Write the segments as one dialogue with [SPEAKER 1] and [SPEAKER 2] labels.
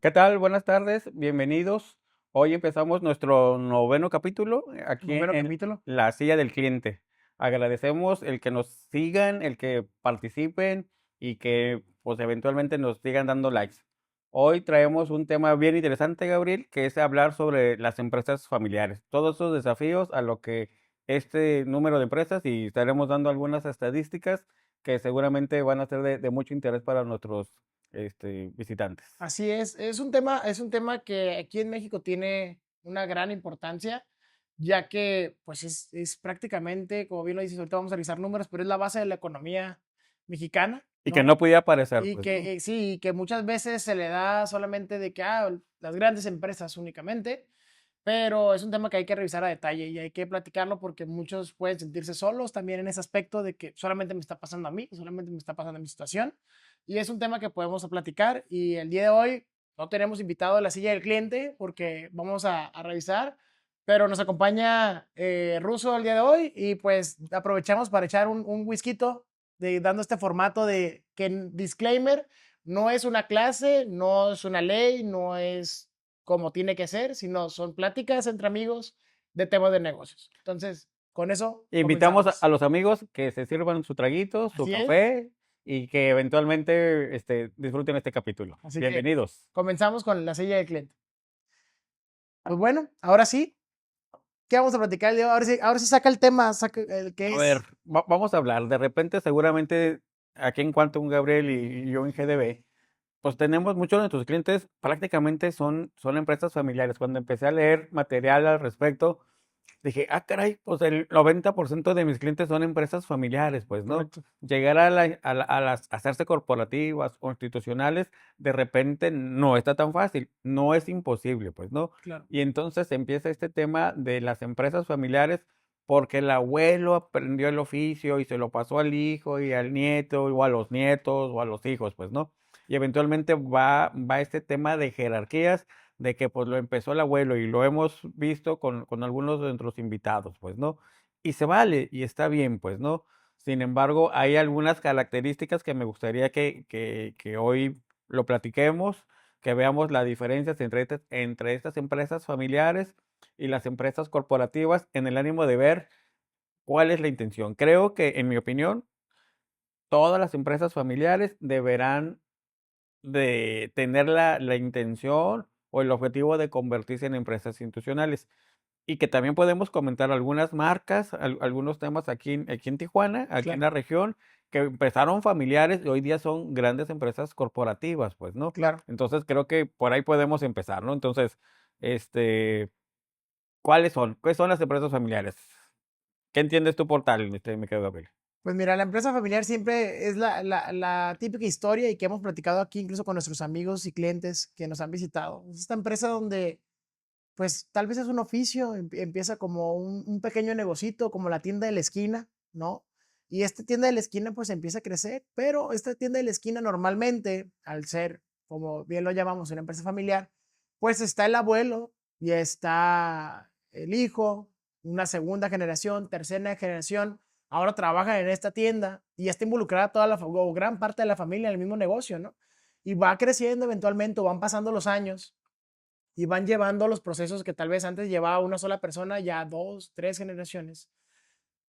[SPEAKER 1] ¿Qué tal? Buenas tardes, bienvenidos. Hoy empezamos nuestro noveno capítulo aquí
[SPEAKER 2] Noveno
[SPEAKER 1] en
[SPEAKER 2] capítulo.
[SPEAKER 1] La Silla del Cliente. Agradecemos el que nos sigan, el que participen y que pues eventualmente nos sigan dando likes. Hoy traemos un tema bien interesante, Gabriel, que es hablar sobre las empresas familiares, todos esos desafíos a lo que este número de empresas y estaremos dando algunas estadísticas que seguramente van a ser de mucho interés para nuestros visitantes.
[SPEAKER 2] Así es un tema que aquí en México tiene una gran importancia, ya que pues es prácticamente, como bien lo dices, ahorita vamos a revisar números, pero es la base de la economía mexicana,
[SPEAKER 1] Y que
[SPEAKER 2] ¿no?
[SPEAKER 1] no podía aparecer,
[SPEAKER 2] Y
[SPEAKER 1] pues, ¿no?
[SPEAKER 2] que sí, que muchas veces se le da solamente de que las grandes empresas únicamente, pero es un tema que hay que revisar a detalle y hay que platicarlo porque muchos pueden sentirse solos también en ese aspecto de que solamente me está pasando a mí, solamente me está pasando a mi situación. Y es un tema que podemos platicar y el día de hoy no tenemos invitado a la silla del cliente porque vamos a revisar, pero nos acompaña Russo el día de hoy y pues aprovechamos para echar un whisky dando este formato de que disclaimer, no es una clase, no es una ley, no es como tiene que ser, sino son pláticas entre amigos de temas de negocios. Entonces, con eso
[SPEAKER 1] Invitamos a
[SPEAKER 2] comenzamos.
[SPEAKER 1] los amigos que se sirvan su traguito, su
[SPEAKER 2] Así es.
[SPEAKER 1] café y que eventualmente disfruten este capítulo.
[SPEAKER 2] Así que
[SPEAKER 1] Bienvenidos.
[SPEAKER 2] comenzamos con la silla del cliente. Pues bueno, ahora sí, ¿qué vamos a platicar el día de hoy? Ahora sí saca el tema, saca el que
[SPEAKER 1] A ver,
[SPEAKER 2] es.
[SPEAKER 1] vamos a hablar. De repente, seguramente, aquí en Quantum Gabriel y yo en GDB, pues tenemos muchos de nuestros clientes, prácticamente son empresas familiares. Cuando empecé a leer material al respecto, dije, ah, caray, pues el 90% de mis clientes son empresas familiares, pues, ¿no?
[SPEAKER 2] Correcto.
[SPEAKER 1] Llegar a las hacerse corporativas o institucionales, de repente no está tan fácil, no es imposible, pues, ¿no?
[SPEAKER 2] Claro.
[SPEAKER 1] Y entonces empieza este tema de las empresas familiares porque el abuelo aprendió el oficio y se lo pasó al hijo y al nieto, o a los nietos, o a los hijos, pues, ¿no? Y eventualmente va este tema de jerarquías de que pues lo empezó el abuelo y lo hemos visto con algunos de nuestros invitados, pues, ¿no? Y se vale y está bien, pues, ¿no? Sin embargo, hay algunas características que me gustaría que hoy lo platiquemos, que veamos las diferencias entre estas empresas familiares y las empresas corporativas en el ánimo de ver cuál es la intención. Creo que, en mi opinión, todas las empresas familiares deberán de tener la intención o el objetivo de convertirse en empresas institucionales. Y que también podemos comentar algunas marcas, algunos temas aquí en Tijuana, aquí en
[SPEAKER 2] Claro,
[SPEAKER 1] la región, que empezaron familiares y hoy día son grandes empresas corporativas, pues, ¿no?
[SPEAKER 2] claro.
[SPEAKER 1] Entonces creo que por ahí podemos empezar, ¿no? Entonces, este, ¿cuáles son? ¿Qué son las empresas familiares? ¿Qué entiendes tú por tal, mi querido Gabriel?
[SPEAKER 2] Pues mira, la empresa familiar siempre es la típica historia y que hemos platicado aquí incluso con nuestros amigos y clientes que nos han visitado. Es esta empresa donde pues tal vez es un oficio, empieza como un pequeño negocito, como la tienda de la esquina, ¿no? Y esta tienda de la esquina pues empieza a crecer, pero esta tienda de la esquina normalmente, al ser, como bien lo llamamos, una empresa familiar, pues está el abuelo y está el hijo, una segunda generación, tercera generación, ahora trabajan en esta tienda y ya está involucrada toda o gran parte de la familia en el mismo negocio, ¿no? Y va creciendo eventualmente, van pasando los años y van llevando los procesos que tal vez antes llevaba una sola persona, ya dos, tres generaciones.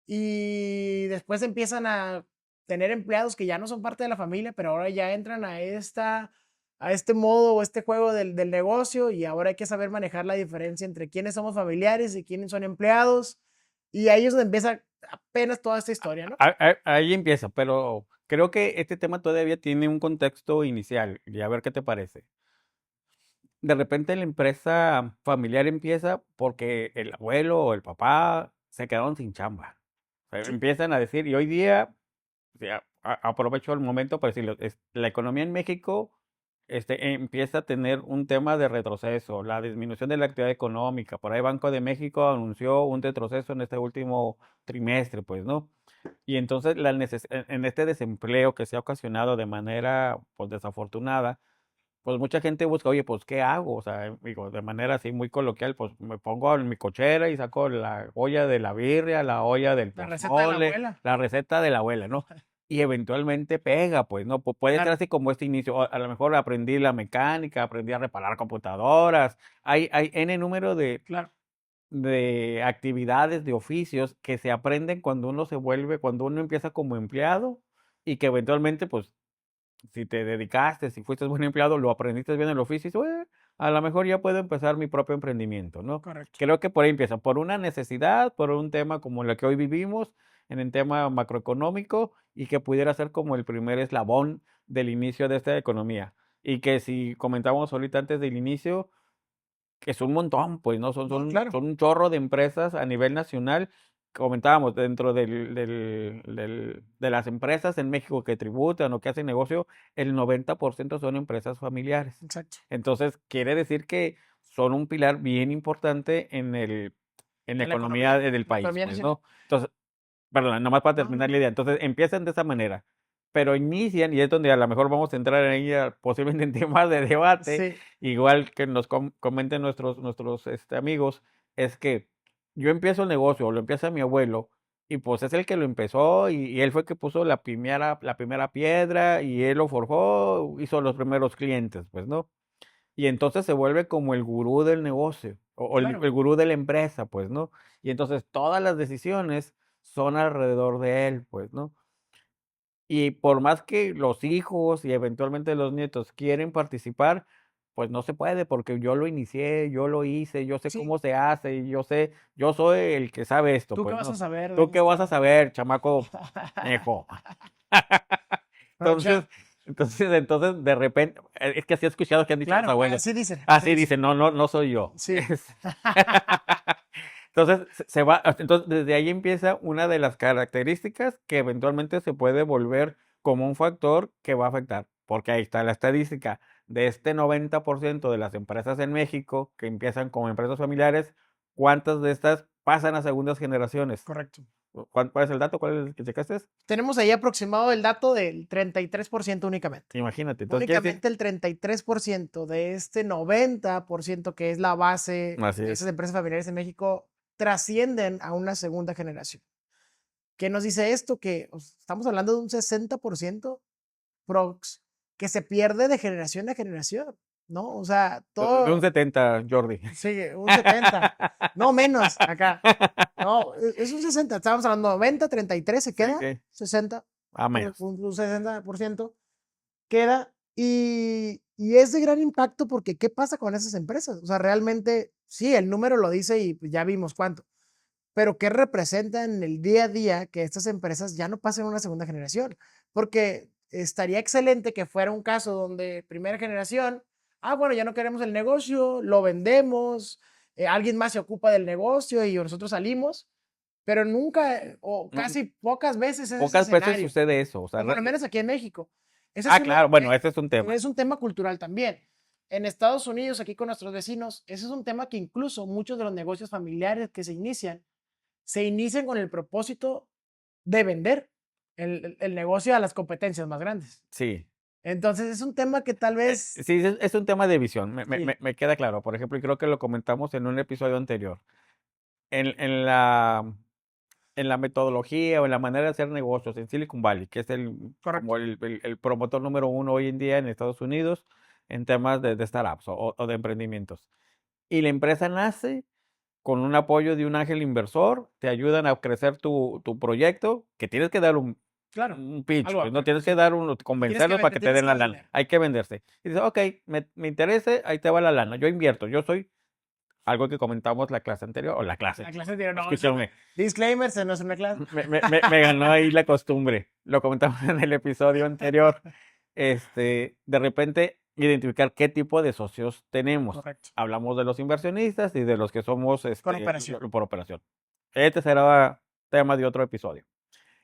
[SPEAKER 2] Y después empiezan a tener empleados que ya no son parte de la familia, pero ahora ya entran a este modo o este juego del negocio y ahora hay que saber manejar la diferencia entre quiénes somos familiares y quiénes son empleados. Y ahí es donde empieza apenas toda esta historia, ¿no?
[SPEAKER 1] Ahí empieza, pero creo que este tema todavía tiene un contexto inicial y a ver qué te parece. De repente la empresa familiar empieza porque el abuelo o el papá se quedaron sin chamba. O sea,
[SPEAKER 2] Sí,
[SPEAKER 1] empiezan a decir, y hoy día, o sea, aprovecho el momento para decirlo, la economía en México empieza a tener un tema de retroceso, la disminución de la actividad económica. Por ahí Banco de México anunció un retroceso en este último trimestre, pues, ¿no? Y entonces en este desempleo que se ha ocasionado de manera, pues, desafortunada, pues mucha gente busca, oye, pues, ¿qué hago? O sea, digo, de manera así muy coloquial, pues me pongo en mi cochera y saco la olla de la birria, la olla del
[SPEAKER 2] la receta de la
[SPEAKER 1] pozole,
[SPEAKER 2] abuela.
[SPEAKER 1] la receta de la abuela, ¿no? y eventualmente pega, pues, ¿no? Puede ser
[SPEAKER 2] Claro,
[SPEAKER 1] así como este inicio, a lo mejor aprendí la mecánica, aprendí a reparar computadoras, hay N número
[SPEAKER 2] claro.
[SPEAKER 1] de actividades, de oficios que se aprenden cuando uno empieza como empleado y que eventualmente, pues, si te dedicaste, si fuiste buen empleado, lo aprendiste bien el oficio y dices: a lo mejor ya puedo empezar mi propio emprendimiento", ¿no?
[SPEAKER 2] Correcto.
[SPEAKER 1] Creo que por ahí empieza, por una necesidad, por un tema como el que hoy vivimos, en el tema macroeconómico, y que pudiera ser como el primer eslabón del inicio de esta economía. Y que si comentábamos ahorita antes del inicio, que es un montón, pues, ¿no? Son
[SPEAKER 2] No,
[SPEAKER 1] son
[SPEAKER 2] claro.
[SPEAKER 1] son un chorro de empresas a nivel nacional. Comentábamos, dentro del de las empresas en México que tributan o que hacen negocio, el 90% son empresas familiares.
[SPEAKER 2] Exacto.
[SPEAKER 1] Entonces, quiere decir que son un pilar bien importante en la
[SPEAKER 2] En
[SPEAKER 1] economía del
[SPEAKER 2] la
[SPEAKER 1] país,
[SPEAKER 2] economía
[SPEAKER 1] pues,
[SPEAKER 2] nacional.
[SPEAKER 1] ¿no? Entonces, perdona, nomás para
[SPEAKER 2] No, no,
[SPEAKER 1] terminar la
[SPEAKER 2] no.
[SPEAKER 1] idea. Entonces, empiezan de esa manera, pero inician, y es donde a lo mejor vamos a entrar ahí posiblemente en temas de debate,
[SPEAKER 2] Sí,
[SPEAKER 1] igual que nos comenten nuestros amigos, es que yo empiezo el negocio, o lo empieza mi abuelo, y pues es el que lo empezó, y él fue el que puso la primera piedra, y él lo forjó, hizo los primeros clientes, pues, ¿no? Y entonces se vuelve como el gurú del negocio, o
[SPEAKER 2] claro.
[SPEAKER 1] el gurú de la empresa, pues, ¿no? Y entonces todas las decisiones son alrededor de él, pues, ¿no? Y por más que los hijos y eventualmente los nietos quieren participar, pues no se puede porque yo lo inicié, yo lo hice, yo sé
[SPEAKER 2] Sí.
[SPEAKER 1] cómo se hace, y yo soy el que sabe esto,
[SPEAKER 2] ¿Tú qué
[SPEAKER 1] pues,
[SPEAKER 2] vas a
[SPEAKER 1] ¿no?
[SPEAKER 2] saber de
[SPEAKER 1] ¿Tú qué vas a
[SPEAKER 2] esto?
[SPEAKER 1] saber, chamaco viejo?
[SPEAKER 2] Pero ya,
[SPEAKER 1] Entonces, entonces de repente, es que así he escuchado que han dicho los
[SPEAKER 2] claro,
[SPEAKER 1] abuelos.
[SPEAKER 2] así dicen, así
[SPEAKER 1] Así
[SPEAKER 2] dicen.
[SPEAKER 1] dicen, no, no, no soy yo.
[SPEAKER 2] Sí.
[SPEAKER 1] Entonces, se va, entonces desde ahí empieza una de las características que eventualmente se puede volver como un factor que va a afectar, porque ahí está la estadística de este 90% de las empresas en México que empiezan como empresas familiares, ¿cuántas de estas pasan a segundas generaciones?
[SPEAKER 2] Correcto.
[SPEAKER 1] ¿Cuál es el dato? ¿Cuál es el que checaste?
[SPEAKER 2] Tenemos ahí aproximado el dato del 33% únicamente.
[SPEAKER 1] Imagínate, entonces quiere decir,
[SPEAKER 2] Únicamente el 33% de este 90% que es la base
[SPEAKER 1] así
[SPEAKER 2] de
[SPEAKER 1] es.
[SPEAKER 2] esas empresas familiares en México trascienden a una segunda generación. ¿Qué nos dice esto? Que estamos hablando de un 60% prox que se pierde de generación a generación, ¿no? O sea,
[SPEAKER 1] De un
[SPEAKER 2] todo,
[SPEAKER 1] 70, Jordi.
[SPEAKER 2] sí, un 70, no menos acá. No, es un 60. Estábamos hablando 90, 33 se
[SPEAKER 1] Sí,
[SPEAKER 2] queda,
[SPEAKER 1] sí,
[SPEAKER 2] 60,
[SPEAKER 1] a menos.
[SPEAKER 2] un 60% queda. Y es de gran impacto porque ¿qué pasa con esas empresas? O sea, realmente, sí, el número lo dice y pues, ya vimos cuánto. Pero ¿qué representa en el día a día que estas empresas ya no pasen a una segunda generación? Porque estaría excelente que fuera un caso donde primera generación, bueno, ya no queremos el negocio, lo vendemos, alguien más se ocupa del negocio y nosotros salimos, pero nunca o
[SPEAKER 1] No,
[SPEAKER 2] casi pocas veces es ese
[SPEAKER 1] pocas veces
[SPEAKER 2] escenario,
[SPEAKER 1] sucede eso, o sea,
[SPEAKER 2] o por lo menos aquí en México. Ese
[SPEAKER 1] claro, bueno, ese es un tema.
[SPEAKER 2] es un tema cultural también. En Estados Unidos, aquí con nuestros vecinos, ese es un tema que incluso muchos de los negocios familiares que se inician con el propósito de vender el negocio a las competencias más grandes.
[SPEAKER 1] Sí.
[SPEAKER 2] Entonces es un tema que tal vez,
[SPEAKER 1] Sí, es un tema de visión,
[SPEAKER 2] sí,
[SPEAKER 1] me queda claro. Por ejemplo, y creo que lo comentamos en un episodio anterior. En la metodología o en la manera de hacer negocios en Silicon Valley, que es
[SPEAKER 2] correcto,
[SPEAKER 1] como el promotor número uno hoy en día en Estados Unidos en temas de startups o de emprendimientos. Y la empresa nace con un apoyo de un ángel inversor, te ayudan a crecer tu proyecto, que tienes que dar
[SPEAKER 2] claro,
[SPEAKER 1] un pitch,
[SPEAKER 2] algo
[SPEAKER 1] pues no
[SPEAKER 2] aparte,
[SPEAKER 1] tienes que
[SPEAKER 2] sí.
[SPEAKER 1] dar
[SPEAKER 2] Te
[SPEAKER 1] convencerlos para que te
[SPEAKER 2] tienes
[SPEAKER 1] den
[SPEAKER 2] que
[SPEAKER 1] la lana,
[SPEAKER 2] vender.
[SPEAKER 1] hay que venderse. Y dices, ok, me interesa, ahí te va la lana, yo invierto, yo soy algo que comentamos la clase anterior, o la clase,
[SPEAKER 2] La clase de no,
[SPEAKER 1] escúchame,
[SPEAKER 2] disclaimer, se no es una clase.
[SPEAKER 1] me ganó ahí la costumbre, lo comentamos en el episodio anterior, de repente identificar qué tipo de socios tenemos.
[SPEAKER 2] Correcto,
[SPEAKER 1] Hablamos de los inversionistas y de los que somos
[SPEAKER 2] con operación.
[SPEAKER 1] por operación. Este será tema de otro episodio.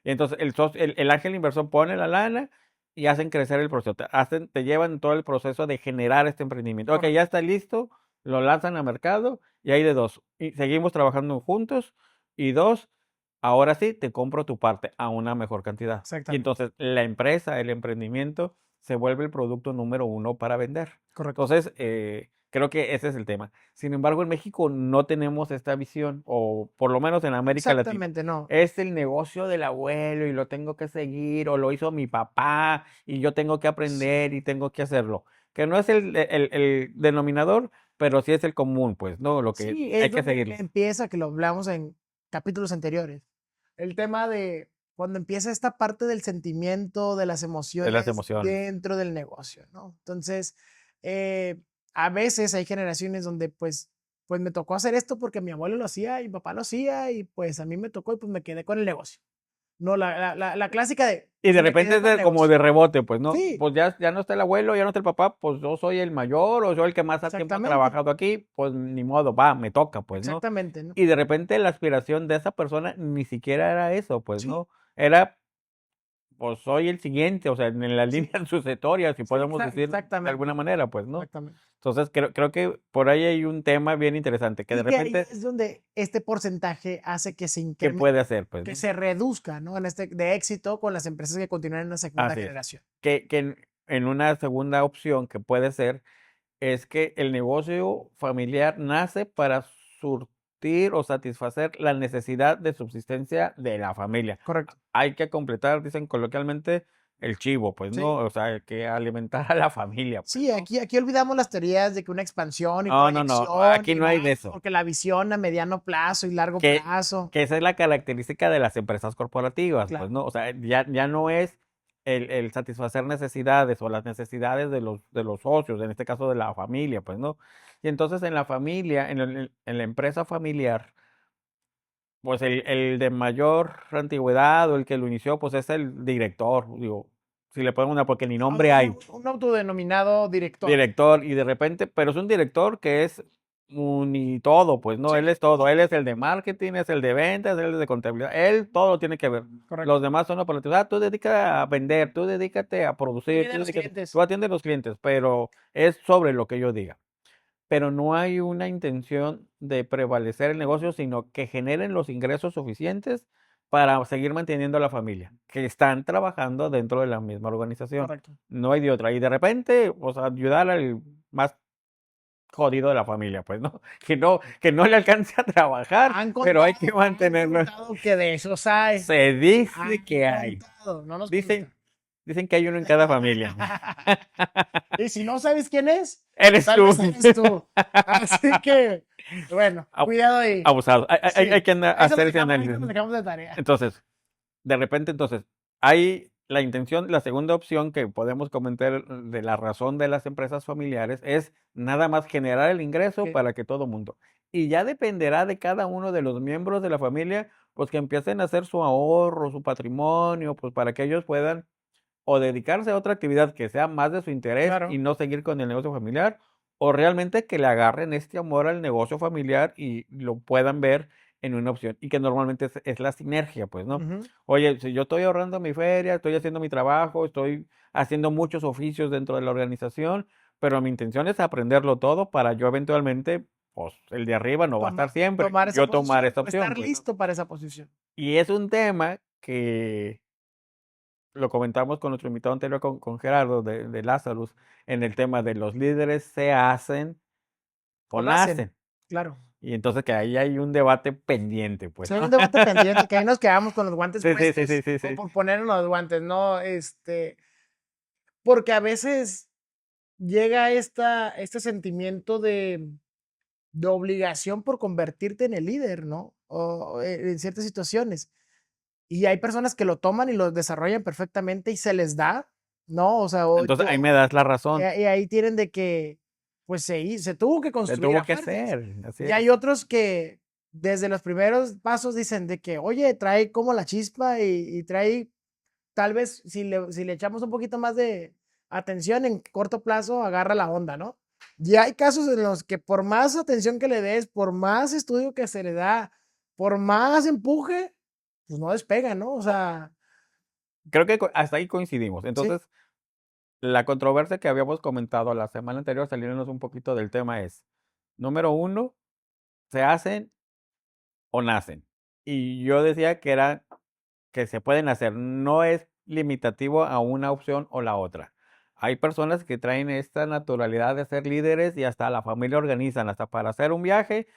[SPEAKER 1] Y entonces el ángel inversor pone la lana y hacen crecer el proceso. Te llevan todo el proceso de generar este emprendimiento. Ok, ya
[SPEAKER 2] Correcto,
[SPEAKER 1] está listo, lo lanzan al mercado y hay de dos. Y seguimos trabajando juntos. Y dos, ahora sí, te compro tu parte a una mejor cantidad. Y
[SPEAKER 2] exactamente,
[SPEAKER 1] entonces la empresa, el emprendimiento, se vuelve el producto número uno para vender.
[SPEAKER 2] correcto.
[SPEAKER 1] Entonces, Creo que ese es el tema. Sin embargo, en México no tenemos esta visión, o por lo menos en América Latina.
[SPEAKER 2] Exactamente, no.
[SPEAKER 1] Es el negocio del abuelo y lo tengo que seguir, o lo hizo mi papá y yo tengo que aprender y tengo que hacerlo. Que no es el denominador, pero sí es el común, pues, ¿no? Lo que
[SPEAKER 2] Sí,
[SPEAKER 1] hay
[SPEAKER 2] es
[SPEAKER 1] que
[SPEAKER 2] donde
[SPEAKER 1] seguirlo.
[SPEAKER 2] empieza, que lo hablamos en capítulos anteriores. El tema de cuando empieza esta parte del sentimiento, de las
[SPEAKER 1] De las
[SPEAKER 2] emociones
[SPEAKER 1] emociones.
[SPEAKER 2] dentro del negocio, ¿no? Entonces, eh, a veces hay generaciones donde pues me tocó hacer esto porque mi abuelo lo hacía y mi papá lo hacía y pues a mí me tocó y pues me quedé con el negocio. No, la clásica de,
[SPEAKER 1] Y de
[SPEAKER 2] pues me
[SPEAKER 1] repente
[SPEAKER 2] quedé
[SPEAKER 1] es
[SPEAKER 2] con el
[SPEAKER 1] como
[SPEAKER 2] negocio.
[SPEAKER 1] de rebote, pues, ¿no?
[SPEAKER 2] Sí,
[SPEAKER 1] Pues ya no está el abuelo, ya no está el papá, pues yo soy el mayor o soy el que más a tiempo ha
[SPEAKER 2] exactamente,
[SPEAKER 1] trabajado aquí, pues ni modo, va, me toca, pues, ¿no?
[SPEAKER 2] exactamente, ¿no?
[SPEAKER 1] Y de repente la aspiración de esa persona ni siquiera era eso, pues,
[SPEAKER 2] Sí,
[SPEAKER 1] ¿no? Era, pues soy el siguiente, o sea, en la
[SPEAKER 2] sí,
[SPEAKER 1] línea sucesoria, si
[SPEAKER 2] sí,
[SPEAKER 1] podemos decir de
[SPEAKER 2] exactamente,
[SPEAKER 1] alguna manera, pues, ¿no?
[SPEAKER 2] exactamente.
[SPEAKER 1] Entonces creo que por ahí hay un tema bien interesante, que de
[SPEAKER 2] Y que ahí
[SPEAKER 1] repente,
[SPEAKER 2] es donde este porcentaje hace que se
[SPEAKER 1] ¿qué
[SPEAKER 2] incremente,
[SPEAKER 1] puede hacer, pues,
[SPEAKER 2] que
[SPEAKER 1] ¿no?
[SPEAKER 2] se reduzca, ¿no? En este de éxito con las empresas que continúan en la segunda
[SPEAKER 1] Así es.
[SPEAKER 2] generación.
[SPEAKER 1] Que en una segunda opción que puede ser es que el negocio familiar nace para surtir o satisfacer la necesidad de subsistencia de la familia.
[SPEAKER 2] Correcto.
[SPEAKER 1] Hay que completar, dicen coloquialmente, el chivo, pues, ¿no?
[SPEAKER 2] Sí,
[SPEAKER 1] O sea, hay que alimentar a la familia, pues,
[SPEAKER 2] sí,
[SPEAKER 1] ¿no?
[SPEAKER 2] aquí olvidamos las teorías de que una expansión y
[SPEAKER 1] No, no, no,
[SPEAKER 2] proyección
[SPEAKER 1] aquí
[SPEAKER 2] y
[SPEAKER 1] no hay de
[SPEAKER 2] más,
[SPEAKER 1] eso.
[SPEAKER 2] porque la visión a mediano plazo y largo
[SPEAKER 1] Que,
[SPEAKER 2] plazo.
[SPEAKER 1] que esa es la característica de las empresas corporativas, pues,
[SPEAKER 2] Claro.
[SPEAKER 1] ¿no? O sea, ya no es el satisfacer necesidades o las necesidades de los socios, en este caso de la familia, pues, ¿no? Y entonces en la familia, en la empresa familiar, pues el de mayor antigüedad o el que lo inició, pues es el director, digo, si le ponen una, porque ni nombre hay.
[SPEAKER 2] Un autodenominado director.
[SPEAKER 1] Director y de repente, pero es un director que es un y todo, pues no,
[SPEAKER 2] Sí,
[SPEAKER 1] él es todo, él es el de marketing, es el de ventas, él es de contabilidad, él todo lo tiene que ver. Los
[SPEAKER 2] correcto.
[SPEAKER 1] demás son operativos. Ah, tú dedícate a vender, tú dedícate a producir,
[SPEAKER 2] Atiende a
[SPEAKER 1] tú
[SPEAKER 2] los
[SPEAKER 1] dedícate,
[SPEAKER 2] clientes.
[SPEAKER 1] tú atiendes a los clientes, pero es sobre lo que yo diga. Pero no hay una intención de prevalecer el negocio, sino que generen los ingresos suficientes para seguir manteniendo a la familia, que están trabajando dentro de la misma organización.
[SPEAKER 2] Correcto.
[SPEAKER 1] No hay de otra. Y de repente, o sea, ayudar al más jodido de la familia, pues, ¿no? Que no le alcance a trabajar, pero hay que
[SPEAKER 2] Han
[SPEAKER 1] mantenerlo.
[SPEAKER 2] contado que de esos hay.
[SPEAKER 1] Se dice
[SPEAKER 2] Han
[SPEAKER 1] que hay.
[SPEAKER 2] contado, no nos
[SPEAKER 1] Dicen,
[SPEAKER 2] consta.
[SPEAKER 1] dicen que hay uno en cada familia.
[SPEAKER 2] Y si no sabes quién es,
[SPEAKER 1] Eres
[SPEAKER 2] tal
[SPEAKER 1] tú.
[SPEAKER 2] vez eres tú. Así que, bueno,
[SPEAKER 1] Ab-
[SPEAKER 2] cuidado ahí.
[SPEAKER 1] Abusado. Hay
[SPEAKER 2] Sí,
[SPEAKER 1] que
[SPEAKER 2] ahí se los
[SPEAKER 1] hacer ese
[SPEAKER 2] dejamos, ahí
[SPEAKER 1] análisis,
[SPEAKER 2] se los
[SPEAKER 1] ¿no?
[SPEAKER 2] dejamos de tarea.
[SPEAKER 1] Entonces, de repente, entonces, hay la intención, la segunda opción que podemos comentar de la razón de las empresas familiares es nada más generar el ingreso
[SPEAKER 2] Ok,
[SPEAKER 1] para que todo mundo. Y ya dependerá de cada uno de los miembros de la familia, pues que empiecen a hacer su ahorro, su patrimonio, pues para que ellos puedan o dedicarse a otra actividad que sea más de su interés y
[SPEAKER 2] claro.
[SPEAKER 1] no seguir con el negocio familiar, o realmente que le agarren este amor al negocio familiar y lo puedan ver en una opción, y que normalmente es la sinergia, pues, ¿no?
[SPEAKER 2] Ujú.
[SPEAKER 1] Oye, si yo estoy ahorrando mi feria, estoy haciendo mi trabajo, estoy haciendo muchos oficios dentro de la organización, pero mi intención es aprenderlo todo para yo eventualmente, pues el de arriba no va a estar siempre,
[SPEAKER 2] Tomar esa
[SPEAKER 1] yo tomar
[SPEAKER 2] posición
[SPEAKER 1] esta
[SPEAKER 2] o
[SPEAKER 1] opción,
[SPEAKER 2] estar
[SPEAKER 1] pues, ¿no?
[SPEAKER 2] listo para esa posición.
[SPEAKER 1] Y es un tema que lo comentamos con nuestro invitado anterior, con Gerardo de Lazarus, en el tema de los líderes se hacen o
[SPEAKER 2] O nacen,
[SPEAKER 1] nacen.
[SPEAKER 2] claro.
[SPEAKER 1] Y entonces que ahí hay un debate pendiente, pues,
[SPEAKER 2] Si hay
[SPEAKER 1] ¿no?
[SPEAKER 2] un debate pendiente, que ahí nos quedamos con los guantes
[SPEAKER 1] Sí, sí, sí, sí,
[SPEAKER 2] puestos,
[SPEAKER 1] sí,
[SPEAKER 2] o
[SPEAKER 1] sí.
[SPEAKER 2] por ponernos los guantes, ¿no? Porque a veces llega este sentimiento de obligación por convertirte en el líder, ¿no? O en ciertas situaciones. Y hay personas que lo toman y lo desarrollan perfectamente y se les da, ¿no? O sea,
[SPEAKER 1] Entonces ahí me das la razón.
[SPEAKER 2] y ahí tienen de que, pues se tuvo que
[SPEAKER 1] Se
[SPEAKER 2] construir
[SPEAKER 1] tuvo
[SPEAKER 2] a
[SPEAKER 1] que
[SPEAKER 2] fuerzas.
[SPEAKER 1] hacer, así
[SPEAKER 2] Y hay
[SPEAKER 1] es.
[SPEAKER 2] otros que desde los primeros pasos dicen de que, oye, trae como la chispa y trae, tal vez si le echamos un poquito más de atención en corto plazo, agarra la onda, ¿no? Y hay casos en los que por más atención que le des, por más estudio que se le da, por más empuje, pues no despega, ¿no? O sea,
[SPEAKER 1] Creo que hasta ahí coincidimos.
[SPEAKER 2] sí,
[SPEAKER 1] Entonces, la controversia que habíamos comentado la semana anterior, saliéndonos un poquito del tema, es, número uno, ¿se hacen o nacen? Y yo decía que era que se pueden hacer, no es limitativo a una opción o la otra. hay personas que traen esta naturalidad de ser líderes y hasta la familia organizan, hasta para hacer un viaje,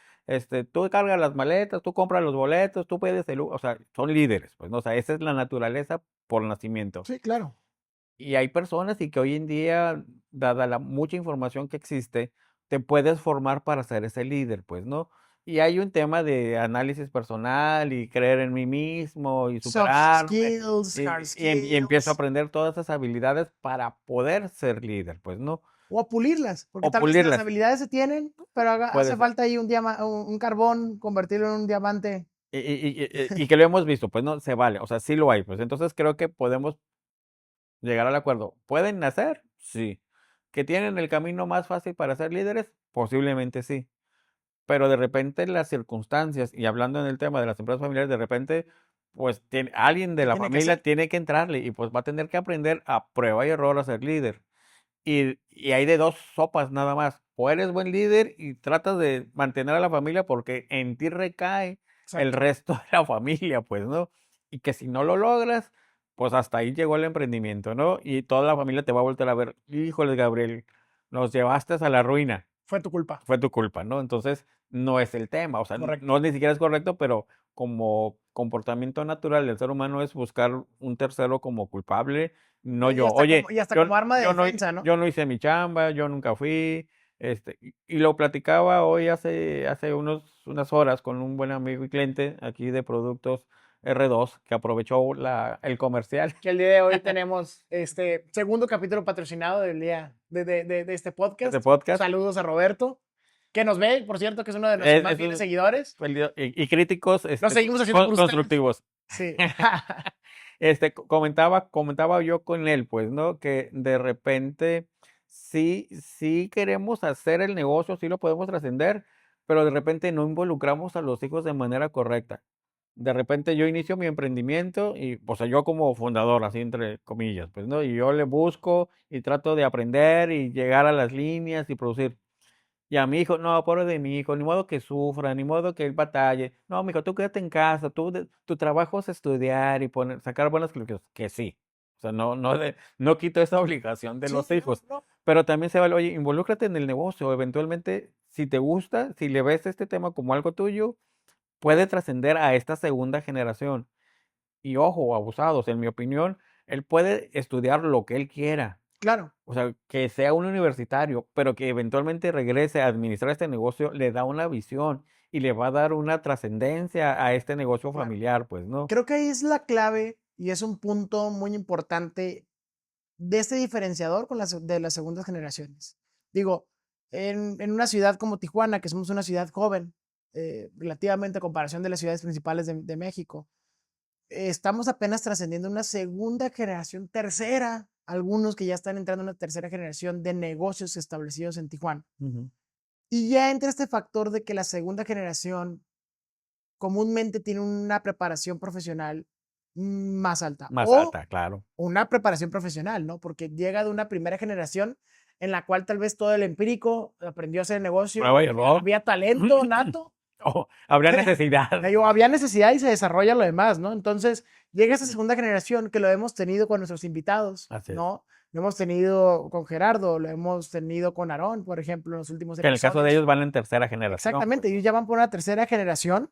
[SPEAKER 1] tú cargas las maletas, tú compras los boletos, tú pides o sea, son líderes, pues, ¿no? O sea, esa es la naturaleza por nacimiento.
[SPEAKER 2] Sí, claro.
[SPEAKER 1] Y hay personas y que hoy en día, dada la mucha información que existe, te puedes formar para ser ese líder, pues, ¿no? Y hay un tema de análisis personal y creer en mí mismo y
[SPEAKER 2] Soft
[SPEAKER 1] superarme
[SPEAKER 2] skills, hard
[SPEAKER 1] y empiezo a
[SPEAKER 2] skills.
[SPEAKER 1] aprender todas esas habilidades para poder ser líder, pues, ¿no?
[SPEAKER 2] O a pulirlas, porque
[SPEAKER 1] O
[SPEAKER 2] tal vez las
[SPEAKER 1] pulirlas,
[SPEAKER 2] habilidades se tienen, pero hace
[SPEAKER 1] puede ser.
[SPEAKER 2] falta ahí un carbón, convertirlo en un diamante.
[SPEAKER 1] Y que lo hemos visto, pues, ¿no? Se vale, o sea, sí lo hay, pues, entonces creo que podemos llegar al acuerdo. ¿Pueden nacer? Sí. ¿Que tienen el camino más fácil para ser líderes? Posiblemente sí. Pero de repente las circunstancias, y hablando en el tema de las empresas familiares, de repente, pues alguien de
[SPEAKER 2] Se
[SPEAKER 1] la
[SPEAKER 2] tiene que
[SPEAKER 1] familia
[SPEAKER 2] hacer.
[SPEAKER 1] tiene que entrarle y pues va a tener que aprender a prueba y error a ser líder. Y hay de dos sopas nada más. O eres buen líder y tratas de mantener a la familia porque en ti recae el
[SPEAKER 2] Exacto.
[SPEAKER 1] resto de la familia, pues, ¿no? Y que si no lo logras, pues hasta ahí llegó el emprendimiento, ¿no? Y toda la familia te va a volver a ver, híjole, Gabriel, nos llevaste a la ruina,
[SPEAKER 2] Fue tu culpa.
[SPEAKER 1] fue tu culpa, ¿no? Entonces, no es el tema, o sea,
[SPEAKER 2] Correcto.
[SPEAKER 1] no ni siquiera es correcto, pero como comportamiento natural del ser humano es buscar un tercero como culpable, no
[SPEAKER 2] Y
[SPEAKER 1] yo.
[SPEAKER 2] hasta
[SPEAKER 1] Oye,
[SPEAKER 2] como arma de defensa, ¿no?
[SPEAKER 1] yo no hice mi chamba, yo nunca fui, y lo platicaba hoy hace unas horas con un buen amigo y cliente aquí de Productos R2 que aprovechó el comercial
[SPEAKER 2] Que el día de hoy tenemos este segundo capítulo patrocinado del día de este
[SPEAKER 1] de este
[SPEAKER 2] podcast.
[SPEAKER 1] podcast.
[SPEAKER 2] Saludos a Roberto, que nos ve, por cierto, que es uno de nuestros más
[SPEAKER 1] Es
[SPEAKER 2] fieles seguidores.
[SPEAKER 1] y críticos
[SPEAKER 2] Lo seguimos haciendo por ustedes.
[SPEAKER 1] constructivos.
[SPEAKER 2] Sí.
[SPEAKER 1] Comentaba yo con él, pues, ¿no? Que de repente sí queremos hacer el negocio, sí lo podemos trascender, pero de repente no involucramos a los hijos de manera correcta. De repente yo inicio mi emprendimiento y, o sea, yo como fundador, así entre comillas, pues, ¿no? Y yo le busco y trato de aprender y llegar a las líneas y producir. Y a mi hijo, no, pobre de mi hijo, ni modo que sufra, ni modo que él batalle. No, mijo, tú quédate en casa, tu trabajo es estudiar y sacar buenas calificaciones. Que sí. O sea, no quito esa obligación de
[SPEAKER 2] Sí,
[SPEAKER 1] los
[SPEAKER 2] no,
[SPEAKER 1] hijos.
[SPEAKER 2] no.
[SPEAKER 1] Pero también se vale, oye, involúcrate en el negocio. Eventualmente, si te gusta, si le ves este tema como algo tuyo, puede trascender a esta segunda generación. Y ojo, abusados, en mi opinión, él puede estudiar lo que él quiera.
[SPEAKER 2] Claro.
[SPEAKER 1] O sea, que sea un universitario, pero que eventualmente regrese a administrar este negocio, le da una visión y le va a dar una trascendencia a este negocio
[SPEAKER 2] Claro.
[SPEAKER 1] familiar, pues, ¿no?
[SPEAKER 2] Creo que ahí es la clave y es un punto muy importante de este diferenciador con de las segundas generaciones. Digo, en una ciudad como Tijuana, que somos una ciudad joven, relativamente a comparación de las ciudades principales de México, estamos apenas trascendiendo una segunda generación, tercera, algunos que ya están entrando en una tercera generación de negocios establecidos en Tijuana.
[SPEAKER 1] Ujú.
[SPEAKER 2] Y ya entra este factor de que la segunda generación comúnmente tiene una preparación profesional más alta
[SPEAKER 1] Más
[SPEAKER 2] o
[SPEAKER 1] alta, claro.
[SPEAKER 2] una preparación profesional, ¿no? Porque llega de una primera generación en la cual tal vez todo el empírico aprendió a hacer negocio,
[SPEAKER 1] Prueba y error.
[SPEAKER 2] había talento nato,
[SPEAKER 1] Oh, habría necesidad.
[SPEAKER 2] digo, había necesidad y se desarrolla lo demás, ¿no? Entonces llega esa segunda generación que lo hemos tenido con nuestros invitados,
[SPEAKER 1] Así es.
[SPEAKER 2] ¿no? Lo hemos tenido con Gerardo, lo hemos tenido con Aarón, por ejemplo, en los últimos
[SPEAKER 1] Que en el caso de
[SPEAKER 2] episodios.
[SPEAKER 1] ellos van en tercera generación,
[SPEAKER 2] Exactamente,
[SPEAKER 1] pues,
[SPEAKER 2] ellos
[SPEAKER 1] ¿no?
[SPEAKER 2] ya van por una tercera generación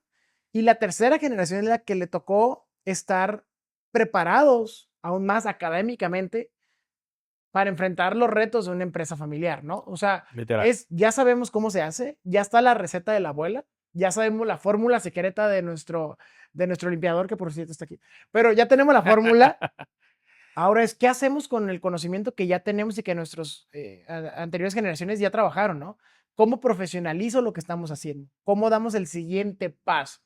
[SPEAKER 2] y la tercera generación es la que le tocó estar preparados aún más académicamente para enfrentar los retos de una empresa familiar, ¿no? O sea,
[SPEAKER 1] Literal.
[SPEAKER 2] ya sabemos cómo se hace, ya está la receta de la abuela, ya sabemos la fórmula secreta de nuestro limpiador, que por cierto está aquí, pero ya tenemos la fórmula. Ahora es, ¿qué hacemos con el conocimiento que ya tenemos y que nuestras anteriores generaciones ya trabajaron, ¿no? ¿Cómo profesionalizo lo que estamos haciendo? ¿Cómo damos el siguiente paso?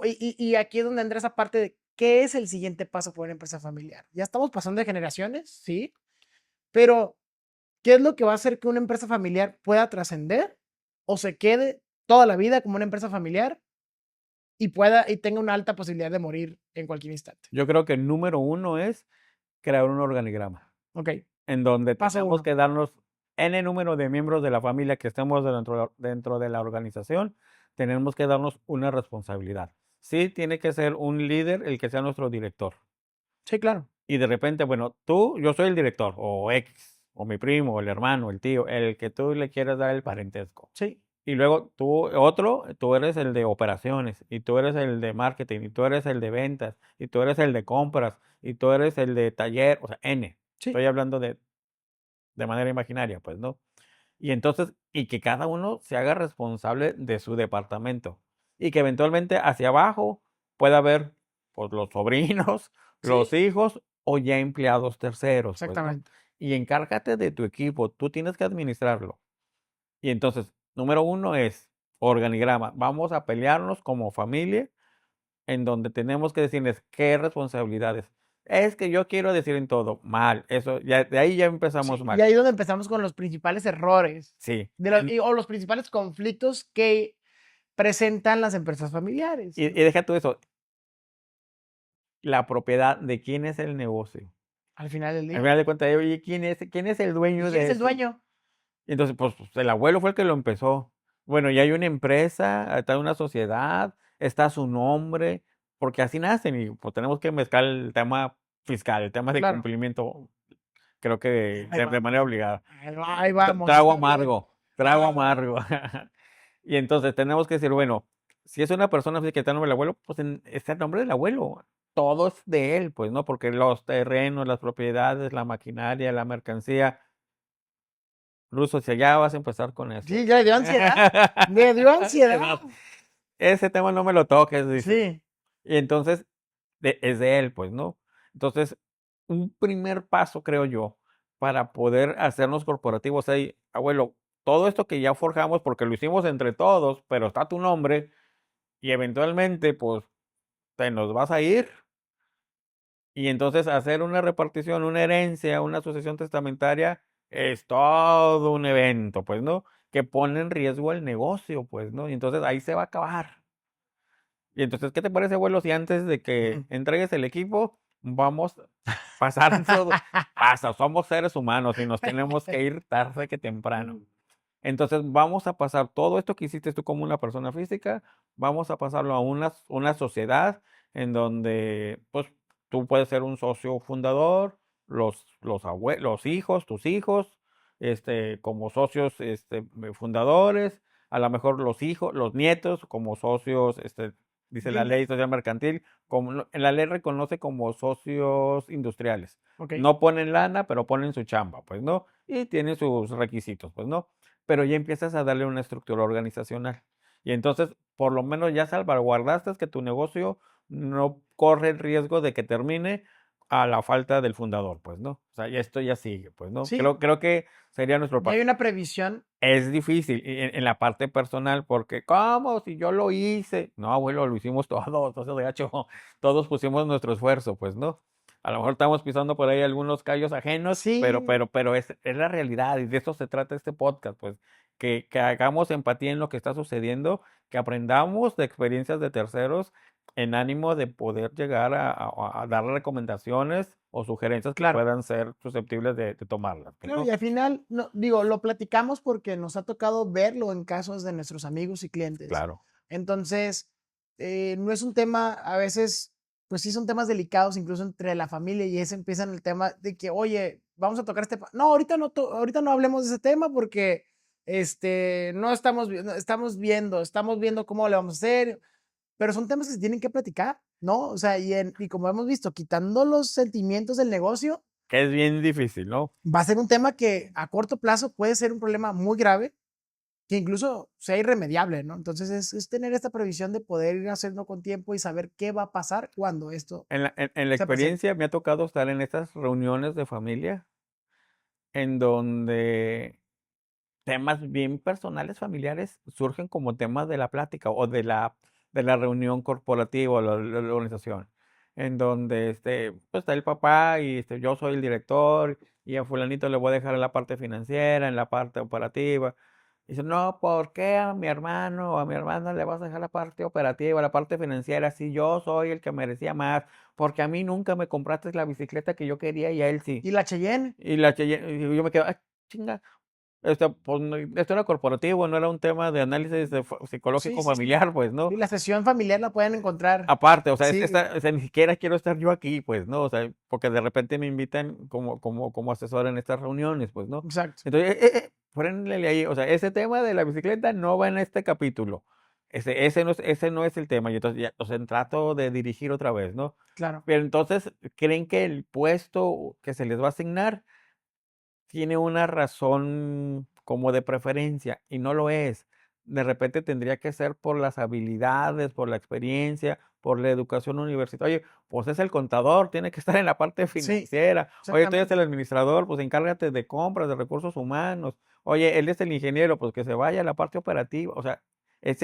[SPEAKER 2] Y aquí es donde entra esa parte de qué es el siguiente paso por una empresa familiar. Ya estamos pasando de generaciones, sí, pero ¿qué es lo que va a hacer que una empresa familiar pueda trascender o se quede toda la vida como una empresa familiar y tenga una alta posibilidad de morir en cualquier instante?
[SPEAKER 1] Yo creo que el número uno es crear un organigrama
[SPEAKER 2] Ok,
[SPEAKER 1] en donde
[SPEAKER 2] paso
[SPEAKER 1] tenemos
[SPEAKER 2] uno.
[SPEAKER 1] que darnos N número de miembros de la familia que estemos dentro de la organización, tenemos que darnos una responsabilidad. Sí, tiene que ser un líder el que sea nuestro director.
[SPEAKER 2] Sí, claro.
[SPEAKER 1] y de repente, bueno, yo soy el director, o X, o mi primo, o el hermano, el tío, el que tú le quieras dar el parentesco.
[SPEAKER 2] Sí,
[SPEAKER 1] Y luego tú eres el de operaciones, y tú eres el de marketing, y tú eres el de ventas, y tú eres el de compras, y tú eres el de taller, o sea, N.
[SPEAKER 2] sí,
[SPEAKER 1] Estoy hablando de manera imaginaria, pues, ¿no? Y entonces, y que cada uno se haga responsable de su departamento. Y que eventualmente hacia abajo pueda haber, pues, los sobrinos, los
[SPEAKER 2] sí,
[SPEAKER 1] hijos o ya empleados terceros, pues, ¿no?
[SPEAKER 2] exactamente.
[SPEAKER 1] Y encárgate de tu equipo, tú tienes que administrarlo. Y entonces, número uno es organigrama. Vamos a pelearnos como familia en donde tenemos que decirles qué responsabilidades. Es que yo quiero decir en todo, mal, eso, ya, de ahí ya empezamos
[SPEAKER 2] Sí, y
[SPEAKER 1] mal.
[SPEAKER 2] ahí es donde empezamos con los principales errores
[SPEAKER 1] Sí,
[SPEAKER 2] o los principales conflictos que presentan las empresas familiares,
[SPEAKER 1] y
[SPEAKER 2] ¿no?
[SPEAKER 1] deja tú eso, la propiedad de quién es el negocio.
[SPEAKER 2] Al final del
[SPEAKER 1] Al
[SPEAKER 2] día.
[SPEAKER 1] final de cuentas, oye, quién es el
[SPEAKER 2] ¿Y
[SPEAKER 1] dueño
[SPEAKER 2] quién es
[SPEAKER 1] de
[SPEAKER 2] el
[SPEAKER 1] eso?
[SPEAKER 2] dueño?
[SPEAKER 1] Y entonces, pues el abuelo fue el que lo empezó. Bueno, ya hay una empresa, está una sociedad, está su nombre, porque así nacen y pues tenemos que mezclar el tema fiscal, el tema de
[SPEAKER 2] Claro.
[SPEAKER 1] cumplimiento, creo que
[SPEAKER 2] Ahí
[SPEAKER 1] de
[SPEAKER 2] vamos,
[SPEAKER 1] manera obligada.
[SPEAKER 2] ahí vamos,
[SPEAKER 1] Trago
[SPEAKER 2] está bien.
[SPEAKER 1] amargo, trago amargo. Y entonces tenemos que decir, bueno, si es una persona física que está el nombre del abuelo, pues está el nombre del abuelo. Todo es de él, pues, ¿no? Porque los terrenos, las propiedades, la maquinaria, la mercancía. Ruso, si ya vas a empezar con eso.
[SPEAKER 2] Sí, ya le dio ansiedad. Le dio ansiedad.
[SPEAKER 1] No, ese tema no me lo toques, dice.
[SPEAKER 2] Sí,
[SPEAKER 1] Y entonces, es de él, pues, ¿no? Entonces, un primer paso, creo yo, para poder hacernos corporativos, hey, abuelo, todo esto que ya forjamos, porque lo hicimos entre todos, pero está tu nombre, y eventualmente, pues, te nos vas a ir. Y entonces hacer una repartición, una herencia, una sucesión testamentaria es todo un evento, pues, ¿no? Que pone en riesgo el negocio, pues, ¿no? Y entonces ahí se va a acabar. Y entonces, ¿qué te parece, abuelo, si antes de que
[SPEAKER 2] ujú.
[SPEAKER 1] entregues el equipo, vamos a pasar todo? Pasa, somos seres humanos y nos tenemos que ir tarde que temprano. Entonces vamos a pasar todo esto que hiciste tú como una persona física, vamos a pasarlo a una sociedad en donde pues tú puedes ser un socio fundador, los hijos, tus hijos, como socios fundadores, a lo mejor los hijos, los nietos como socios, dice la ley
[SPEAKER 2] Juniors.
[SPEAKER 1] social mercantil, como en la ley reconoce como socios industriales.
[SPEAKER 2] Ok,
[SPEAKER 1] No ponen lana, pero ponen su chamba, pues, ¿no? Y tienen sus requisitos, pues, ¿no? Pero ya empiezas a darle una estructura organizacional. Y entonces, por lo menos ya salvaguardaste que tu negocio no corre el riesgo de que termine a la falta del fundador, pues, ¿no? O sea, y esto ya sigue, pues, ¿no?
[SPEAKER 2] sí,
[SPEAKER 1] Creo que sería nuestro
[SPEAKER 2] ya hay
[SPEAKER 1] paso.
[SPEAKER 2] una previsión.
[SPEAKER 1] Es difícil en la parte personal porque, ¿cómo? Si yo lo hice. No, abuelo, lo hicimos todos, entonces, gacho, todos pusimos nuestro esfuerzo, pues, ¿no? A lo mejor estamos pisando por ahí algunos callos ajenos,
[SPEAKER 2] Sí,
[SPEAKER 1] pero es la realidad y de eso se trata este podcast, pues, que hagamos empatía en lo que está sucediendo, que aprendamos de experiencias de terceros en ánimo de poder llegar a dar recomendaciones o sugerencias que
[SPEAKER 2] claro.
[SPEAKER 1] puedan ser susceptibles de tomarlas, pues,
[SPEAKER 2] Claro, y
[SPEAKER 1] ¿no?
[SPEAKER 2] al final, no, digo, lo platicamos porque nos ha tocado verlo en casos de nuestros amigos y clientes.
[SPEAKER 1] Claro,
[SPEAKER 2] Entonces, no es un tema, a veces, pues sí son temas delicados, incluso entre la familia, y ese empiezan el tema de que, oye, vamos a tocar no, ahorita no, ahorita no hablemos de ese tema porque, no estamos, estamos viendo cómo le vamos a hacer, pero son temas que se tienen que platicar, ¿no? O sea, y como hemos visto, quitando los sentimientos del negocio,
[SPEAKER 1] que es bien difícil, ¿no?
[SPEAKER 2] va a ser un tema que a corto plazo puede ser un problema muy grave, que incluso sea irremediable, ¿no? Entonces es tener esta previsión de poder ir haciendo con tiempo y saber qué va a pasar cuando esto
[SPEAKER 1] En la
[SPEAKER 2] se presente.
[SPEAKER 1] experiencia me ha tocado estar en estas reuniones de familia en donde temas bien personales, familiares, surgen como temas de la plática o de la reunión corporativa o la organización, en donde pues está el papá y yo soy el director y a fulanito le voy a dejar en la parte financiera, en la parte operativa. Dice, no, ¿por qué a mi hermano o a mi hermana le vas a dejar la parte operativa, la parte financiera, si yo soy el que merecía más? Porque a mí nunca me compraste la bicicleta que yo quería y a él sí.
[SPEAKER 2] Y la Cheyenne,
[SPEAKER 1] Y yo me quedo, ah, chinga. Pues, esto era corporativo, no era un tema de análisis
[SPEAKER 2] Sí,
[SPEAKER 1] psicológico
[SPEAKER 2] sí, sí.
[SPEAKER 1] familiar, pues, ¿no?
[SPEAKER 2] Y la sesión familiar la pueden encontrar.
[SPEAKER 1] Aparte, o sea,
[SPEAKER 2] Sí,
[SPEAKER 1] o sea, ni siquiera quiero estar yo aquí, pues, ¿no? O sea, porque de repente me invitan como asesor en estas reuniones, pues, ¿no?
[SPEAKER 2] exacto,
[SPEAKER 1] Entonces, frénle ahí, o sea, ese tema de la bicicleta no va en este capítulo. Ese no es el tema. Y entonces, ya, o sea, trato de dirigir otra vez, ¿no?
[SPEAKER 2] claro,
[SPEAKER 1] Pero entonces, ¿creen que el puesto que se les va a asignar tiene una razón como de preferencia y no lo es? De repente tendría que ser por las habilidades, por la experiencia, por la educación universitaria. Oye, pues es el contador, tiene que estar en la parte
[SPEAKER 2] sí,
[SPEAKER 1] financiera. Oye, tú eres el
[SPEAKER 2] exactamente,
[SPEAKER 1] administrador, pues encárgate de compras, de recursos humanos. Oye, él es el ingeniero, pues que se vaya a la parte operativa. O sea, es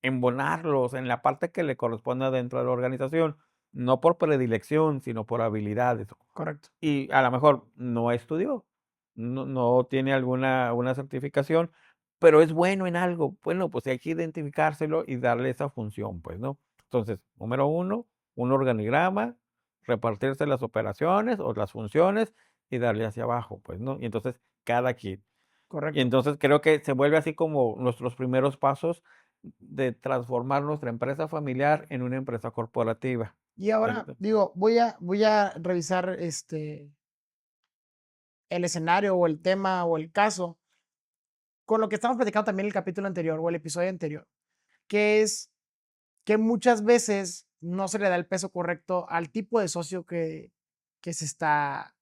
[SPEAKER 1] embonarlos en la parte que le corresponda dentro de la organización, no por predilección, sino por habilidades.
[SPEAKER 2] correcto.
[SPEAKER 1] Y a lo mejor no estudió, no tiene una certificación, pero es bueno en algo. Bueno, pues hay que identificárselo y darle esa función, pues, ¿no? Entonces, número uno, un organigrama, repartirse las operaciones o las funciones y darle hacia abajo, pues, ¿no? Y entonces, cada quien. Y
[SPEAKER 2] Correcto.
[SPEAKER 1] entonces creo que se vuelve así como nuestros primeros pasos de transformar nuestra empresa familiar en una empresa corporativa.
[SPEAKER 2] Y ahora,
[SPEAKER 1] Ahorita.
[SPEAKER 2] digo, voy a revisar el escenario o el tema o el caso con lo que estamos platicando también el capítulo anterior o el episodio anterior, que es que muchas veces no se le da el peso correcto al tipo de socio que se está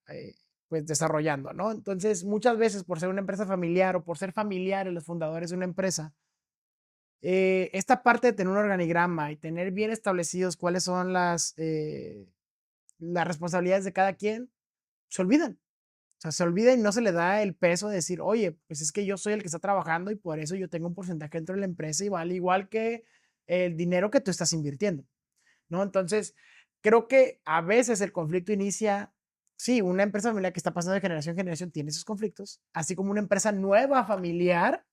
[SPEAKER 2] pues desarrollando, ¿no? Entonces, muchas veces por ser una empresa familiar o por ser familiares los fundadores de una empresa, esta parte de tener un organigrama y tener bien establecidos cuáles son las responsabilidades de cada quien, se olvidan. O sea, se olvida y no se le da el peso de decir, oye, pues es que yo soy el que está trabajando y por eso yo tengo un porcentaje dentro de la empresa y vale igual que el dinero que tú estás invirtiendo, ¿no? Entonces, creo que a veces el conflicto inicia, sí, una empresa familiar que está pasando de generación en generación tiene esos conflictos, así como una empresa nueva familiar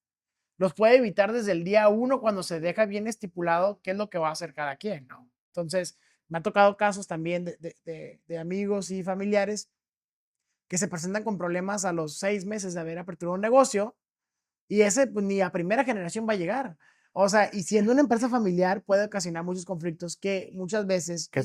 [SPEAKER 2] los puede evitar desde el día uno cuando se deja bien estipulado qué es lo que va a hacer cada quien, ¿no? Entonces, me ha tocado casos también de amigos y familiares que se presentan con problemas a los 6 meses de haber aperturado un negocio y ese pues, ni a primera generación va a llegar. O sea, y siendo una empresa familiar puede ocasionar muchos conflictos que muchas veces,
[SPEAKER 1] Que
[SPEAKER 2] y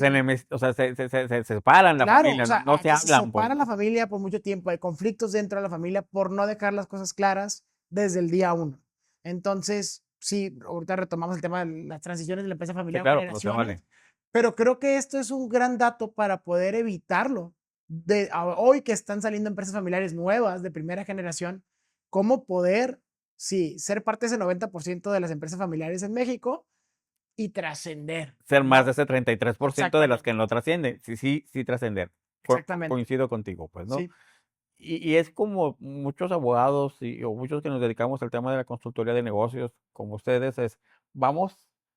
[SPEAKER 1] o sea, se separan la
[SPEAKER 2] claro, o
[SPEAKER 1] familia,
[SPEAKER 2] sea,
[SPEAKER 1] no se
[SPEAKER 2] que se
[SPEAKER 1] hablan, pues,
[SPEAKER 2] separa la
[SPEAKER 1] ¿no?
[SPEAKER 2] familia por mucho tiempo, hay conflictos dentro de la familia por no dejar las cosas claras desde el día uno. Entonces, sí, ahorita retomamos el tema de las transiciones de la empresa
[SPEAKER 1] Sí,
[SPEAKER 2] familiar o
[SPEAKER 1] claro, no se vale.
[SPEAKER 2] generaciones, pero creo que esto es un gran dato para poder evitarlo. Hoy que están saliendo empresas familiares nuevas de primera generación, cómo poder, sí, ser parte de ese 90% de las empresas familiares en México y trascender,
[SPEAKER 1] Ser más de
[SPEAKER 2] ¿no?
[SPEAKER 1] ese 33% de las que
[SPEAKER 2] Exactamente,
[SPEAKER 1] no trascienden. Sí, sí, sí trascender.
[SPEAKER 2] exactamente.
[SPEAKER 1] Coincido contigo, pues, ¿no?
[SPEAKER 2] Sí,
[SPEAKER 1] Y es como muchos abogados o muchos que nos dedicamos al tema de la consultoría de negocios, como ustedes, vamos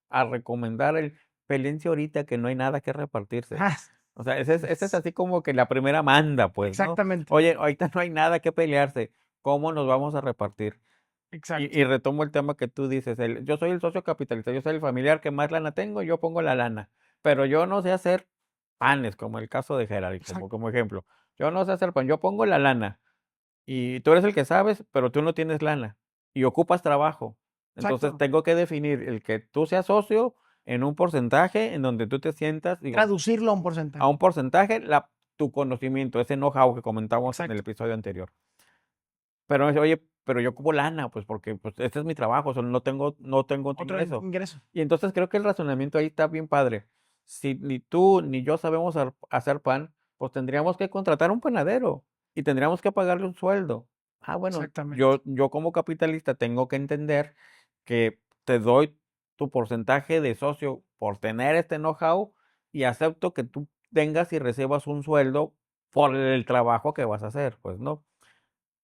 [SPEAKER 1] a recomendar el pelense ahorita que no hay nada que repartirse.
[SPEAKER 2] ah,
[SPEAKER 1] O sea, ese es así como que la primera manda, pues, ¿no?
[SPEAKER 2] exactamente,
[SPEAKER 1] Oye, ahorita no hay nada que pelearse. ¿Cómo nos vamos a repartir?
[SPEAKER 2] exacto,
[SPEAKER 1] Y retomo el tema que tú dices, yo soy el socio capitalista, yo soy el familiar que más lana tengo, yo pongo la lana, pero yo no sé hacer panes, como el caso de Gerard,
[SPEAKER 2] exacto,
[SPEAKER 1] como ejemplo. Yo no sé hacer pan, yo pongo la lana y tú eres el que sabes, pero tú no tienes lana y ocupas trabajo. Entonces
[SPEAKER 2] exacto.
[SPEAKER 1] tengo que definir el que tú seas socio en un porcentaje en donde tú te sientas, digo,
[SPEAKER 2] Traducirlo a un
[SPEAKER 1] a
[SPEAKER 2] porcentaje.
[SPEAKER 1] un porcentaje tu conocimiento, ese know-how que comentábamos en el
[SPEAKER 2] Exacto,
[SPEAKER 1] episodio anterior. Pero me dice: "Oye, pero yo ocupo lana, pues, porque, pues, este es mi trabajo, o sea, no tengo otro
[SPEAKER 2] otro
[SPEAKER 1] ingreso".
[SPEAKER 2] ingreso.
[SPEAKER 1] Y entonces creo que el razonamiento ahí está bien padre. Si ni tú ni yo sabemos hacer pan, pues, tendríamos que contratar un panadero y tendríamos que pagarle un sueldo. Ah, bueno,
[SPEAKER 2] Exactamente,
[SPEAKER 1] yo como capitalista tengo que entender que te doy tu porcentaje de socio por tener este know-how y acepto que tú tengas y recibas un sueldo por el trabajo que vas a hacer, pues, ¿no?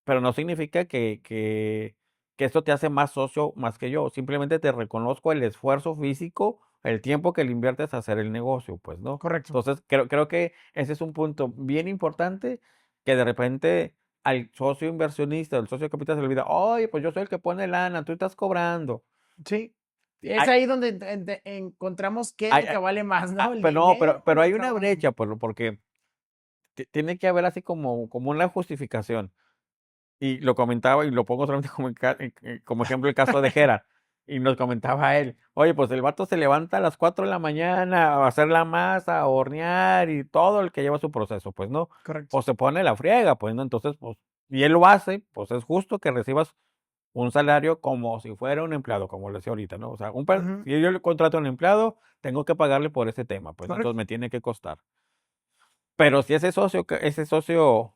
[SPEAKER 1] Pero no significa que esto te hace más socio más que yo. Simplemente te reconozco el esfuerzo físico, el tiempo que le inviertes a hacer el negocio, pues, ¿no?
[SPEAKER 2] correcto.
[SPEAKER 1] Entonces, creo que ese es un punto bien importante que de repente al socio inversionista, al socio capital se le olvida: "Oye, pues yo soy el que pone lana, tú estás cobrando".
[SPEAKER 2] Sí, es
[SPEAKER 1] Hay
[SPEAKER 2] ahí donde encontramos qué es
[SPEAKER 1] hay
[SPEAKER 2] lo que vale más, ¿no? ¿El
[SPEAKER 1] pero no,
[SPEAKER 2] dinero o
[SPEAKER 1] pero
[SPEAKER 2] el
[SPEAKER 1] hay una
[SPEAKER 2] trabajo?
[SPEAKER 1] brecha, porque tiene que haber así como una justificación. Y lo comentaba, y lo pongo solamente como ejemplo el caso de Jera. Y nos comentaba él, oye, pues el vato se levanta a las 4 de la mañana a hacer la masa, a hornear y todo el que lleva su proceso, pues no.
[SPEAKER 2] Correcto.
[SPEAKER 1] O se pone la friega, pues no. Entonces, pues, y él lo hace, pues es justo que recibas un salario como si fuera un empleado, como le decía ahorita, ¿no? O sea,
[SPEAKER 2] Ujú,
[SPEAKER 1] si yo le contrato a un empleado, tengo que pagarle por ese tema, pues, ¿no? Entonces
[SPEAKER 2] correcto.
[SPEAKER 1] me tiene que costar. Pero si ese socio que es el socio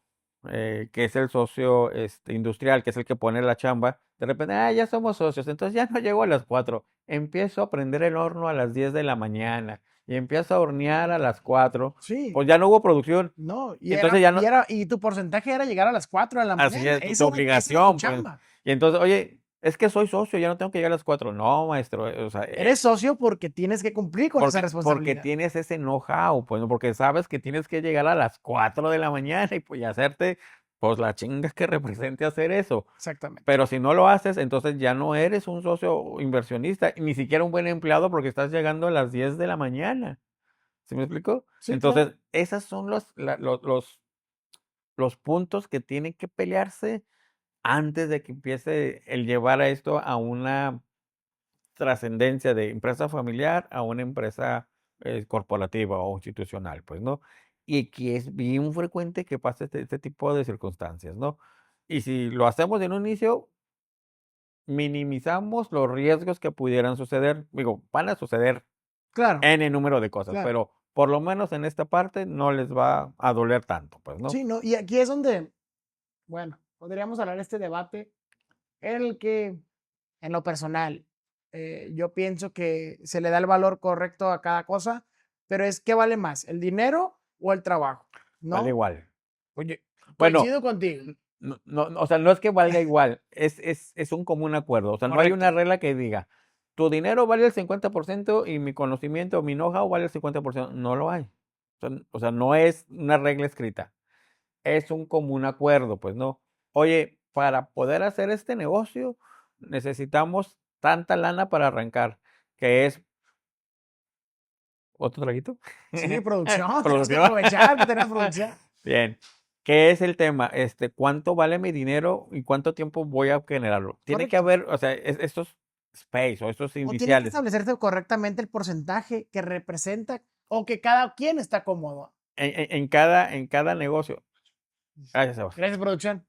[SPEAKER 1] industrial, que es el que pone la chamba, de repente, ya somos socios, entonces ya no llego a las 4, empiezo a prender el horno a las 10 de la mañana y empiezo a hornear a las 4,
[SPEAKER 2] Sí,
[SPEAKER 1] pues ya no hubo producción.
[SPEAKER 2] no,
[SPEAKER 1] Entonces ya no,
[SPEAKER 2] y tu porcentaje era llegar a las 4 de la
[SPEAKER 1] así
[SPEAKER 2] mañana.
[SPEAKER 1] es tu
[SPEAKER 2] Esa era tu
[SPEAKER 1] obligación, pues.
[SPEAKER 2] chamba.
[SPEAKER 1] Y entonces, oye, es que soy socio, ya no tengo que llegar a las 4. No, maestro, o sea,
[SPEAKER 2] Eres socio porque tienes que cumplir con esa
[SPEAKER 1] porque
[SPEAKER 2] responsabilidad.
[SPEAKER 1] tienes ese know-how, pues, ¿no? Porque sabes que tienes que llegar a las 4 de la mañana y pues y hacerte, pues, la chinga que represente hacer eso.
[SPEAKER 2] Exactamente.
[SPEAKER 1] Pero si no lo haces, entonces ya no eres un socio inversionista y ni siquiera un buen empleado porque estás llegando a las 10 de la mañana. ¿Sí me explico?
[SPEAKER 2] Sí, claro.
[SPEAKER 1] Entonces, esos son los puntos que tienen que pelearse antes de que empiece el llevar a esto a una trascendencia de empresa familiar a una empresa corporativa o institucional, pues, ¿no? Y que es bien frecuente que pase este tipo de circunstancias, ¿no? Y si lo hacemos en un inicio, minimizamos los riesgos que pudieran suceder. Digo, van a suceder
[SPEAKER 2] Claro,
[SPEAKER 1] N número de cosas,
[SPEAKER 2] claro.
[SPEAKER 1] pero por lo menos en esta parte no les va a doler tanto, pues, ¿no?
[SPEAKER 2] Sí, no, y aquí es donde, bueno, podríamos hablar de este debate en el que, en lo personal, yo pienso que se le da el valor correcto a cada cosa, pero es ¿qué vale más, el dinero o el trabajo?
[SPEAKER 1] Vale
[SPEAKER 2] ¿No?
[SPEAKER 1] igual.
[SPEAKER 2] Oye,
[SPEAKER 1] Bueno,
[SPEAKER 2] coincido contigo.
[SPEAKER 1] no, o sea, no es que valga igual, es un común acuerdo. O sea, no hay
[SPEAKER 2] Correcto,
[SPEAKER 1] una regla que diga, tu dinero vale el 50% y mi conocimiento, mi know-how vale el 50%. No lo hay. O sea, no es una regla escrita. Es un común acuerdo, pues no. Oye, para poder hacer este negocio, necesitamos tanta lana para arrancar, que es otro traguito.
[SPEAKER 2] sí, producción, tenemos que
[SPEAKER 1] Producción.
[SPEAKER 2] aprovechar que tenemos producción.
[SPEAKER 1] Bien. ¿Qué es el tema? ¿Cuánto vale mi dinero y cuánto tiempo voy a generarlo? Tiene que
[SPEAKER 2] Correcto.
[SPEAKER 1] haber, o sea, estos space o estos
[SPEAKER 2] O tiene que
[SPEAKER 1] iniciales.
[SPEAKER 2] establecerse correctamente el porcentaje que representa o que cada quien está cómodo.
[SPEAKER 1] En cada negocio. Gracias, Sebas.
[SPEAKER 2] Gracias, producción.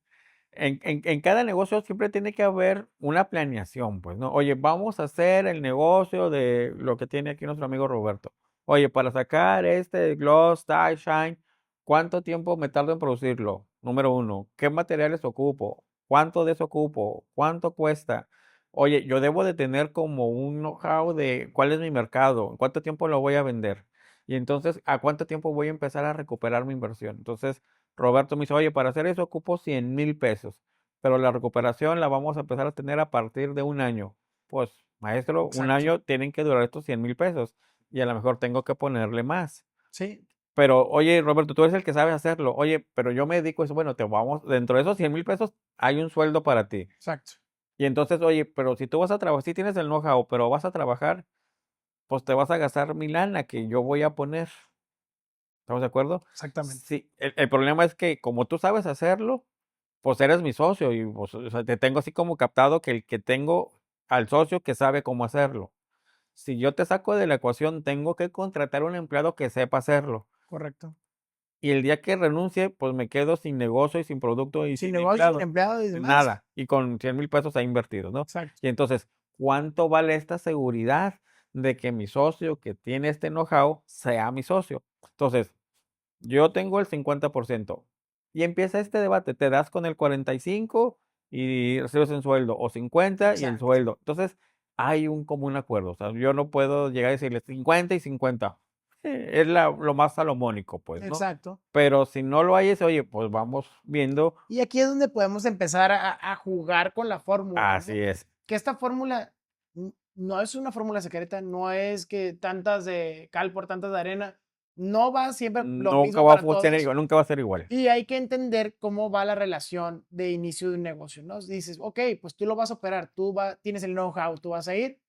[SPEAKER 1] En cada negocio siempre tiene que haber una planeación, pues, ¿no? Oye, vamos a hacer el negocio de lo que tiene aquí nuestro amigo Roberto. Oye, para sacar este Gloss, Tie, Shine, ¿cuánto tiempo me tardo en producirlo? Número uno, ¿qué materiales ocupo? ¿Cuánto de eso ocupo? ¿Cuánto cuesta? Oye, yo debo de tener como un know-how de cuál es mi mercado, en cuánto tiempo lo voy a vender. Y entonces, ¿a cuánto tiempo voy a empezar a recuperar mi inversión? Entonces, Roberto me dice, oye, para hacer eso ocupo 100,000 pesos, pero la recuperación la vamos a empezar a tener a partir de un año. Pues, maestro, un
[SPEAKER 2] Exacto.
[SPEAKER 1] año tienen que durar estos 100,000 pesos y a lo mejor tengo que ponerle más.
[SPEAKER 2] Sí,
[SPEAKER 1] Pero, oye, Roberto, tú eres el que sabe hacerlo. Oye, pero yo me dedico a eso. Bueno, dentro de esos 100,000 pesos hay un sueldo para ti.
[SPEAKER 2] exacto.
[SPEAKER 1] Y entonces, oye, pero si tú vas a trabajar, si tienes el know-how, pero vas a trabajar, pues te vas a gastar mi lana que yo voy a poner. ¿Estamos de acuerdo?
[SPEAKER 2] Exactamente.
[SPEAKER 1] Sí, el problema es que como tú sabes hacerlo, pues eres mi socio y pues, o sea, te tengo así como captado que el que tengo al socio que sabe cómo hacerlo. Si yo te saco de la ecuación, tengo que contratar un empleado que sepa hacerlo.
[SPEAKER 2] Correcto.
[SPEAKER 1] Y el día que renuncie, pues me quedo sin negocio y sin producto y
[SPEAKER 2] Sin
[SPEAKER 1] sin
[SPEAKER 2] negocio, sin
[SPEAKER 1] empleado.
[SPEAKER 2] empleado y
[SPEAKER 1] Sin
[SPEAKER 2] demás.
[SPEAKER 1] nada. Y con 100,000 pesos ahí invertidos, ¿no?
[SPEAKER 2] Exacto.
[SPEAKER 1] Y entonces, ¿cuánto vale esta seguridad de que mi socio que tiene este know-how sea mi socio? Entonces, yo tengo el 50% y empieza este debate, te das con el 45 y recibes un sueldo, o 50 y el
[SPEAKER 2] Exacto.
[SPEAKER 1] sueldo. Entonces, hay un común acuerdo. O sea, yo no puedo llegar a decirle 50 y 50. Es lo más salomónico, pues, ¿no?
[SPEAKER 2] Exacto.
[SPEAKER 1] Pero si no lo hay, es, oye, pues vamos viendo.
[SPEAKER 2] Y aquí es donde podemos empezar a jugar con la fórmula,
[SPEAKER 1] Así
[SPEAKER 2] ¿no?
[SPEAKER 1] es.
[SPEAKER 2] Que esta fórmula no es una fórmula secreta, no es que tantas de cal por tantas de arena, no va siempre lo
[SPEAKER 1] Nunca
[SPEAKER 2] mismo
[SPEAKER 1] va a
[SPEAKER 2] para
[SPEAKER 1] funcionar
[SPEAKER 2] todos.
[SPEAKER 1] igual, nunca va a ser igual.
[SPEAKER 2] Y hay que entender cómo va la relación de inicio de un negocio, ¿no? Dices, ok, pues tú lo vas a operar, tienes el know-how, tú vas a ir.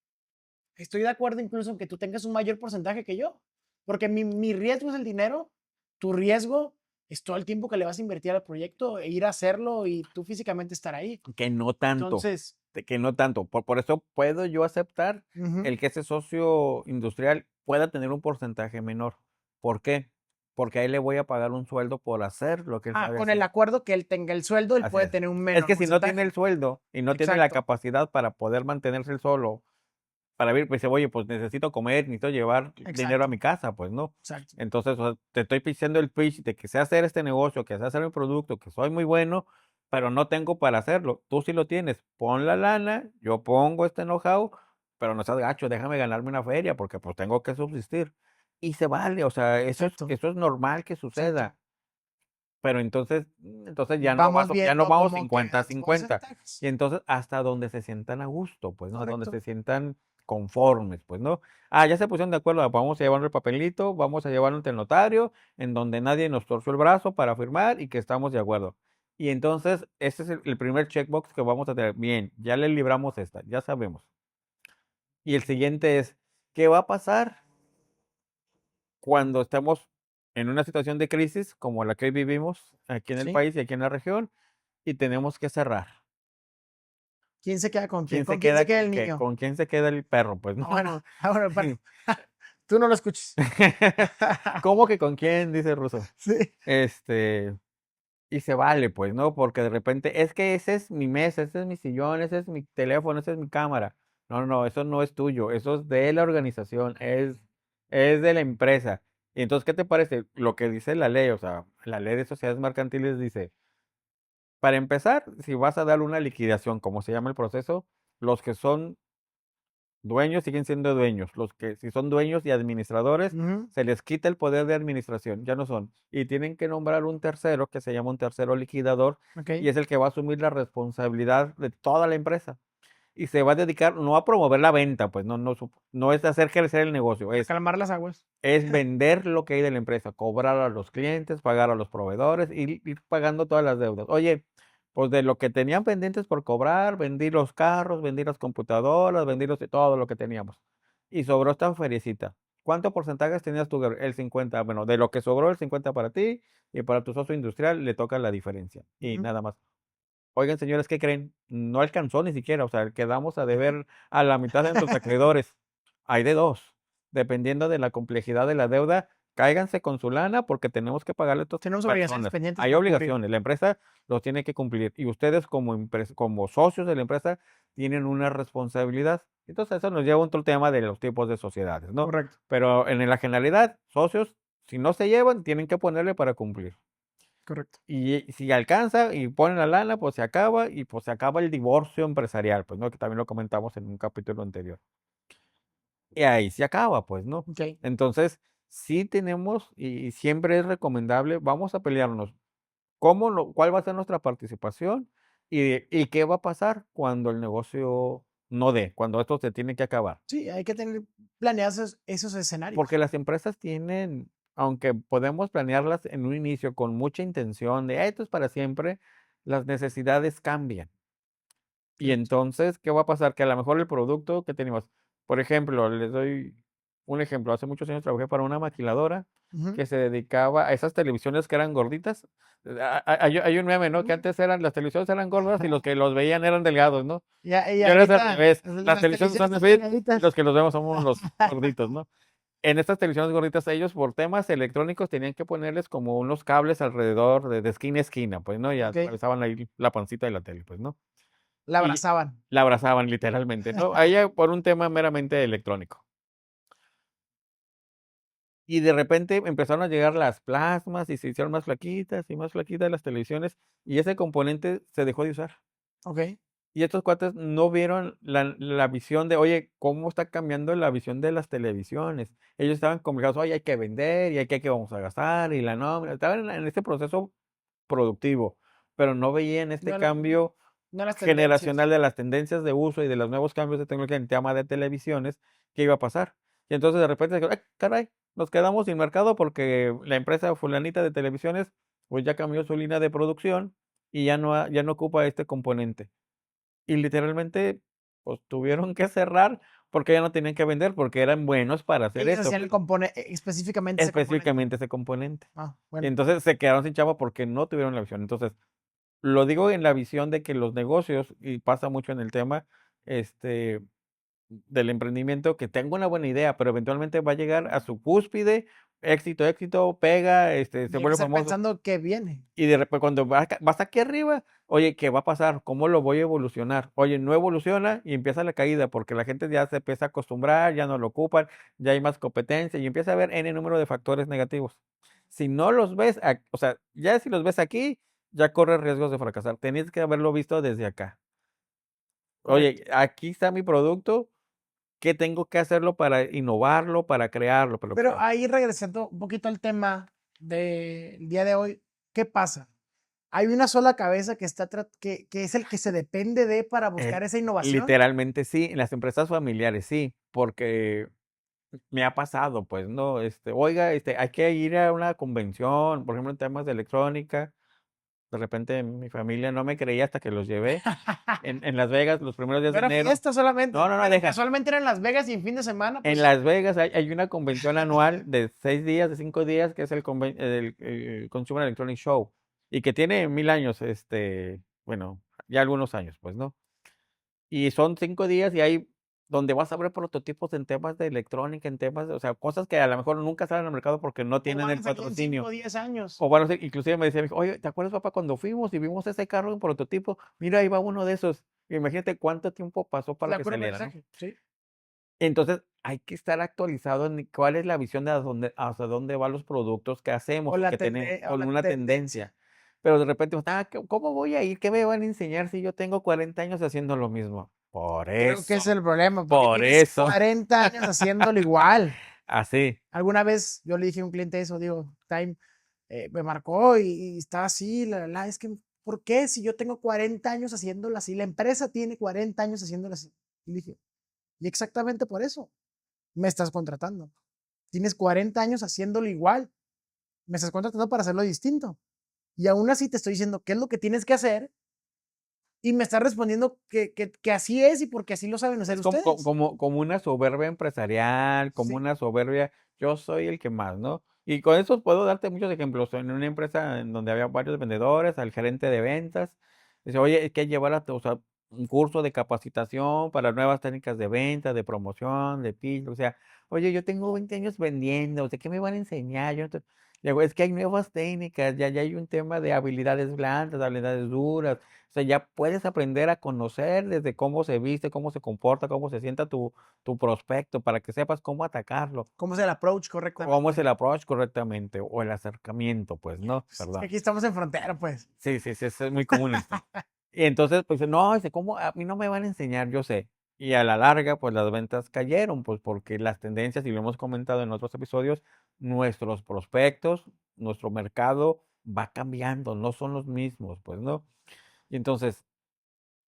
[SPEAKER 2] Estoy de acuerdo incluso en que tú tengas un mayor porcentaje que yo, porque mi riesgo es el dinero, tu riesgo es todo el tiempo que le vas a invertir al proyecto e ir a hacerlo y tú físicamente estar ahí.
[SPEAKER 1] Que no tanto,
[SPEAKER 2] Entonces,
[SPEAKER 1] que no tanto. Por eso puedo yo aceptar
[SPEAKER 2] ujú.
[SPEAKER 1] el que ese socio industrial pueda tener un porcentaje menor. ¿Por qué? Porque ahí le voy a pagar un sueldo por hacer lo que él sabe
[SPEAKER 2] Con el
[SPEAKER 1] hacer.
[SPEAKER 2] acuerdo que él tenga el sueldo, él
[SPEAKER 1] Así
[SPEAKER 2] puede
[SPEAKER 1] es.
[SPEAKER 2] tener un
[SPEAKER 1] Es
[SPEAKER 2] menor
[SPEAKER 1] que si no tiene
[SPEAKER 2] porcentaje.
[SPEAKER 1] el sueldo y no tiene la
[SPEAKER 2] Exacto,
[SPEAKER 1] capacidad para poder mantenerse él solo, para vivir, pues dice, oye, pues necesito comer, necesito llevar dinero a
[SPEAKER 2] exacto,
[SPEAKER 1] mi casa, pues no.
[SPEAKER 2] exacto.
[SPEAKER 1] Entonces, o sea, te estoy pidiendo el pitch de que sé hacer este negocio, que sé hacer mi producto, que soy muy bueno, pero no tengo para hacerlo. Tú sí lo tienes. Pon la lana, yo pongo este know-how, pero no seas gacho, déjame ganarme una feria porque pues tengo que subsistir. Y se vale, o sea,
[SPEAKER 2] Exacto,
[SPEAKER 1] eso es normal que
[SPEAKER 2] exacto.
[SPEAKER 1] suceda. Pero entonces,
[SPEAKER 2] Vamos
[SPEAKER 1] ya no
[SPEAKER 2] viendo
[SPEAKER 1] vamos
[SPEAKER 2] cómo
[SPEAKER 1] 50
[SPEAKER 2] quedan
[SPEAKER 1] a
[SPEAKER 2] los
[SPEAKER 1] 50.
[SPEAKER 2] porcentajes.
[SPEAKER 1] Y entonces hasta donde se sientan a gusto, pues, ¿no? Donde
[SPEAKER 2] Correcto.
[SPEAKER 1] se sientan conformes, pues, ¿no? Ah, ya se pusieron de acuerdo, vamos a llevarnos el papelito, vamos a llevarlo ante el notario, en donde nadie nos torció el brazo para firmar y que estamos de acuerdo. Y entonces, ese es el primer checkbox que vamos a tener. Bien, ya le libramos esta, ya sabemos. Y el siguiente es, ¿qué va a pasar cuando estemos en una situación de crisis como la que hoy vivimos aquí en el
[SPEAKER 2] Sí.
[SPEAKER 1] país y aquí en la región y tenemos que cerrar?
[SPEAKER 2] ¿Quién se queda con quién?
[SPEAKER 1] ¿Quién se
[SPEAKER 2] ¿Con quién se
[SPEAKER 1] queda
[SPEAKER 2] queda
[SPEAKER 1] con
[SPEAKER 2] el
[SPEAKER 1] qué?
[SPEAKER 2] niño?
[SPEAKER 1] ¿Con quién se queda el perro? Pues
[SPEAKER 2] Ah, bueno,
[SPEAKER 1] no.
[SPEAKER 2] bueno, tú no lo escuches.
[SPEAKER 1] ¿Cómo que con quién? Dice Russo.
[SPEAKER 2] Sí.
[SPEAKER 1] Este, y se vale, pues, ¿no? Porque de repente, es que ese es mi mesa, ese es mi sillón, ese es mi teléfono, esa es mi cámara. No, no, no, eso no es tuyo, eso es de la organización, es de la empresa. Y entonces, ¿qué te parece? Lo que dice la ley, o sea, la ley de sociedades mercantiles dice, para empezar, si vas a dar una liquidación, como se llama el proceso, los que son dueños siguen siendo dueños. Los que si son dueños y administradores,
[SPEAKER 2] Ujú,
[SPEAKER 1] se les quita el poder de administración, ya no son. Y tienen que nombrar un tercero que se llama un tercero liquidador
[SPEAKER 2] ok.
[SPEAKER 1] y es el que va a asumir la responsabilidad de toda la empresa. Y se va a dedicar no a promover la venta, pues no es hacer crecer el negocio,
[SPEAKER 2] A calmar las aguas.
[SPEAKER 1] es vender lo que hay de la empresa, cobrar a los clientes, pagar a los proveedores y ir pagando todas las deudas. Oye, pues de lo que tenían pendientes por cobrar, vendí los carros, vendí las computadoras, todo lo que teníamos. Y sobró esta feriecita. ¿Cuánto porcentaje tenías tú, Gabriel? El 50. Bueno, de lo que sobró, el 50 para ti y para tu socio industrial le toca la diferencia. Y
[SPEAKER 2] Ujú,
[SPEAKER 1] nada más. Oigan, señores, ¿qué creen? No alcanzó ni siquiera, o sea, quedamos a deber a la mitad de nuestros acreedores. Hay de dos. Dependiendo de la complejidad de la deuda, cáiganse con su lana porque tenemos que pagarle a estas
[SPEAKER 2] tenemos obligaciones
[SPEAKER 1] personas.
[SPEAKER 2] pendientes
[SPEAKER 1] Hay
[SPEAKER 2] por cumplir.
[SPEAKER 1] obligaciones, la empresa los tiene que cumplir y ustedes como como socios de la empresa tienen una responsabilidad. Entonces eso nos lleva a otro tema de los tipos de sociedades, ¿no?
[SPEAKER 2] Correcto,
[SPEAKER 1] Pero en la generalidad, socios, si no se llevan, tienen que ponerle para cumplir.
[SPEAKER 2] correcto.
[SPEAKER 1] Y si alcanza y ponen la lana, pues se acaba y pues se acaba el divorcio empresarial, pues, ¿no? Que también lo comentamos en un capítulo anterior. Y ahí se acaba, pues, ¿no?
[SPEAKER 2] Ok.
[SPEAKER 1] Entonces, sí tenemos y siempre es recomendable, vamos a pelearnos. ¿Cuál va a ser nuestra participación? Y qué va a pasar cuando el negocio no dé, cuando esto se tiene que acabar.
[SPEAKER 2] Sí, hay que tener planeados esos
[SPEAKER 1] Porque
[SPEAKER 2] escenarios.
[SPEAKER 1] las empresas tienen, aunque podemos planearlas en un inicio con mucha intención de esto es para siempre, las necesidades cambian. Y
[SPEAKER 2] Correcto.
[SPEAKER 1] entonces, ¿qué va a pasar? Que a lo mejor el producto que tenemos, por ejemplo, les doy un ejemplo. Hace muchos años trabajé para una maquiladora
[SPEAKER 2] Ujú,
[SPEAKER 1] que se dedicaba a esas televisiones que eran gorditas. Hay un meme, ¿no? Que
[SPEAKER 2] ujú.
[SPEAKER 1] antes las televisiones eran gordas y los que los veían eran delgados, ¿no?
[SPEAKER 2] Y
[SPEAKER 1] Y ahora es al
[SPEAKER 2] ahorita
[SPEAKER 1] revés. Las
[SPEAKER 2] las
[SPEAKER 1] televisiones son
[SPEAKER 2] televisiones
[SPEAKER 1] de
[SPEAKER 2] están
[SPEAKER 1] fit y
[SPEAKER 2] delgaditas.
[SPEAKER 1] los que los vemos somos los gorditos, ¿no? En estas televisiones gorditas, ellos por temas electrónicos tenían que ponerles como unos cables alrededor de esquina a esquina, pues, ¿no? Y
[SPEAKER 2] Ok,
[SPEAKER 1] atravesaban ahí la pancita de la tele, pues, ¿no?
[SPEAKER 2] la
[SPEAKER 1] Y
[SPEAKER 2] abrazaban.
[SPEAKER 1] la abrazaban literalmente, ¿no? A ella por un tema meramente electrónico. Y de repente empezaron a llegar las plasmas y se hicieron más flaquitas y más flaquitas las televisiones y ese componente se dejó de usar.
[SPEAKER 2] Ok.
[SPEAKER 1] Y estos cuates no vieron la visión de, oye, ¿cómo está cambiando la visión de las televisiones? Ellos estaban complicados, oye, hay que vender y hay que vamos a gastar y la nómina. Estaban en este proceso productivo, pero no veían este
[SPEAKER 2] No,
[SPEAKER 1] cambio
[SPEAKER 2] no las
[SPEAKER 1] generacional
[SPEAKER 2] tendencias.
[SPEAKER 1] de las tendencias de uso y de los nuevos cambios de tecnología en tema de televisiones que iba a pasar. Y entonces de repente, dijeron, caray, nos quedamos sin mercado porque la empresa fulanita de televisiones pues ya cambió su línea de producción y ya no ocupa este componente. Y literalmente, pues tuvieron que cerrar porque ya no tenían que vender, porque eran buenos para hacer
[SPEAKER 2] Ellos
[SPEAKER 1] eso,
[SPEAKER 2] hacían el
[SPEAKER 1] pues,
[SPEAKER 2] componente, específicamente ese componente.
[SPEAKER 1] específicamente ese componente.
[SPEAKER 2] Ah,
[SPEAKER 1] Y
[SPEAKER 2] bueno.
[SPEAKER 1] entonces se quedaron sin chamba porque no tuvieron la visión. Entonces, lo digo en la visión de que los negocios, y pasa mucho en el tema, este, del emprendimiento, que tengo una buena idea, pero eventualmente va a llegar a su cúspide, éxito, éxito, pega,
[SPEAKER 2] Y
[SPEAKER 1] se
[SPEAKER 2] hay que
[SPEAKER 1] vuelve
[SPEAKER 2] estar
[SPEAKER 1] famoso.
[SPEAKER 2] pensando qué viene.
[SPEAKER 1] Y de repente, cuando vas aquí arriba, oye, ¿qué va a pasar? ¿Cómo lo voy a evolucionar? Oye, no evoluciona y empieza la caída porque la gente ya se empieza a acostumbrar, ya no lo ocupan, ya hay más competencia y empieza a haber N número de factores negativos. Si no los ves, o sea, ya si los ves aquí, ya corres riesgos de fracasar. Tenías que haberlo visto desde acá.
[SPEAKER 2] Correcto.
[SPEAKER 1] Oye, aquí está mi producto, ¿qué tengo que hacerlo para innovarlo, para crearlo, para lo que
[SPEAKER 2] Pero
[SPEAKER 1] sea?
[SPEAKER 2] ahí regresando un poquito al tema del día de hoy, ¿qué pasa? Hay una sola cabeza que que es el que se depende de para buscar esa innovación.
[SPEAKER 1] Literalmente sí, en las empresas familiares sí, porque me ha pasado, pues, ¿no? Oiga, hay que ir a una convención, por ejemplo, en temas de electrónica. De repente mi familia no me creía hasta que los llevé en Las Vegas los primeros días
[SPEAKER 2] No
[SPEAKER 1] de
[SPEAKER 2] era
[SPEAKER 1] enero.
[SPEAKER 2] fiesta solamente.
[SPEAKER 1] No, no, no,
[SPEAKER 2] Bueno,
[SPEAKER 1] deja.
[SPEAKER 2] casualmente era en Las Vegas y en fin de semana,
[SPEAKER 1] En
[SPEAKER 2] pues
[SPEAKER 1] Las Vegas hay una convención anual de 6 días, de 5 días, que es el Consumer Electronic Show, y que tiene 1000 años, bueno, ya algunos años, pues, ¿no? Y son 5 días y hay donde vas a ver prototipos en temas de electrónica, en temas, o sea, cosas que a lo mejor nunca salen al mercado porque no
[SPEAKER 2] o
[SPEAKER 1] tienen
[SPEAKER 2] van
[SPEAKER 1] el
[SPEAKER 2] a salir en 5
[SPEAKER 1] patrocinio.
[SPEAKER 2] o 10 años.
[SPEAKER 1] O bueno, inclusive me decía mi hijo: "Oye, ¿te acuerdas, papá, cuando fuimos y vimos ese carro en prototipo? Mira, ahí va uno de esos". Imagínate cuánto tiempo pasó para
[SPEAKER 2] De
[SPEAKER 1] que
[SPEAKER 2] puro
[SPEAKER 1] saliera, ¿no?
[SPEAKER 2] mensaje, sí.
[SPEAKER 1] Entonces, hay que estar actualizado en cuál es la visión de hacia dónde van los productos que
[SPEAKER 2] O
[SPEAKER 1] hacemos,
[SPEAKER 2] la,
[SPEAKER 1] que tenemos,
[SPEAKER 2] o
[SPEAKER 1] con
[SPEAKER 2] la
[SPEAKER 1] una
[SPEAKER 2] tendencia.
[SPEAKER 1] tendencia. Pero de repente, ¿cómo voy a ir? ¿Qué me van a enseñar si yo tengo 40 años haciendo lo mismo?
[SPEAKER 2] Creo que ese es el problema, porque
[SPEAKER 1] Por
[SPEAKER 2] tienes
[SPEAKER 1] eso,
[SPEAKER 2] 40 años haciéndolo igual.
[SPEAKER 1] así.
[SPEAKER 2] Alguna vez yo le dije a un cliente eso, digo, Time, me marcó y está así, es que, ¿por qué si yo tengo 40 años haciéndolo así? La empresa tiene 40 años haciéndolo así. Y le dije, y exactamente por eso me estás contratando. Tienes 40 años haciéndolo igual, me estás contratando para hacerlo distinto. Y aún así te estoy diciendo qué es lo que tienes que hacer y me estás respondiendo que así es y porque así lo saben hacer
[SPEAKER 1] Es como,
[SPEAKER 2] ustedes.
[SPEAKER 1] como una soberbia empresarial, como
[SPEAKER 2] Sí,
[SPEAKER 1] una soberbia, yo soy el que más, ¿no? Y con eso puedo darte muchos ejemplos. En una empresa en donde había varios vendedores, al gerente de ventas, dice, oye, hay que llevar o sea, un curso de capacitación para nuevas técnicas de venta, de promoción, de pitch, o sea, oye, yo tengo 20 años vendiendo, o sea, ¿qué me van a enseñar? Yo no te-". Le digo, es que hay nuevas técnicas, ya hay un tema de habilidades blandas, habilidades duras, o sea, ya puedes aprender a conocer desde cómo se viste, cómo se comporta, cómo se sienta tu prospecto, para que sepas cómo atacarlo,
[SPEAKER 2] cómo es el approach
[SPEAKER 1] cómo es
[SPEAKER 2] correctamente.
[SPEAKER 1] el approach correctamente, o el acercamiento, pues, ¿no?
[SPEAKER 2] Pues, es que
[SPEAKER 1] Perdón.
[SPEAKER 2] aquí estamos en frontera, pues.
[SPEAKER 1] Sí, sí, sí, es muy común esto. Y entonces, pues, no, dice, ¿cómo? A mí no me van a enseñar, yo sé. Y a la larga, pues las ventas cayeron, pues porque las tendencias, y lo hemos comentado en otros episodios, nuestros prospectos, nuestro mercado va cambiando, no son los mismos, pues, ¿no? Y entonces,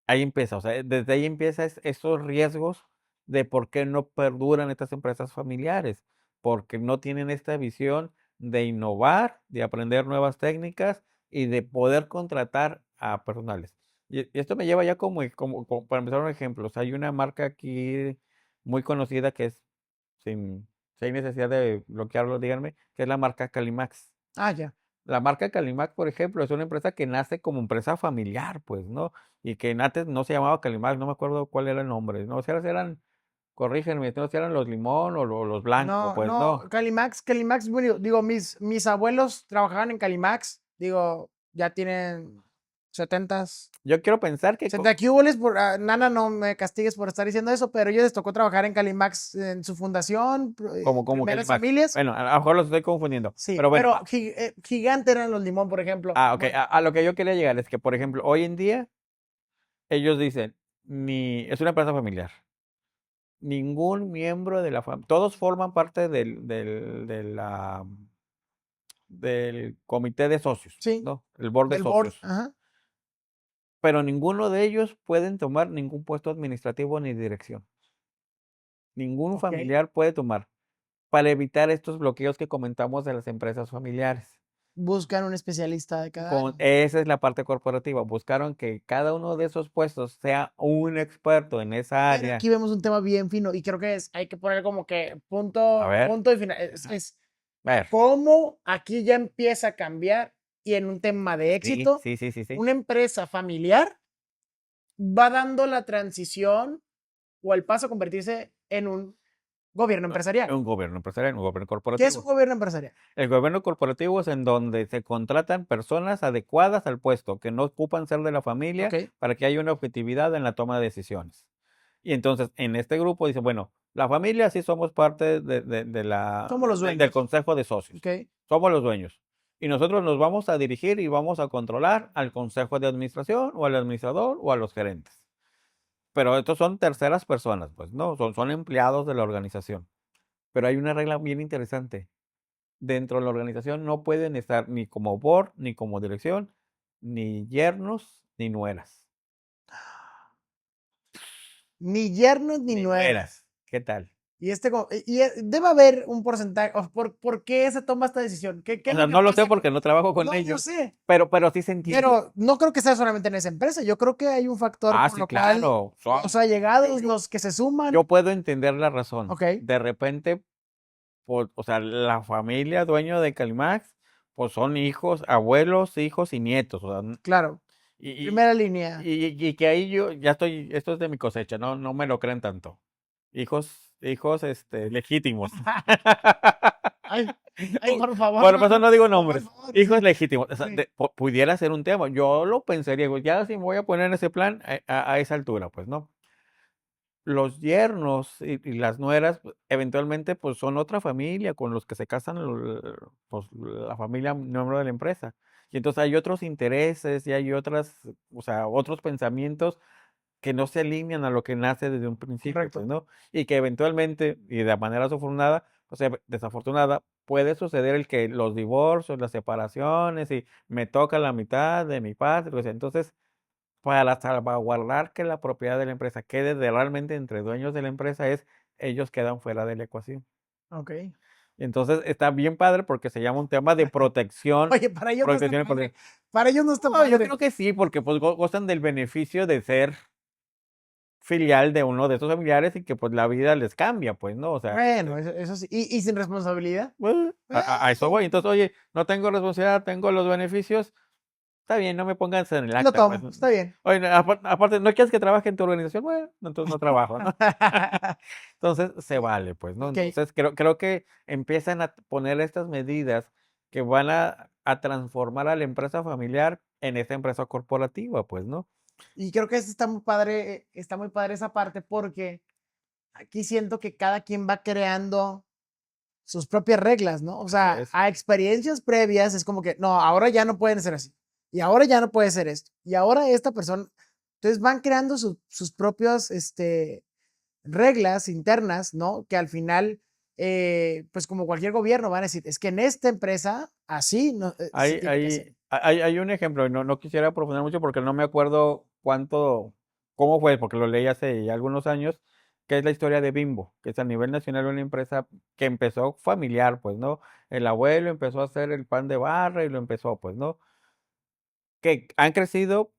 [SPEAKER 1] ahí empieza, o sea, desde ahí empieza esos riesgos de por qué no perduran estas empresas familiares, porque no tienen esta visión de innovar, de aprender nuevas técnicas y de poder contratar a personales. Y esto me lleva ya como para empezar un ejemplo, o sea, hay una marca aquí muy conocida que es, sin, si hay necesidad de bloquearlo, díganme, que es la marca Calimax.
[SPEAKER 2] Ah, ya.
[SPEAKER 1] La marca Calimax, por ejemplo, es una empresa que nace como empresa familiar, pues, ¿no? Y que antes no se llamaba Calimax, no me acuerdo cuál era el nombre, no sé si eran, corrígenme, no sé si eran los Limón o los Blanco,
[SPEAKER 2] No,
[SPEAKER 1] pues
[SPEAKER 2] no,
[SPEAKER 1] no.
[SPEAKER 2] Calimax, bueno, digo, mis abuelos trabajaban en Calimax, digo, ya tienen 70s.
[SPEAKER 1] Yo quiero pensar que
[SPEAKER 2] 70 cuboles por, Nana, no me castigues por estar diciendo eso, pero ellos les tocó trabajar en Calimax en su fundación,
[SPEAKER 1] como
[SPEAKER 2] primeras
[SPEAKER 1] Calimax.
[SPEAKER 2] familias.
[SPEAKER 1] Bueno, a lo mejor los estoy confundiendo,
[SPEAKER 2] Sí,
[SPEAKER 1] pero bueno,
[SPEAKER 2] pero gigante eran los Limón, por ejemplo.
[SPEAKER 1] ok,
[SPEAKER 2] Bueno,
[SPEAKER 1] a lo que yo quería llegar es que, por ejemplo, hoy en día ellos dicen, es una empresa familiar. Ningún miembro de la familia, todos forman parte del comité de socios,
[SPEAKER 2] sí,
[SPEAKER 1] ¿no? El board de
[SPEAKER 2] del board,
[SPEAKER 1] socios.
[SPEAKER 2] ajá.
[SPEAKER 1] Pero ninguno de ellos pueden tomar ningún puesto administrativo ni dirección. Ningún
[SPEAKER 2] Ok.
[SPEAKER 1] familiar puede tomar para evitar estos bloqueos que comentamos de las empresas familiares.
[SPEAKER 2] buscan un especialista de cada área.
[SPEAKER 1] Esa es la parte corporativa. Buscaron que cada uno de esos puestos sea un experto en esa
[SPEAKER 2] Pero
[SPEAKER 1] área.
[SPEAKER 2] aquí vemos un tema bien fino y creo que hay que poner como que
[SPEAKER 1] A ver,
[SPEAKER 2] punto y final. Es
[SPEAKER 1] a ver.
[SPEAKER 2] cómo aquí ya empieza a cambiar y en un tema de
[SPEAKER 1] Sí,
[SPEAKER 2] éxito,
[SPEAKER 1] sí, sí, sí, sí.
[SPEAKER 2] una empresa familiar va dando la transición o el paso a convertirse en un gobierno empresarial.
[SPEAKER 1] Un gobierno empresarial, un gobierno
[SPEAKER 2] ¿Qué es un
[SPEAKER 1] corporativo.
[SPEAKER 2] gobierno empresarial?
[SPEAKER 1] El gobierno corporativo es en donde se contratan personas adecuadas al puesto, que no ocupan ser de la familia,
[SPEAKER 2] Ok,
[SPEAKER 1] para que haya una objetividad en la toma de decisiones. Y entonces, en este grupo dice, bueno, la familia sí somos parte
[SPEAKER 2] somos los
[SPEAKER 1] del
[SPEAKER 2] dueños.
[SPEAKER 1] consejo de socios,
[SPEAKER 2] Ok,
[SPEAKER 1] somos los dueños. Y nosotros nos vamos a dirigir y vamos a controlar al consejo de administración o al administrador o a los gerentes. Pero estos son terceras personas, pues no, son empleados de la organización. Pero hay una regla bien interesante. Dentro de la organización no pueden estar ni como board, ni como dirección, ni yernos, ni nueras.
[SPEAKER 2] ni yernos ni
[SPEAKER 1] Ni
[SPEAKER 2] nueras.
[SPEAKER 1] nueras. ¿Qué tal?
[SPEAKER 2] Debe haber un porcentaje. ¿Por qué se toma esta decisión? ¿Qué
[SPEAKER 1] O
[SPEAKER 2] es
[SPEAKER 1] sea,
[SPEAKER 2] lo que
[SPEAKER 1] no lo sé
[SPEAKER 2] pasa
[SPEAKER 1] porque no trabajo con
[SPEAKER 2] No, yo
[SPEAKER 1] ellos,
[SPEAKER 2] sé,
[SPEAKER 1] pero sí se entiende.
[SPEAKER 2] pero no creo que sea solamente en esa empresa. Yo creo que hay un factor por
[SPEAKER 1] Sí,
[SPEAKER 2] lo cual
[SPEAKER 1] claro.
[SPEAKER 2] los allegados, los que se suman.
[SPEAKER 1] Yo puedo entender la razón.
[SPEAKER 2] Ok,
[SPEAKER 1] De repente, o sea, la familia dueño de Calimax, pues son hijos, abuelos, hijos y nietos. O sea,
[SPEAKER 2] claro.
[SPEAKER 1] y,
[SPEAKER 2] Primera línea.
[SPEAKER 1] y que ahí yo ya estoy, esto es de mi cosecha, no me lo creen tanto. Hijos, legítimos.
[SPEAKER 2] Ay, ay, por favor,
[SPEAKER 1] Bueno, por eso no digo
[SPEAKER 2] por
[SPEAKER 1] nombres.
[SPEAKER 2] favor,
[SPEAKER 1] Hijos
[SPEAKER 2] sí,
[SPEAKER 1] legítimos. O sea,
[SPEAKER 2] sí.
[SPEAKER 1] pudiera ser un tema. Yo lo pensaría, digo, ya si me voy a poner en ese plan a esa altura, pues no. Los yernos y las nueras, pues, eventualmente, pues son otra familia con los que se casan, pues la familia miembro de la empresa. Y entonces hay otros intereses y hay otras, o sea, otros pensamientos que no se alinean a lo que nace desde un principio, pues,
[SPEAKER 2] Correcto.
[SPEAKER 1] ¿no? Y que eventualmente, y de manera desafortunada, o sea, desafortunada, puede suceder el que los divorcios, las separaciones, y me toca la mitad de mi parte, pues, entonces, para salvaguardar que la propiedad de la empresa quede realmente entre dueños de la empresa, ellos quedan fuera de la ecuación.
[SPEAKER 2] Ok.
[SPEAKER 1] Y entonces está bien padre porque se llama un tema de protección,
[SPEAKER 2] Oye, para ellos no está
[SPEAKER 1] protección y
[SPEAKER 2] padre.
[SPEAKER 1] protección.
[SPEAKER 2] Para ellos no está
[SPEAKER 1] No, yo
[SPEAKER 2] padre.
[SPEAKER 1] creo que sí, porque pues gozan del beneficio de ser filial de uno de esos familiares y que pues la vida les cambia, pues, ¿no? O sea,
[SPEAKER 2] Bueno, eso sí. ¿Y sin responsabilidad?
[SPEAKER 1] a eso voy. Entonces, oye, no tengo responsabilidad, tengo los beneficios, está bien, no me pongas en el
[SPEAKER 2] Lo
[SPEAKER 1] acta, pues.
[SPEAKER 2] tomo, está bien.
[SPEAKER 1] Oye, aparte, ¿no quieres que trabaje en tu organización? Bueno, entonces no trabajo, ¿no? Entonces se vale, pues, ¿no?
[SPEAKER 2] Ok.
[SPEAKER 1] Entonces creo que empiezan a poner estas medidas que van a transformar a la empresa familiar en esta empresa corporativa, pues, ¿no?
[SPEAKER 2] Y creo que eso está muy padre esa parte porque aquí siento que cada quien va creando sus propias reglas, ¿no? O
[SPEAKER 1] Así
[SPEAKER 2] sea,
[SPEAKER 1] es.
[SPEAKER 2] a experiencias previas es como que, no, ahora ya no pueden ser así. Y ahora ya no puede ser esto. Y ahora esta persona. Entonces van creando sus propias reglas internas, ¿no? Que al final, pues como cualquier gobierno van a decir, es que en esta empresa así no, se
[SPEAKER 1] Hay,
[SPEAKER 2] tiene que hacer.
[SPEAKER 1] hay un ejemplo, y no quisiera profundizar mucho porque no me acuerdo cómo fue, porque lo leí hace ya algunos años, que es la historia de Bimbo, que es a nivel nacional una empresa que empezó familiar, pues, ¿no? El abuelo empezó a hacer el pan de barra y lo empezó, pues, ¿no? Que han crecido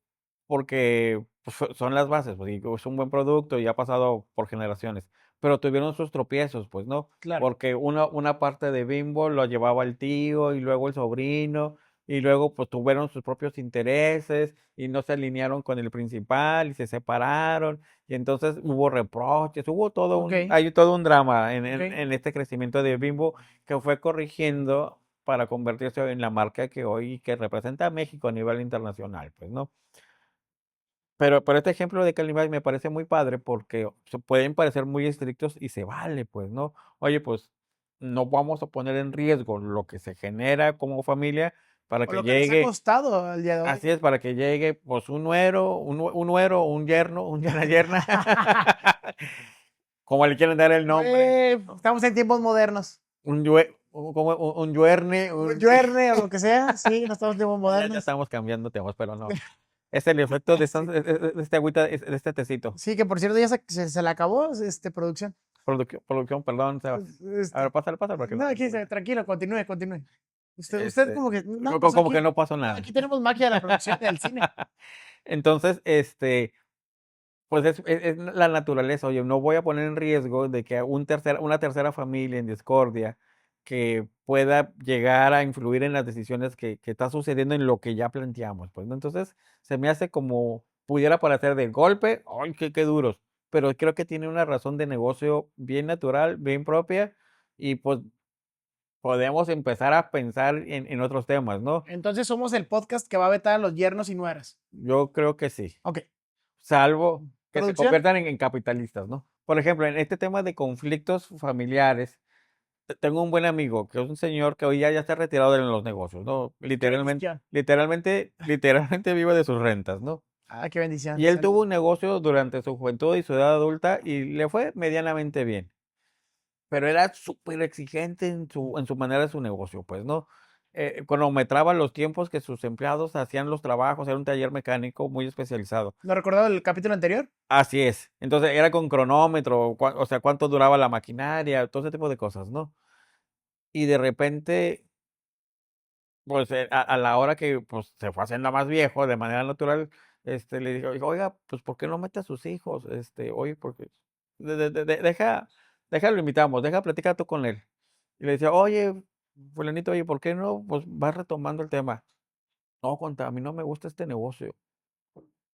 [SPEAKER 1] porque pues, son las bases, pues, y es un buen producto y ha pasado por generaciones, pero tuvieron sus tropiezos, pues, ¿no?
[SPEAKER 2] Claro.
[SPEAKER 1] Porque una parte de Bimbo lo llevaba el tío y luego el sobrino, y luego pues tuvieron sus propios intereses y no se alinearon con el principal y se separaron, y entonces hubo reproches,
[SPEAKER 2] Ok,
[SPEAKER 1] hay todo un drama
[SPEAKER 2] ok.
[SPEAKER 1] en este crecimiento de Bimbo que fue corrigiendo para convertirse en la marca que hoy que representa a México a nivel internacional, pues, ¿no? Pero este ejemplo de Calimax me parece muy padre porque se pueden parecer muy estrictos y se vale, pues, ¿no? Oye, pues no vamos a poner en riesgo lo que se genera como familia para
[SPEAKER 2] O
[SPEAKER 1] que
[SPEAKER 2] lo que nos ha
[SPEAKER 1] llegue,
[SPEAKER 2] costado al día de hoy.
[SPEAKER 1] así es, para que llegue pues un nuero, un yerno, una yerna, como le quieren dar el nombre,
[SPEAKER 2] Estamos en tiempos modernos.
[SPEAKER 1] un yuerne,
[SPEAKER 2] Un Yuerne o lo que sea, sí, no estamos en tiempos
[SPEAKER 1] ya
[SPEAKER 2] modernos.
[SPEAKER 1] estamos cambiando temas, pero no. Es el efecto de, de este agüita, de este tecito.
[SPEAKER 2] Sí, que por cierto ya se le acabó producción.
[SPEAKER 1] Producción, perdón, Sebas. A ver,
[SPEAKER 2] Este,
[SPEAKER 1] pásale para que
[SPEAKER 2] no,
[SPEAKER 1] no te
[SPEAKER 2] aquí
[SPEAKER 1] cuente.
[SPEAKER 2] tranquilo, continúe. Usted como que, no, pues
[SPEAKER 1] Como que
[SPEAKER 2] aquí,
[SPEAKER 1] no pasó
[SPEAKER 2] no,
[SPEAKER 1] nada.
[SPEAKER 2] aquí tenemos magia de la producción del cine.
[SPEAKER 1] Entonces, pues es la naturaleza. Oye, no voy a poner en riesgo de que una tercera familia en discordia que pueda llegar a influir en las decisiones que está sucediendo en lo que ya planteamos, pues, ¿no? Entonces, se me hace como pudiera parecer de golpe, ¡ay, qué duros! Pero creo que tiene una razón de negocio bien natural, bien propia, y pues podemos empezar a pensar en otros temas, ¿no?
[SPEAKER 2] Entonces somos el podcast que va a vetar a los yernos y nueras.
[SPEAKER 1] Yo creo que sí.
[SPEAKER 2] Ok.
[SPEAKER 1] Salvo que se
[SPEAKER 2] Producción.
[SPEAKER 1] conviertan en capitalistas, ¿no? Por ejemplo, en este tema de conflictos familiares, tengo un buen amigo que es un señor que hoy ya está retirado de los negocios, ¿no?
[SPEAKER 2] Qué
[SPEAKER 1] Literalmente,
[SPEAKER 2] bendición.
[SPEAKER 1] literalmente vive de sus rentas, ¿no?
[SPEAKER 2] Ah, qué bendición.
[SPEAKER 1] Y él tuvo
[SPEAKER 2] Salud.
[SPEAKER 1] un negocio durante su juventud y su edad adulta y le fue medianamente bien, pero era súper exigente en su manera de su negocio, pues, ¿no? Cronometraba los tiempos que sus empleados hacían los trabajos, era un taller mecánico muy especializado.
[SPEAKER 2] ¿Lo recordaba del capítulo anterior?
[SPEAKER 1] Así es. Entonces era con cronómetro, o sea, cuánto duraba la maquinaria, todo ese tipo de cosas, ¿no? Y de repente, pues a la hora que pues, se fue haciendo más viejo, de manera natural, le dijo, oiga, pues ¿por qué no mete a sus hijos? Oye, porque déjalo invitamos, deja platicar tú con él. Y le decía, oye, fulanito, oye, ¿por qué no? Pues vas retomando el tema. No, conta, a mí no me gusta este negocio.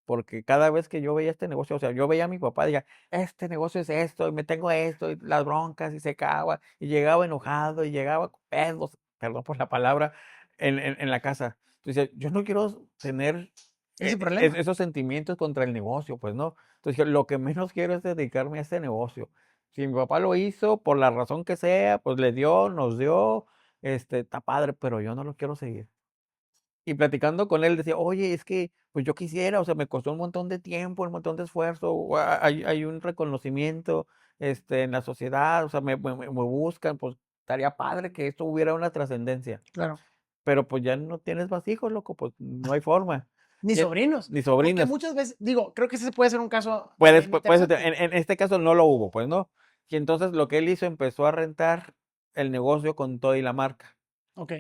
[SPEAKER 1] Porque cada vez que yo veía este negocio, o sea, yo veía a mi papá, decía, este negocio es esto, y me tengo esto, y las broncas, y se cagaba, y llegaba enojado, y llegaba con pedos, perdón por la palabra, en la casa. Entonces, yo no quiero tener
[SPEAKER 2] Ese problema.
[SPEAKER 1] esos sentimientos contra el negocio, pues no. Entonces, lo que menos quiero es dedicarme a este negocio. Si mi papá lo hizo, por la razón que sea, pues le dio, nos dio, está padre, pero yo no lo quiero seguir. Y platicando con él decía, oye, es que pues yo quisiera, o sea, me costó un montón de tiempo, un montón de esfuerzo, hay un reconocimiento en la sociedad, o sea, me buscan, pues estaría padre que esto hubiera una trascendencia,
[SPEAKER 2] Claro.
[SPEAKER 1] pero pues ya no tienes más hijos, loco, pues no hay forma,
[SPEAKER 2] Ni sobrinos.
[SPEAKER 1] ni
[SPEAKER 2] Porque
[SPEAKER 1] sobrinos.
[SPEAKER 2] muchas veces, digo, creo que ese puede ser un caso
[SPEAKER 1] Puedes,
[SPEAKER 2] también
[SPEAKER 1] pu- puedes,
[SPEAKER 2] interesante.
[SPEAKER 1] en este caso no lo hubo, pues no. Y entonces lo que él hizo, empezó a rentar el negocio con todo y la marca.
[SPEAKER 2] Ok.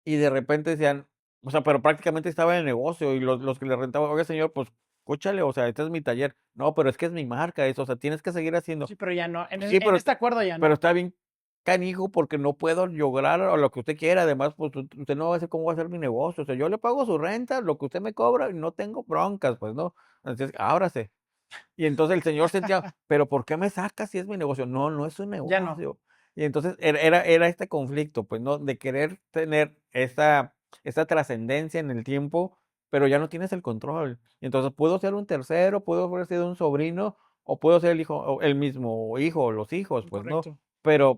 [SPEAKER 1] Y de repente decían, o sea, pero prácticamente estaba en el negocio y los que le rentaban, oiga, señor, pues escúchale, o sea, este es mi taller. No, pero es que es mi marca eso, o sea, tienes que seguir haciendo.
[SPEAKER 2] Sí, pero ya no.
[SPEAKER 1] Sí,
[SPEAKER 2] En este acuerdo ya no.
[SPEAKER 1] está bien canijo porque no puedo lograr o lo que usted quiera. Además, pues usted no va a decir cómo va a ser mi negocio. O sea, yo le pago su renta, lo que usted me cobra y no tengo broncas, pues no. Entonces, ábrase. Y entonces el señor sentía, pero ¿por qué me sacas si es mi negocio? No, no es un
[SPEAKER 2] Ya no.
[SPEAKER 1] negocio. Y entonces era este conflicto, pues, ¿no? De querer tener esa trascendencia en el tiempo, pero ya no tienes el control. Y entonces puedo ser un tercero, puedo haber sido un sobrino, o puedo ser el hijo, o el mismo hijo, o los hijos, pues, ¿no?
[SPEAKER 2] Correcto.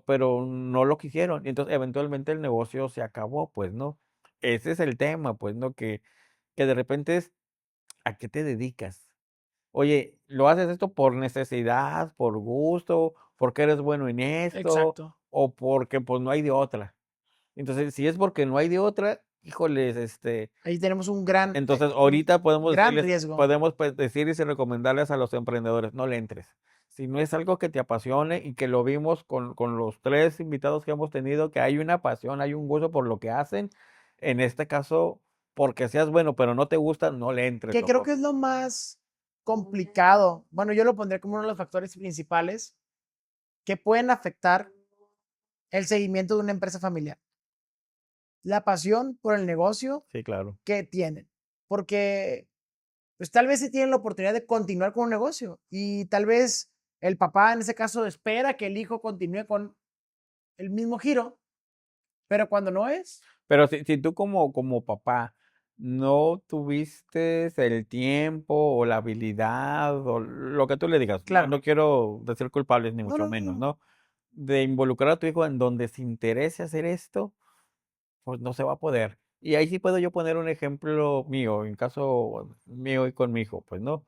[SPEAKER 1] Pero no lo quisieron. Y entonces eventualmente el negocio se acabó, pues, ¿no? Ese es el tema, pues, ¿no? Que de repente es, ¿a qué te dedicas? Oye, ¿lo haces esto por necesidad, por gusto, porque eres bueno en esto,
[SPEAKER 2] Exacto.
[SPEAKER 1] o porque pues no hay de otra? Entonces, si es porque no hay de otra, híjoles,
[SPEAKER 2] Ahí tenemos
[SPEAKER 1] entonces
[SPEAKER 2] un
[SPEAKER 1] ahorita podemos
[SPEAKER 2] gran
[SPEAKER 1] decirles,
[SPEAKER 2] riesgo.
[SPEAKER 1] podemos pues, decirles y recomendarles a los emprendedores, no le entres. Si no es algo que te apasione y que lo vimos con los tres invitados que hemos tenido, que hay una pasión, hay un gusto por lo que hacen, en este caso, porque seas bueno, pero no te gusta, no le entres,
[SPEAKER 2] Que creo que
[SPEAKER 1] loco.
[SPEAKER 2] es lo más complicado. Bueno, yo lo pondré como uno de los factores principales que pueden afectar el seguimiento de una empresa familiar. La pasión por el negocio
[SPEAKER 1] Sí, claro.
[SPEAKER 2] que tienen. Porque pues tal vez se tienen la oportunidad de continuar con un negocio y tal vez el papá en ese caso espera que el hijo continúe con el mismo giro, pero cuando no es,
[SPEAKER 1] Pero si tú como papá no tuviste el tiempo o la habilidad o lo que tú le digas,
[SPEAKER 2] claro,
[SPEAKER 1] no quiero decir culpables ni
[SPEAKER 2] no,
[SPEAKER 1] mucho
[SPEAKER 2] no, no,
[SPEAKER 1] menos,
[SPEAKER 2] no.
[SPEAKER 1] ¿no? De involucrar a tu hijo en donde se interese hacer esto, pues no se va a poder. Y ahí sí puedo yo poner un ejemplo mío, en caso mío y con mi hijo, pues no.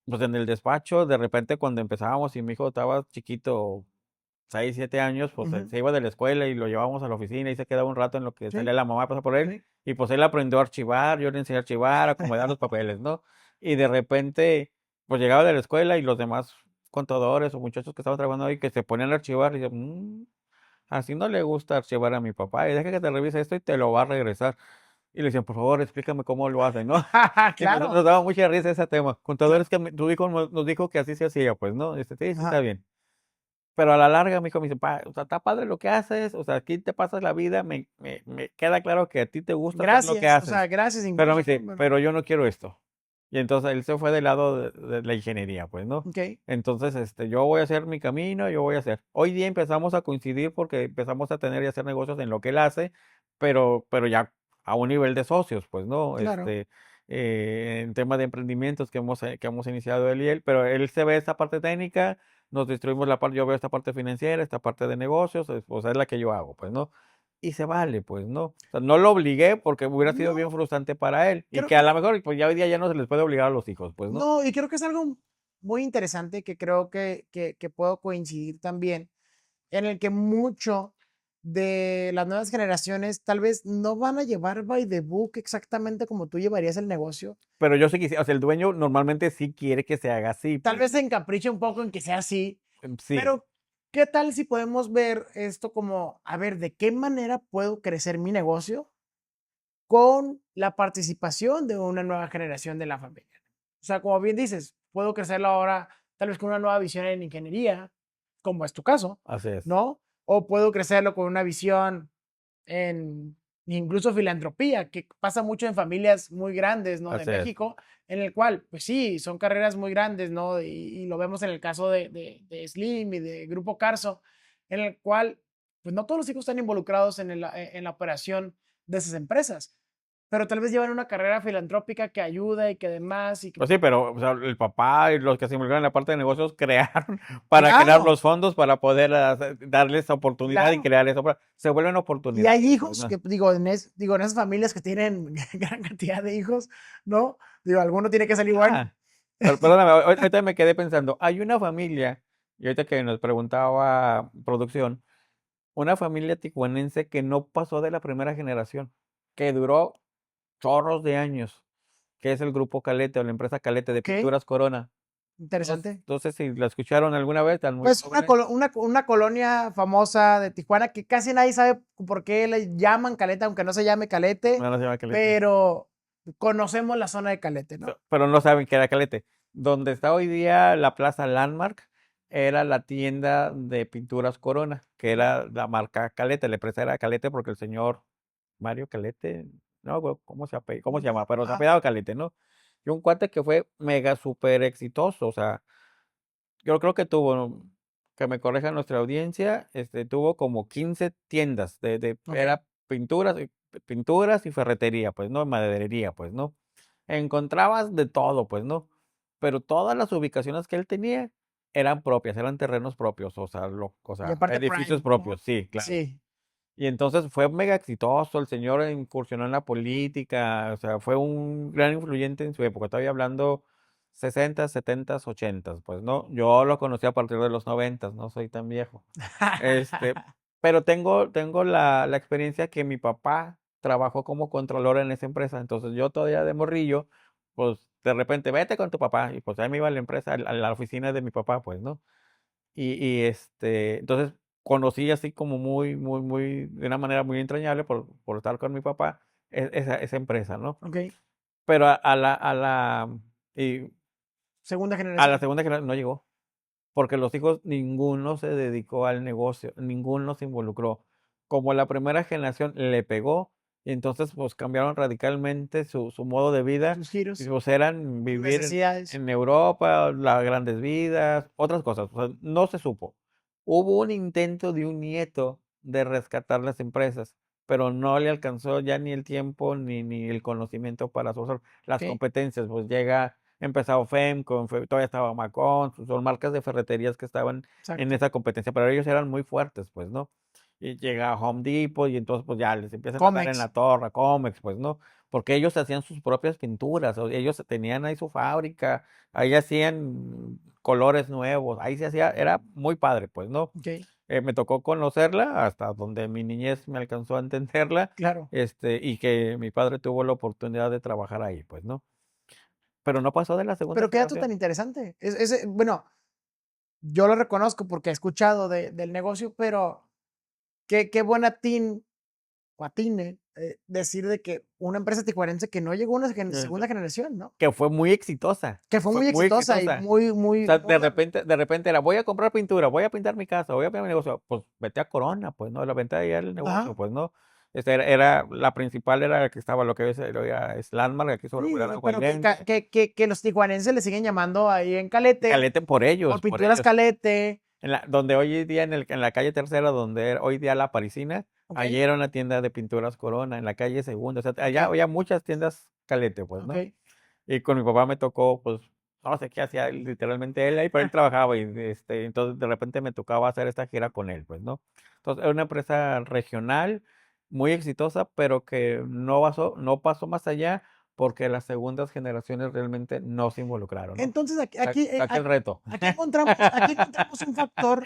[SPEAKER 1] Pues en el despacho, de repente cuando empezábamos y mi hijo estaba chiquito, 6 7 años, pues
[SPEAKER 2] Ujú,
[SPEAKER 1] se iba de la escuela y lo llevábamos a la oficina y se quedaba un rato en lo que
[SPEAKER 2] sí,
[SPEAKER 1] salía la mamá a pasar por él.
[SPEAKER 2] sí,
[SPEAKER 1] Y pues él aprendió a archivar, yo le enseñé a archivar, a acomodar los papeles, ¿no? Y de repente, pues llegaba de la escuela y los demás contadores o muchachos que estaban trabajando ahí que se ponían a archivar y yo, así no le gusta archivar a mi papá y deja que te revise esto y te lo va a regresar. Y le decían, por favor, explícame cómo lo hacen, ¿no? Y
[SPEAKER 2] Claro,
[SPEAKER 1] nos daba mucha risa ese tema. Contador,
[SPEAKER 2] claro.
[SPEAKER 1] es que tu hijo nos dijo que así se hacía, pues, ¿no? Sí, sí, está
[SPEAKER 2] Ajá.
[SPEAKER 1] bien. Pero a la larga mi hijo me dice, o sea, está padre lo que haces, o sea, aquí te pasas la vida, me queda claro que a ti te gusta hacer lo que
[SPEAKER 2] Gracias, o sea,
[SPEAKER 1] haces.
[SPEAKER 2] gracias
[SPEAKER 1] Pero me
[SPEAKER 2] incluso, ¿no?
[SPEAKER 1] dice, pero yo no quiero esto. Y entonces él se fue del lado de la ingeniería, pues, ¿no?
[SPEAKER 2] Ok,
[SPEAKER 1] Entonces, yo voy a hacer mi camino, yo voy a hacer. Hoy día empezamos a coincidir porque empezamos a tener y hacer negocios en lo que él hace, pero ya a un nivel de socios, pues, ¿no?
[SPEAKER 2] claro.
[SPEAKER 1] En tema de emprendimientos que hemos iniciado él y él, pero él se ve esa parte técnica, nos distribuimos la parte, yo veo esta parte financiera, esta parte de negocios, o sea, es la que yo hago, pues, ¿no? Y se vale, pues, ¿no? O sea, no lo obligué porque hubiera sido bien
[SPEAKER 2] No,
[SPEAKER 1] frustrante para él y
[SPEAKER 2] creo
[SPEAKER 1] que a
[SPEAKER 2] que
[SPEAKER 1] lo mejor, pues ya hoy día ya no se les puede obligar a los hijos, pues, ¿no?
[SPEAKER 2] no, y creo que es algo muy interesante que creo que puedo coincidir también, en el que mucho de las nuevas generaciones tal vez no van a llevar by the book exactamente como tú llevarías el negocio.
[SPEAKER 1] Pero yo sí quisiera, o sea, el dueño normalmente sí quiere que se haga así,
[SPEAKER 2] Tal
[SPEAKER 1] pues,
[SPEAKER 2] vez se encapriche un poco en que sea así,
[SPEAKER 1] sí,
[SPEAKER 2] pero ¿qué tal si podemos ver esto como, a ver, ¿de qué manera puedo crecer mi negocio con la participación de una nueva generación de la familia? O sea, como bien dices, puedo crecerlo ahora tal vez con una nueva visión en ingeniería, como es tu caso,
[SPEAKER 1] así es,
[SPEAKER 2] ¿no? O puedo crecerlo con una visión en incluso filantropía, que pasa mucho en familias muy grandes, ¿no? De
[SPEAKER 1] así es.
[SPEAKER 2] México, en el cual, pues sí, son carreras muy grandes, ¿no? Y lo vemos en el caso de Slim y de Grupo Carso, en el cual, pues no todos los hijos están involucrados en la operación de esas empresas, pero tal vez llevan una carrera filantrópica que ayuda y que demás, y que,
[SPEAKER 1] Pues sí, pero o sea, el papá y los que se involucraron en la parte de negocios crearon para crear
[SPEAKER 2] claro,
[SPEAKER 1] los fondos para poder darles oportunidad y
[SPEAKER 2] claro.
[SPEAKER 1] crear eso. Se vuelven
[SPEAKER 2] Y hay
[SPEAKER 1] oportunidades, pues,
[SPEAKER 2] hijos
[SPEAKER 1] ¿no?
[SPEAKER 2] que, digo, digo, en esas familias que tienen gran cantidad de hijos, ¿no? Digo, alguno tiene que salir bueno.
[SPEAKER 1] Ah, perdóname, ahorita me quedé pensando, hay una familia, y ahorita que nos preguntaba producción, una familia tijuanense que no pasó de la primera generación, que duró chorros de años, que es el grupo Calete o la empresa Calete de
[SPEAKER 2] Ok,
[SPEAKER 1] Pinturas Corona. No,
[SPEAKER 2] interesante.
[SPEAKER 1] no sé si la escucharon alguna vez, tan muy
[SPEAKER 2] Pues
[SPEAKER 1] jóvenes.
[SPEAKER 2] una colonia famosa de Tijuana que casi nadie sabe por qué le llaman Caleta, aunque no se llame Calete,
[SPEAKER 1] No, no se llama Calete.
[SPEAKER 2] pero conocemos la zona de Calete, ¿no?
[SPEAKER 1] Pero no saben que era Calete. Donde está hoy día la Plaza Landmark era la tienda de pinturas Corona, que
[SPEAKER 2] Ok.
[SPEAKER 1] era la marca Calete. La empresa era Calete porque el señor Mario Calete, no, güey, cómo se llama? Pero se ha
[SPEAKER 2] Ajá,
[SPEAKER 1] pegado Calete, ¿no? Y un cuate que fue mega súper exitoso, o sea, yo creo que tuvo, que me corrija nuestra audiencia, tuvo como 15 tiendas
[SPEAKER 2] ok,
[SPEAKER 1] era pinturas y ferretería, pues, ¿no? Maderería, pues, ¿no? Encontrabas de todo, pues, ¿no? Pero todas las ubicaciones que él tenía eran propias, eran terrenos propios, o
[SPEAKER 2] y
[SPEAKER 1] sea,
[SPEAKER 2] aparte
[SPEAKER 1] edificios
[SPEAKER 2] Prime,
[SPEAKER 1] propios,
[SPEAKER 2] ¿no?
[SPEAKER 1] sí, claro.
[SPEAKER 2] Sí.
[SPEAKER 1] Y entonces fue mega exitoso, el señor incursionó en la política, o sea, fue un gran influyente en su época, todavía hablando 60, 70, 80, pues no, yo lo conocí a partir de los 90, no soy tan viejo. Este, pero tengo la experiencia que mi papá trabajó como controlador en esa empresa, entonces yo todavía de morrillo, pues de repente vete con tu papá, y pues ahí me iba a la empresa, a la oficina de mi papá, pues, ¿no? Entonces conocí así como muy, muy, muy, de una manera muy entrañable por estar con mi papá, esa empresa, ¿no?
[SPEAKER 2] Ok,
[SPEAKER 1] Pero y
[SPEAKER 2] segunda
[SPEAKER 1] a la
[SPEAKER 2] generación.
[SPEAKER 1] segunda generación no llegó, porque los hijos, ninguno se dedicó al negocio, ninguno se involucró. Como la primera generación le pegó, y entonces pues cambiaron radicalmente su modo de vida,
[SPEAKER 2] Sus
[SPEAKER 1] y
[SPEAKER 2] giros,
[SPEAKER 1] pues eran
[SPEAKER 2] sus
[SPEAKER 1] vivir
[SPEAKER 2] necesidades.
[SPEAKER 1] en Europa, las grandes vidas, otras cosas, o sea, no se supo. Hubo un intento de un nieto de rescatar las empresas, pero no le alcanzó ya ni el tiempo ni el conocimiento para hacer las
[SPEAKER 2] Ok,
[SPEAKER 1] competencias, pues llega empezado Femco, todavía estaba Macón, son marcas de ferreterías que estaban en
[SPEAKER 2] exacto.
[SPEAKER 1] esa competencia, pero ellos eran muy fuertes, pues, ¿no? Y llega Home Depot y entonces pues ya les empiezan a dar en
[SPEAKER 2] Comex.
[SPEAKER 1] la torre, Comex, pues, ¿no? Porque ellos hacían sus propias pinturas, ellos tenían ahí su fábrica, ahí hacían colores nuevos, ahí se hacía, era muy padre, pues, ¿no?
[SPEAKER 2] Ok,
[SPEAKER 1] Me tocó conocerla hasta donde mi niñez me alcanzó a entenderla,
[SPEAKER 2] claro.
[SPEAKER 1] y que mi padre tuvo la oportunidad de trabajar ahí, pues, ¿no? Pero no pasó de la segunda
[SPEAKER 2] Pero qué dato tan
[SPEAKER 1] generación.
[SPEAKER 2] interesante. Bueno, yo lo reconozco porque he escuchado del negocio, pero qué buena o atine decir de que una empresa tijuanense que no llegó a una
[SPEAKER 1] Eh,
[SPEAKER 2] segunda generación, ¿no?
[SPEAKER 1] que fue muy exitosa,
[SPEAKER 2] Que fue
[SPEAKER 1] fue
[SPEAKER 2] muy
[SPEAKER 1] muy
[SPEAKER 2] exitosa y
[SPEAKER 1] exitosa.
[SPEAKER 2] muy,
[SPEAKER 1] O
[SPEAKER 2] muy,
[SPEAKER 1] sea,
[SPEAKER 2] muy,
[SPEAKER 1] de repente era, voy a comprar pintura, voy a pintar mi casa, voy a pintar mi negocio, pues vete a Corona, pues no, la venta ahí el negocio,
[SPEAKER 2] ajá.
[SPEAKER 1] pues no. La principal era la que estaba, lo que es Landmark, aquí sobre
[SPEAKER 2] Sí,
[SPEAKER 1] Boulevard
[SPEAKER 2] pero
[SPEAKER 1] Aguailense.
[SPEAKER 2] que los tijuanenses le siguen llamando ahí en Calete,
[SPEAKER 1] Calete
[SPEAKER 2] por
[SPEAKER 1] por
[SPEAKER 2] pinturas
[SPEAKER 1] ellos.
[SPEAKER 2] Calete,
[SPEAKER 1] Donde hoy día en la calle Tercera, donde hoy día La Parisina,
[SPEAKER 2] ¿ok?
[SPEAKER 1] allí era una tienda de pinturas Corona, en la calle Segunda. O sea, allá
[SPEAKER 2] Ya,
[SPEAKER 1] había muchas tiendas Calete, pues,
[SPEAKER 2] ok.
[SPEAKER 1] ¿no? Y con mi papá me tocó, pues, no sé qué hacía literalmente él ahí, pero él trabajaba y entonces de repente me tocaba hacer esta gira con él, pues, ¿no? Entonces era una empresa regional muy exitosa, pero que no pasó más allá porque las segundas generaciones realmente no se involucraron, ¿no?
[SPEAKER 2] Entonces
[SPEAKER 1] Saqué el reto.
[SPEAKER 2] aquí encontramos un factor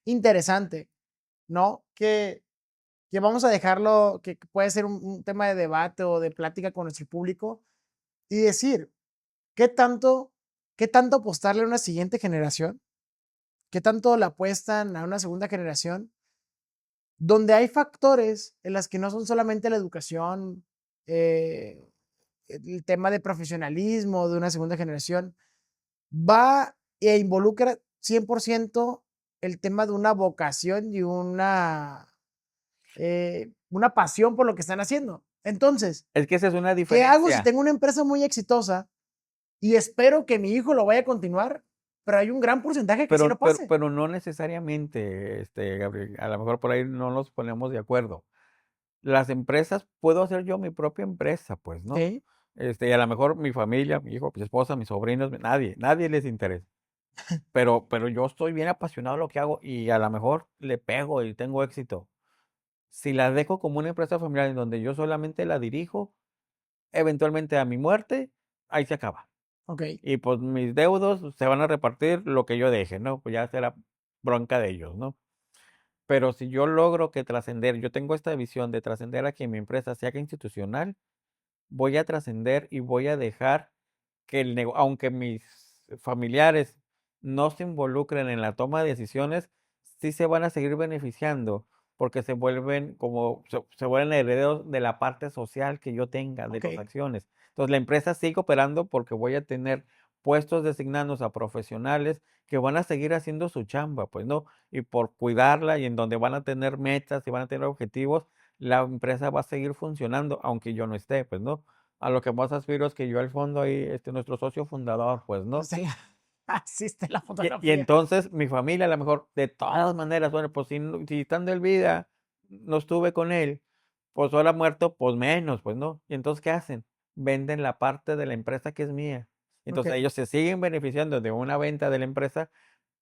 [SPEAKER 2] interesante, ¿no? Que vamos a dejarlo, que puede ser un tema de debate o de plática con nuestro público y decir, ¿qué tanto, qué tanto apostarle a una siguiente generación? ¿Qué tanto la apuestan a una segunda generación? Donde hay factores en las que no son solamente la educación, eh, el tema de profesionalismo de una segunda generación, va e involucra 100% el tema de una vocación y una pasión por lo que están haciendo. Entonces,
[SPEAKER 1] Es que esa es una
[SPEAKER 2] ¿qué hago si
[SPEAKER 1] diferencia.
[SPEAKER 2] tengo una empresa muy exitosa y espero que mi hijo lo vaya a continuar, pero hay un gran porcentaje que sí lo pase?
[SPEAKER 1] Pero no necesariamente, Gabriel, a lo mejor por ahí no nos ponemos de acuerdo. Las empresas, puedo hacer yo mi propia empresa, pues, ¿no?
[SPEAKER 2] Sí,
[SPEAKER 1] Y a lo mejor mi familia, mi hijo, mi esposa, mis sobrinos, nadie les interesa. Pero yo estoy bien apasionado de lo que hago y a lo mejor le pego y tengo éxito. Si la dejo como una empresa familiar en donde yo solamente la dirijo, eventualmente a mi muerte, ahí se acaba.
[SPEAKER 2] ok,
[SPEAKER 1] Y pues mis deudos se van a repartir lo que yo deje, ¿no? Pues ya será bronca de ellos, ¿no? Pero si yo logro que trascender, yo tengo esta visión de trascender a que mi empresa se haga institucional, voy a trascender y voy a dejar que aunque mis familiares no se involucren en la toma de decisiones, sí se van a seguir beneficiando porque se vuelven herederos de la parte social que yo tenga, de
[SPEAKER 2] ok,
[SPEAKER 1] las acciones. Entonces la empresa sigue operando porque voy a tener puestos designados a profesionales que van a seguir haciendo su chamba, pues, ¿no? Y por cuidarla y en donde van a tener metas y van a tener objetivos, la empresa va a seguir funcionando, aunque yo no esté, pues, ¿no? A lo que más aspiro es que yo al fondo ahí, nuestro socio fundador, pues, ¿no?
[SPEAKER 2] sí, así está la
[SPEAKER 1] Y
[SPEAKER 2] fotografía.
[SPEAKER 1] entonces mi familia, a lo mejor, de todas maneras, bueno, pues si estando en vida no estuve con él, pues ahora muerto, pues menos, pues, ¿no? Y entonces, ¿qué hacen? Venden la parte de la empresa que es mía.
[SPEAKER 2] Ok,
[SPEAKER 1] Entonces ellos se siguen beneficiando de una venta de la empresa,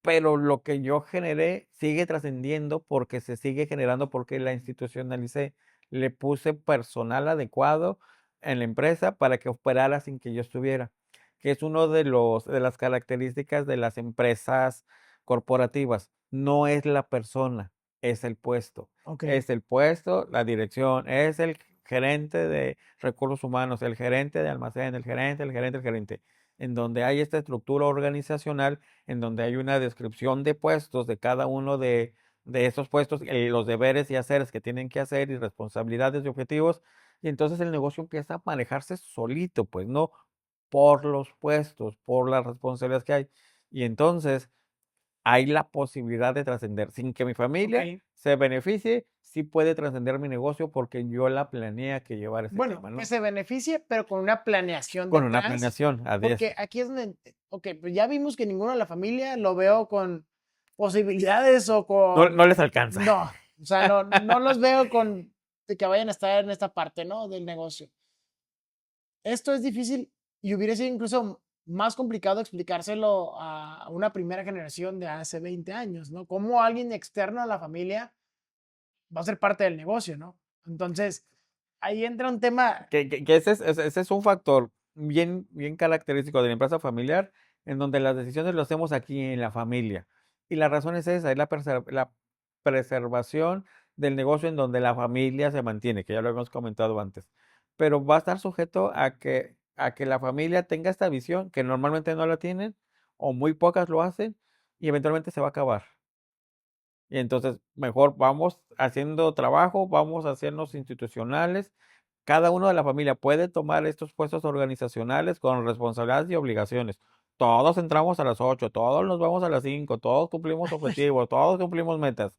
[SPEAKER 1] pero lo que yo generé sigue trascendiendo porque se sigue generando porque la institucionalicé. Le puse personal adecuado en la empresa para que operara sin que yo estuviera, que es uno de las características de las empresas corporativas. No es la persona, es el puesto.
[SPEAKER 2] ok,
[SPEAKER 1] Es el puesto, la dirección, es el gerente de recursos humanos, el gerente de almacén, el gerente, el gerente. En donde hay esta estructura organizacional, en donde hay una descripción de puestos de cada uno de esos puestos, los deberes y haceres que tienen que hacer y responsabilidades y objetivos, y entonces el negocio empieza a manejarse solito, pues no por los puestos, por las responsabilidades que hay. Y entonces hay la posibilidad de trascender sin que mi familia
[SPEAKER 2] ok.
[SPEAKER 1] se beneficie, sí puede trascender mi negocio porque yo la planeé a que llevar ese
[SPEAKER 2] Bueno,
[SPEAKER 1] tema,
[SPEAKER 2] que
[SPEAKER 1] ¿no?
[SPEAKER 2] se beneficie, pero con una planeación
[SPEAKER 1] Con una
[SPEAKER 2] detrás,
[SPEAKER 1] planeación, así es.
[SPEAKER 2] porque aquí es donde, ok, pues ya vimos que ninguno de la familia lo veo con posibilidades o
[SPEAKER 1] No,
[SPEAKER 2] con,
[SPEAKER 1] no les alcanza.
[SPEAKER 2] no, o sea, no los veo con de que vayan a estar en esta parte, ¿no? Del negocio. Esto es difícil y hubiera sido incluso más complicado explicárselo a una primera generación de hace 20 años, ¿no? Cómo alguien externo a la familia va a ser parte del negocio, ¿no? Entonces, ahí entra un tema,
[SPEAKER 1] Que ese es un factor bien característico de la empresa familiar, en donde las decisiones lo hacemos aquí en la familia. Y la razón es esa, es la preservación del negocio en donde la familia se mantiene, que ya lo hemos comentado antes. Pero va a estar sujeto a que la familia tenga esta visión, que normalmente no la tienen, o muy pocas lo hacen, y eventualmente se va a acabar. Y entonces, mejor vamos haciendo trabajo, vamos a hacernos institucionales. Cada uno de la familia puede tomar estos puestos organizacionales con responsabilidades y obligaciones. Todos entramos a las 8, todos nos vamos a las 5, todos cumplimos objetivos, todos cumplimos metas.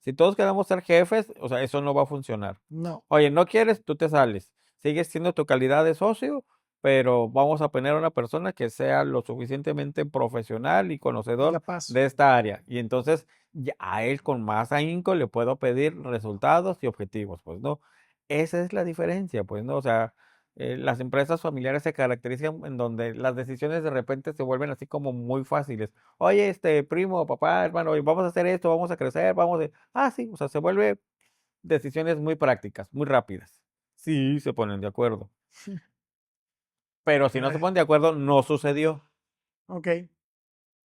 [SPEAKER 1] Si todos queremos ser jefes, o sea, eso no va a funcionar.
[SPEAKER 2] No,
[SPEAKER 1] Oye, no quieres, tú te sales. Sigues siendo tu calidad de socio, pero vamos a poner a una persona que sea lo suficientemente profesional y
[SPEAKER 2] y
[SPEAKER 1] conocedor
[SPEAKER 2] capaz.
[SPEAKER 1] de esta área. Y entonces ya a él con más ahínco le puedo pedir resultados y objetivos, pues, ¿no? Esa es la diferencia, pues, ¿no? O sea, las empresas familiares se caracterizan en donde las decisiones de repente se vuelven así como muy fáciles. Oye, primo, papá, hermano, oye, vamos a hacer esto, vamos a crecer, sí, o sea, se vuelve decisiones muy prácticas, muy rápidas. Sí, se ponen de acuerdo. Pero si no se
[SPEAKER 2] Ay,
[SPEAKER 1] ponen de acuerdo, no sucedió.
[SPEAKER 2] ok.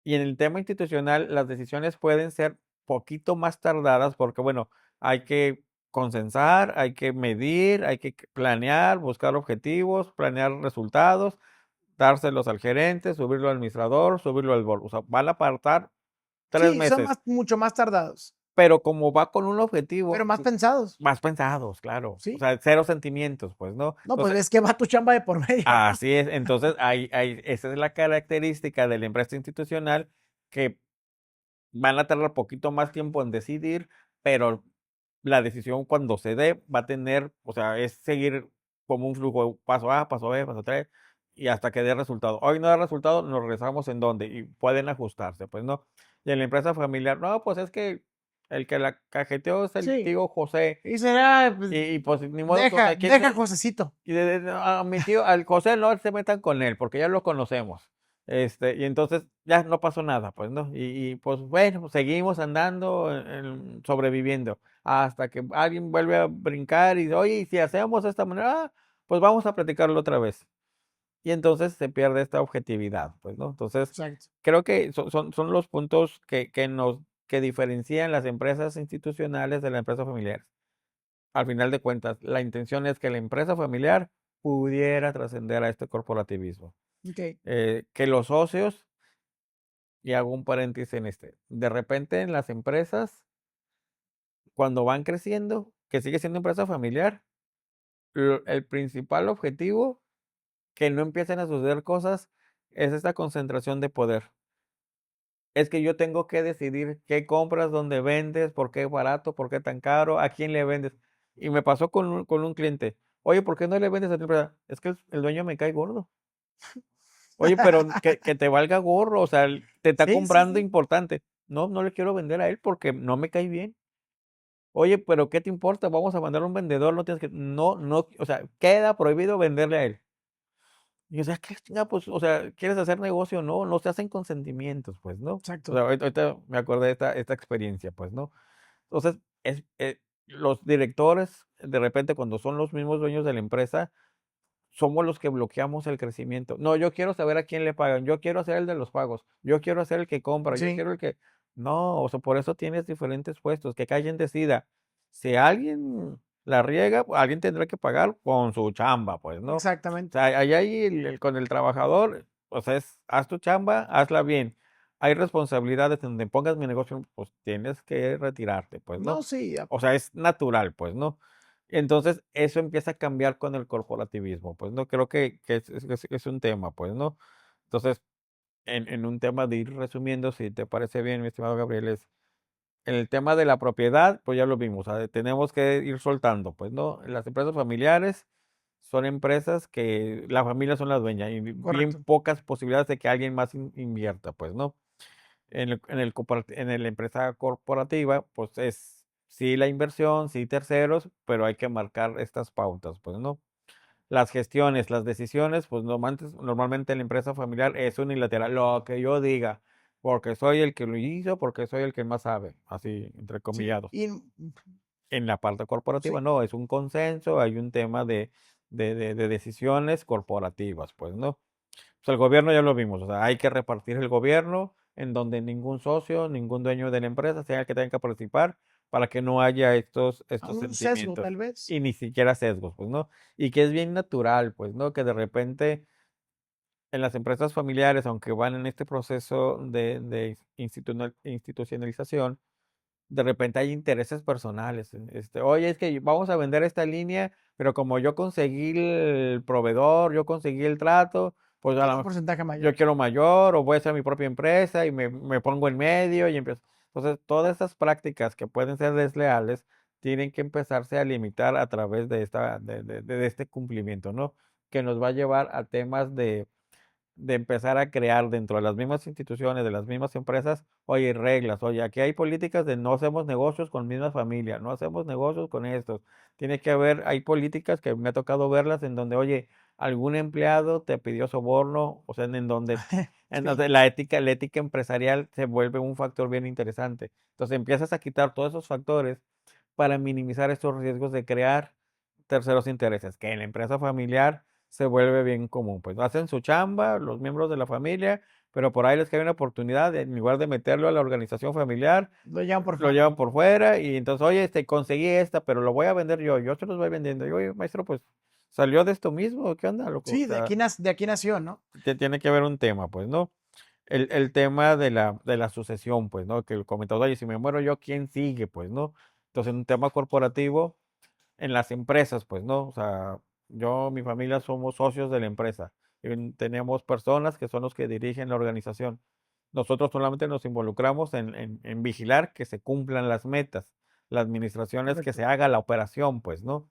[SPEAKER 1] Y en el tema institucional, las decisiones pueden ser poquito más tardadas porque, bueno, hay que consensar, hay que medir, hay que planear, buscar objetivos, planear resultados, dárselos al gerente, subirlo al administrador, subirlo al board. O sea, van a apartar tres
[SPEAKER 2] Sí, son
[SPEAKER 1] meses,
[SPEAKER 2] más, mucho más tardados,
[SPEAKER 1] pero como va con un
[SPEAKER 2] pero
[SPEAKER 1] objetivo,
[SPEAKER 2] más pensados,
[SPEAKER 1] más pensados, claro. O
[SPEAKER 2] ¿sí?
[SPEAKER 1] sea, cero sentimientos, pues, ¿no?
[SPEAKER 2] No, pues
[SPEAKER 1] Entonces,
[SPEAKER 2] es que va tu chamba de por medio.
[SPEAKER 1] así es. Entonces, esa es la característica de la empresa institucional que van a tardar poquito más tiempo en decidir, pero la decisión cuando se dé va a tener, o sea, es seguir como un flujo, paso A, paso B, paso 3, y hasta que dé resultado. Hoy no da resultado, nos regresamos en dónde y pueden ajustarse, pues no. Y en la empresa familiar, no, pues es que el que la cajeteó es el
[SPEAKER 2] Sí,
[SPEAKER 1] tío José,
[SPEAKER 2] y será, pues,
[SPEAKER 1] y pues ni modo, o sea, ¿quién
[SPEAKER 2] deja Josecito.
[SPEAKER 1] y a mi tío, al José no se metan con él, porque ya lo conocemos. Y entonces ya no pasó nada, pues, ¿no? Pues bueno, pues, seguimos andando, sobreviviendo, hasta que alguien vuelve a brincar y dice, oye, ¿y si hacemos de esta manera? Pues vamos a platicarlo otra vez. Y entonces se pierde esta objetividad, pues, ¿no? Entonces,
[SPEAKER 2] Exacto.
[SPEAKER 1] creo que son los puntos que diferencian las empresas institucionales de las empresas familiares. Al final de cuentas, la intención es que la empresa familiar pudiera trascender a este corporativismo.
[SPEAKER 2] Ok.
[SPEAKER 1] Que los socios, y hago un paréntesis en de repente en las empresas, cuando van creciendo, que sigue siendo empresa familiar, el principal objetivo, que no empiecen a suceder cosas, es esta concentración de poder. Es que yo tengo que decidir qué compras, dónde vendes, por qué barato, por qué tan caro, a quién le vendes. Y me pasó con un cliente. Oye, ¿por qué no le vendes a tu empresa? Es que el dueño me cae gordo. Oye, pero que te valga gorro, o sea, te está
[SPEAKER 2] Sí, sí,
[SPEAKER 1] comprando
[SPEAKER 2] sí.
[SPEAKER 1] importante. No, no le quiero vender a él porque no me cae bien. Oye, pero ¿qué te importa? Vamos a mandar a un vendedor, no tienes que, no, no, o sea, queda prohibido venderle a él. Y o sea, ¿qué chinga? Pues, o sea, ¿quieres hacer negocio? No, no se hacen con sentimientos, pues, ¿no? O sea,
[SPEAKER 2] Exacto.
[SPEAKER 1] ahorita me acordé de esta experiencia, pues, ¿no? Entonces, los directores, de repente, cuando son los mismos dueños de la empresa, somos los que bloqueamos el crecimiento. No, yo quiero saber a quién le pagan, yo quiero ser el de los pagos, yo quiero ser el que compra, yo
[SPEAKER 2] Sí,
[SPEAKER 1] quiero el que... No, o sea, por eso tienes diferentes puestos, que cada quien decida. Si alguien la riega, pues, alguien tendrá que pagar con su chamba, pues, ¿no? O
[SPEAKER 2] exactamente.
[SPEAKER 1] sea, allá ahí con el trabajador, o sea, haz tu chamba, hazla bien. Hay responsabilidades en donde pongas mi negocio, pues tienes que retirarte, pues, ¿no?
[SPEAKER 2] No, sí,
[SPEAKER 1] O sea, es natural, pues, ¿no? Entonces, eso empieza a cambiar con el corporativismo, pues, ¿no? Creo que es un tema, pues, ¿no? Entonces, en un tema de ir resumiendo, si te parece bien, mi estimado Gabriel, es en el tema de la propiedad, pues ya lo vimos, tenemos que ir soltando, pues, ¿no? Las empresas familiares son empresas que la familia son las dueñas y bien
[SPEAKER 2] correcto.
[SPEAKER 1] pocas posibilidades de que alguien más invierta, pues, ¿no? En la empresa corporativa, pues es sí la inversión, sí terceros, pero hay que marcar estas pautas, pues, ¿no? Las gestiones, las decisiones, pues normalmente en la empresa familiar es unilateral, lo que yo diga, porque soy el que lo hizo, porque soy el que más sabe, así, entre
[SPEAKER 2] Sí,
[SPEAKER 1] comillados.
[SPEAKER 2] y
[SPEAKER 1] En la parte corporativa
[SPEAKER 2] sí,
[SPEAKER 1] no, es un consenso, hay un tema de decisiones corporativas, pues, ¿no? Pues el gobierno ya lo vimos, o sea, hay que repartir el gobierno en donde ningún socio, ningún dueño de la empresa sea el que tenga que participar para que no haya estos
[SPEAKER 2] un sesgo
[SPEAKER 1] sentimientos
[SPEAKER 2] tal vez.
[SPEAKER 1] y ni siquiera sesgos, pues, ¿no? Y que es bien natural, pues, ¿no? Que de repente en las empresas familiares, aunque van en este proceso de institucionalización, de repente hay intereses personales. Oye, es que vamos a vender esta línea, pero como yo conseguí el proveedor, yo conseguí el trato, pues
[SPEAKER 2] Quiero un porcentaje
[SPEAKER 1] yo
[SPEAKER 2] mayor.
[SPEAKER 1] quiero mayor o voy a hacer mi propia empresa y me pongo en medio y empiezo. Entonces, todas estas prácticas que pueden ser desleales tienen que empezarse a limitar a través de de este cumplimiento, ¿no? Que nos va a llevar a temas de empezar a crear dentro de las mismas instituciones, de las mismas empresas, oye, reglas, oye, aquí hay políticas de no hacemos negocios con mismas familias, no hacemos negocios con estos. Tiene que haber, hay políticas que me ha tocado verlas en donde, oye, algún empleado te pidió soborno, o sea, en
[SPEAKER 2] Sí,
[SPEAKER 1] donde la ética empresarial se vuelve un factor bien interesante. Entonces empiezas a quitar todos esos factores para minimizar estos riesgos de crear terceros intereses, que en la empresa familiar se vuelve bien común. Pues hacen su chamba los miembros de la familia, pero por ahí les cae una oportunidad, en lugar de meterlo a la organización familiar,
[SPEAKER 2] lo llevan por
[SPEAKER 1] lo
[SPEAKER 2] fuera.
[SPEAKER 1] llevan por fuera y entonces, oye, conseguí esta, pero lo voy a vender yo se los voy vendiendo. Y oye, maestro, pues salió de esto mismo, ¿qué onda, loco? O
[SPEAKER 2] Sí,
[SPEAKER 1] sea,
[SPEAKER 2] de aquí nació, ¿no?
[SPEAKER 1] tiene que haber un tema, pues, ¿no? El tema de la sucesión, pues, ¿no? Que el comentado, oye, si me muero yo, ¿quién sigue? Pues, ¿no? Entonces, en un tema corporativo, en las empresas, pues, ¿no? O sea, yo, mi familia somos socios de la empresa. Tenemos personas que son los que dirigen la organización. Nosotros solamente nos involucramos en vigilar que se cumplan las metas. La administración es que
[SPEAKER 2] Correcto.
[SPEAKER 1] se haga la operación, pues, ¿no?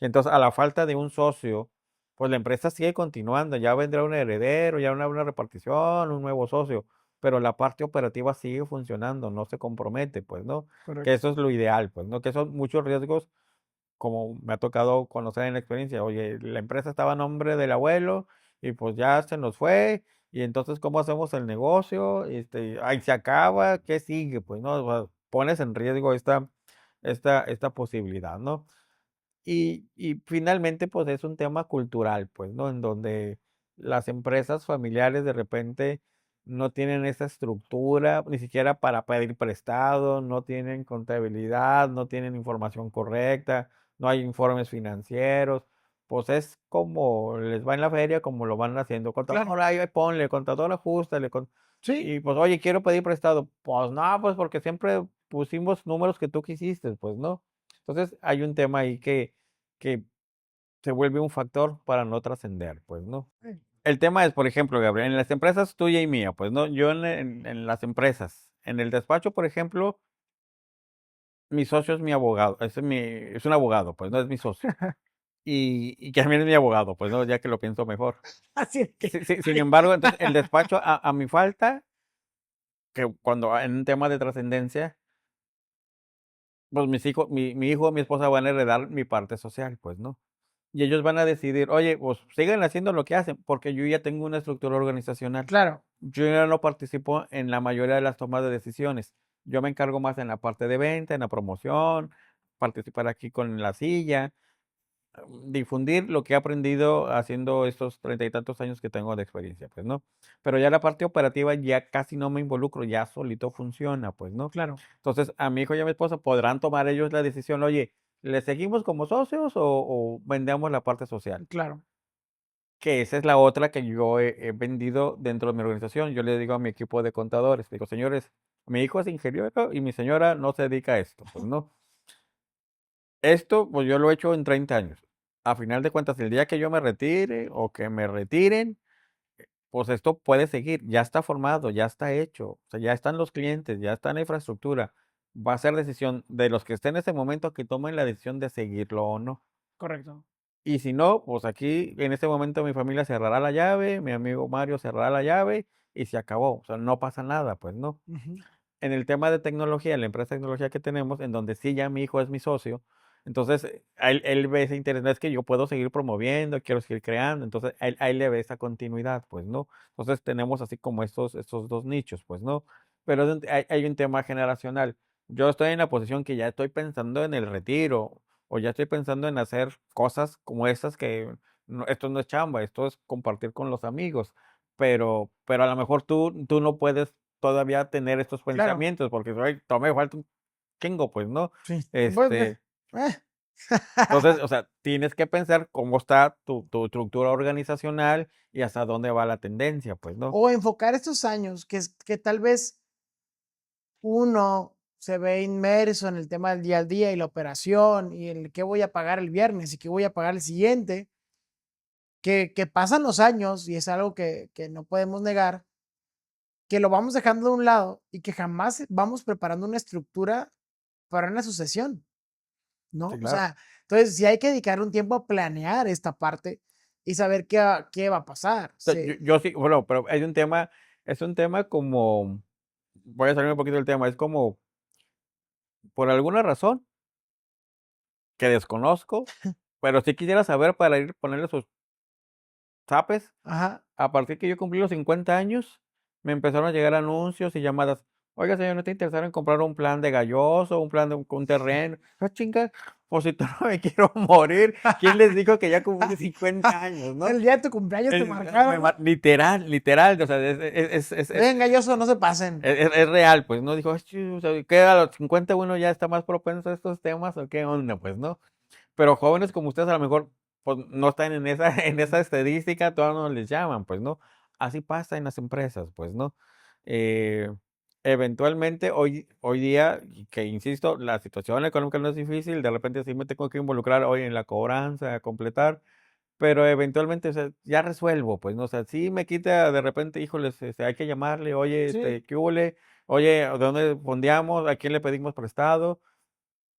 [SPEAKER 1] Y entonces, a la falta de un socio, pues la empresa sigue continuando. Ya vendrá un heredero, ya una repartición, un nuevo socio, pero la parte operativa sigue funcionando, no se compromete, pues, ¿no? Que
[SPEAKER 2] Correcto.
[SPEAKER 1] eso es lo ideal, pues, ¿no? Que son muchos riesgos como me ha tocado conocer en la experiencia, oye, la empresa estaba a nombre del abuelo y pues ya se nos fue, y entonces, ¿cómo hacemos el negocio? Ahí se acaba, ¿qué sigue? Pues, ¿no? O sea, pones en riesgo esta posibilidad, ¿no? Y finalmente, pues es un tema cultural, pues, ¿no? En donde las empresas familiares de repente no tienen esa estructura, ni siquiera para pedir prestado, no tienen contabilidad, no tienen información correcta, no hay informes financieros, pues es como les va en la feria, como lo van haciendo,
[SPEAKER 2] Claro.
[SPEAKER 1] contador, ahí ponle, contador, ajustale,
[SPEAKER 2] Sí,
[SPEAKER 1] y pues, oye, quiero pedir prestado, pues no, pues porque siempre pusimos números que tú quisiste, pues no. Entonces hay un tema ahí que se vuelve un factor para no trascender, pues, ¿no?
[SPEAKER 2] sí.
[SPEAKER 1] El tema es, por ejemplo, Gabriel, en las empresas tuya y mía, pues, ¿no? Yo en las empresas, en el despacho, por ejemplo, mi socio es mi abogado, es un abogado, pues, no es mi socio. Y que también es mi abogado, pues, ¿no? Ya que lo pienso mejor.
[SPEAKER 2] Así es que,
[SPEAKER 1] Sin
[SPEAKER 2] ay,
[SPEAKER 1] embargo, entonces, el despacho, a mi falta, que cuando en un tema de trascendencia, pues mis hijos, mi hijo, mi esposa van a heredar mi parte social, pues, ¿no? Y ellos van a decidir, oye, pues sigan haciendo lo que hacen, porque yo ya tengo una estructura organizacional.
[SPEAKER 2] claro,
[SPEAKER 1] Yo ya no participo en la mayoría de las tomas de decisiones. Yo me encargo más en la parte de venta, en la promoción, participar aquí con la silla, difundir lo que he aprendido haciendo estos 30 y tantos años que tengo de experiencia, pues, ¿no? Pero ya la parte operativa ya casi no me involucro, ya solito funciona, pues, ¿no?
[SPEAKER 2] claro,
[SPEAKER 1] Entonces, a mi hijo y a mi esposa podrán tomar ellos la decisión, oye, ¿le seguimos como socios o vendemos la parte social?
[SPEAKER 2] claro.
[SPEAKER 1] Que esa es la otra que yo he vendido dentro de mi organización. Yo le digo a mi equipo de contadores, digo, señores, mi hijo es ingeniero y mi señora no se dedica a esto, pues no. Esto, pues yo lo he hecho en 30 años. A final de cuentas, el día que yo me retire o que me retiren, pues esto puede seguir, ya está formado, ya está hecho, o sea, ya están los clientes, ya está la infraestructura. Va a ser decisión de los que estén en ese momento que tomen la decisión de seguirlo o no.
[SPEAKER 2] Correcto.
[SPEAKER 1] Y si no, pues aquí en este momento mi familia cerrará la llave, mi amigo Mario cerrará la llave y se acabó. O sea, no pasa nada, pues no.
[SPEAKER 2] Ujú.
[SPEAKER 1] En el tema de tecnología, en la empresa de tecnología que tenemos, en donde sí ya mi hijo es mi socio, entonces él ve ese interés, no es que yo puedo seguir promoviendo, quiero seguir creando, entonces a él le ve esa continuidad, pues no. Entonces tenemos así como estos dos nichos, pues no. Pero hay un tema generacional. Yo estoy en la posición que ya estoy pensando en el retiro o ya estoy pensando en hacer cosas como estas que esto no es chamba, esto es compartir con los amigos. Pero a lo mejor tú no puedes todavía tener estos
[SPEAKER 2] Claro,
[SPEAKER 1] pensamientos, porque ay, todavía me falta un chingo, pues, ¿no?
[SPEAKER 2] sí. Pues,
[SPEAKER 1] Este,
[SPEAKER 2] eh.
[SPEAKER 1] entonces, o sea, tienes que pensar cómo está tu estructura organizacional y hasta dónde va la tendencia, pues, ¿no?
[SPEAKER 2] O enfocar estos años que tal vez uno se ve inmerso en el tema del día al día y la operación y el qué voy a pagar el viernes y qué voy a pagar el siguiente, que pasan los años y es algo que no podemos negar, que lo vamos dejando de un lado y que jamás vamos preparando una estructura para una sucesión,
[SPEAKER 1] Sí,
[SPEAKER 2] ¿no? O
[SPEAKER 1] claro.
[SPEAKER 2] sea, entonces sí hay que dedicar un tiempo a planear esta parte y saber qué va a pasar.
[SPEAKER 1] O sea, yo sí, bueno, pero es un tema como, voy a salir un poquito del tema, es como, por alguna razón que desconozco, pero sí quisiera saber para ir ponerle sus zapes.
[SPEAKER 2] Ajá.
[SPEAKER 1] A partir que yo cumplí los 50 años, me empezaron a llegar anuncios y llamadas. Oiga, señor, ¿no está interesado en comprar un plan de galloso, un plan de un terreno? Ah, chinga, pues si todavía no me quiero morir, ¿quién les dijo que ya cumplí 50 años, no?
[SPEAKER 2] El día de tu cumpleaños te marcaron, ¿no?
[SPEAKER 1] Literal, literal, o sea,
[SPEAKER 2] Venga, galloso, no se pasen.
[SPEAKER 1] es real, pues, ¿no? Dijo, "Ay, o sea, ¿qué a los 50 uno ya está más propenso a estos temas o qué onda? Pues, ¿no? Pero jóvenes como ustedes a lo mejor pues, no están en esa, en esa estadística, todavía no les llaman, pues, ¿no? Así pasa en las empresas, pues, ¿no? Eh, eventualmente, hoy día, y que insisto, la situación económica no es difícil, de repente sí me tengo que involucrar hoy en la cobranza, a completar, pero eventualmente, o sea, ya resuelvo, pues, ¿no? O sea, sí me quita de repente, híjoles, hay que llamarle, oye,
[SPEAKER 2] Sí,
[SPEAKER 1] ¿qué hubole? Oye, ¿de dónde fondeamos? ¿A quién le pedimos prestado?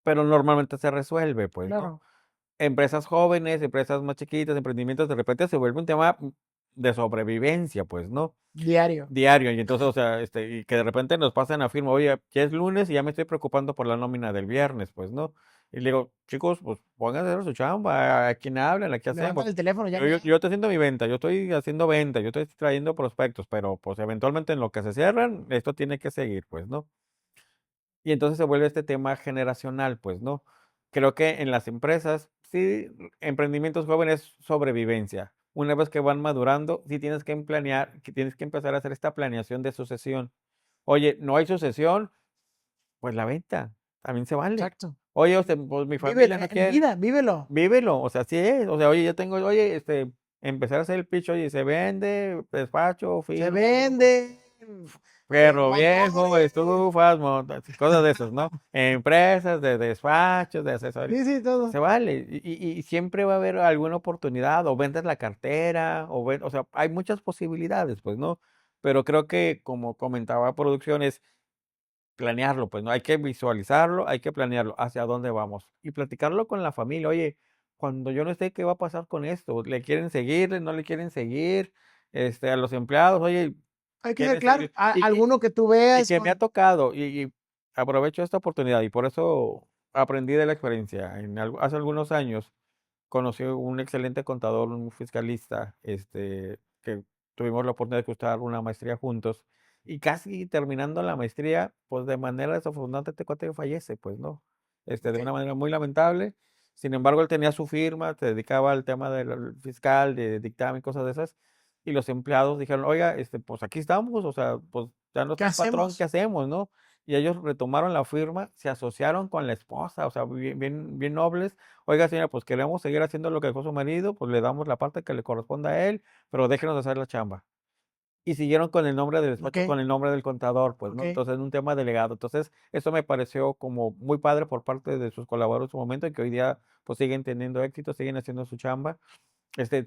[SPEAKER 1] Pero normalmente se resuelve, pues, ¿no?
[SPEAKER 2] claro.
[SPEAKER 1] Empresas jóvenes, empresas más chiquitas, emprendimientos, de repente se vuelve un tema de sobrevivencia, pues, ¿no?
[SPEAKER 2] Diario.
[SPEAKER 1] Diario. Y entonces, o sea, y que de repente nos pasan a firma, oye, ya es lunes y ya me estoy preocupando por la nómina del viernes, pues, ¿no? Y le digo, chicos, pues pónganse a hacer su chamba, ¿a quién hablan? ¿A qué
[SPEAKER 2] Levantan
[SPEAKER 1] hacemos?
[SPEAKER 2] el teléfono,
[SPEAKER 1] Yo, yo,
[SPEAKER 2] llame.
[SPEAKER 1] yo estoy haciendo mi venta, yo estoy haciendo venta, yo estoy trayendo prospectos, pero pues eventualmente en lo que se cierran, esto tiene que seguir, pues, ¿no? Y entonces se vuelve este tema generacional, pues, ¿no? Creo que en las empresas, sí, emprendimientos jóvenes, sobrevivencia. Una vez que van madurando, sí tienes que planear, que tienes que empezar a hacer esta planeación de sucesión. Oye, no hay sucesión, pues la venta, también se vale.
[SPEAKER 2] Exacto.
[SPEAKER 1] Oye, o sea, pues mi
[SPEAKER 2] Vive
[SPEAKER 1] familia no
[SPEAKER 2] en
[SPEAKER 1] quiere,
[SPEAKER 2] vida, vívelo.
[SPEAKER 1] vívelo, o sea, así es. O sea, oye, yo tengo, oye, empezar a hacer el pitch, oye, se vende, despacho,
[SPEAKER 2] Se
[SPEAKER 1] firma,
[SPEAKER 2] vende,
[SPEAKER 1] perro viejo,
[SPEAKER 2] motores.
[SPEAKER 1] estufas, cosas de esas, ¿no? Empresas de despachos, de asesoría.
[SPEAKER 2] Sí, sí, todo.
[SPEAKER 1] Se vale. Y siempre va a haber alguna oportunidad, o vendes la cartera, o sea, hay muchas posibilidades, pues, ¿no? Pero creo que, como comentaba producción, es planearlo, pues, ¿no? Hay que visualizarlo, hay que planearlo, hacia dónde vamos. Y platicarlo con la familia. Oye, cuando yo no esté, ¿qué va a pasar con esto? ¿Le quieren seguir? ¿No le quieren seguir? A los empleados, oye,
[SPEAKER 2] Hay que ser
[SPEAKER 1] ¿quieren
[SPEAKER 2] claro.
[SPEAKER 1] seguir?
[SPEAKER 2] Alguno que tú
[SPEAKER 1] Y
[SPEAKER 2] veas
[SPEAKER 1] que me ha
[SPEAKER 2] con.
[SPEAKER 1] tocado, y aprovecho esta oportunidad, y por eso aprendí de la experiencia. Hace algunos años conocí un excelente contador, un fiscalista, que tuvimos la oportunidad de cursar una maestría juntos, y casi terminando la maestría, pues de manera desafortunada este cuate fallece, pues, ¿no? De
[SPEAKER 2] Ok,
[SPEAKER 1] una manera muy lamentable. Sin embargo, él tenía su firma, se dedicaba al tema del fiscal, de dictamen, cosas de esas, y los empleados dijeron, oiga, pues aquí estamos, o sea, pues ya no
[SPEAKER 2] ¿qué
[SPEAKER 1] está el patrón, ¿qué
[SPEAKER 2] hacemos?
[SPEAKER 1] hacemos, no? Y ellos retomaron la firma, se asociaron con la esposa, o sea, bien, bien, bien nobles. Oiga, señora, pues queremos seguir haciendo lo que dejó su marido, pues le damos la parte que le corresponde a él, pero déjenos hacer la chamba. Y siguieron con el nombre del
[SPEAKER 2] Ok,
[SPEAKER 1] despacho, con el nombre del contador, pues, ¿no?
[SPEAKER 2] ok.
[SPEAKER 1] Entonces, en un tema delegado. Entonces, eso me pareció como muy padre por parte de sus colaboradores en su momento, y que hoy día, pues, siguen teniendo éxito, siguen haciendo su chamba,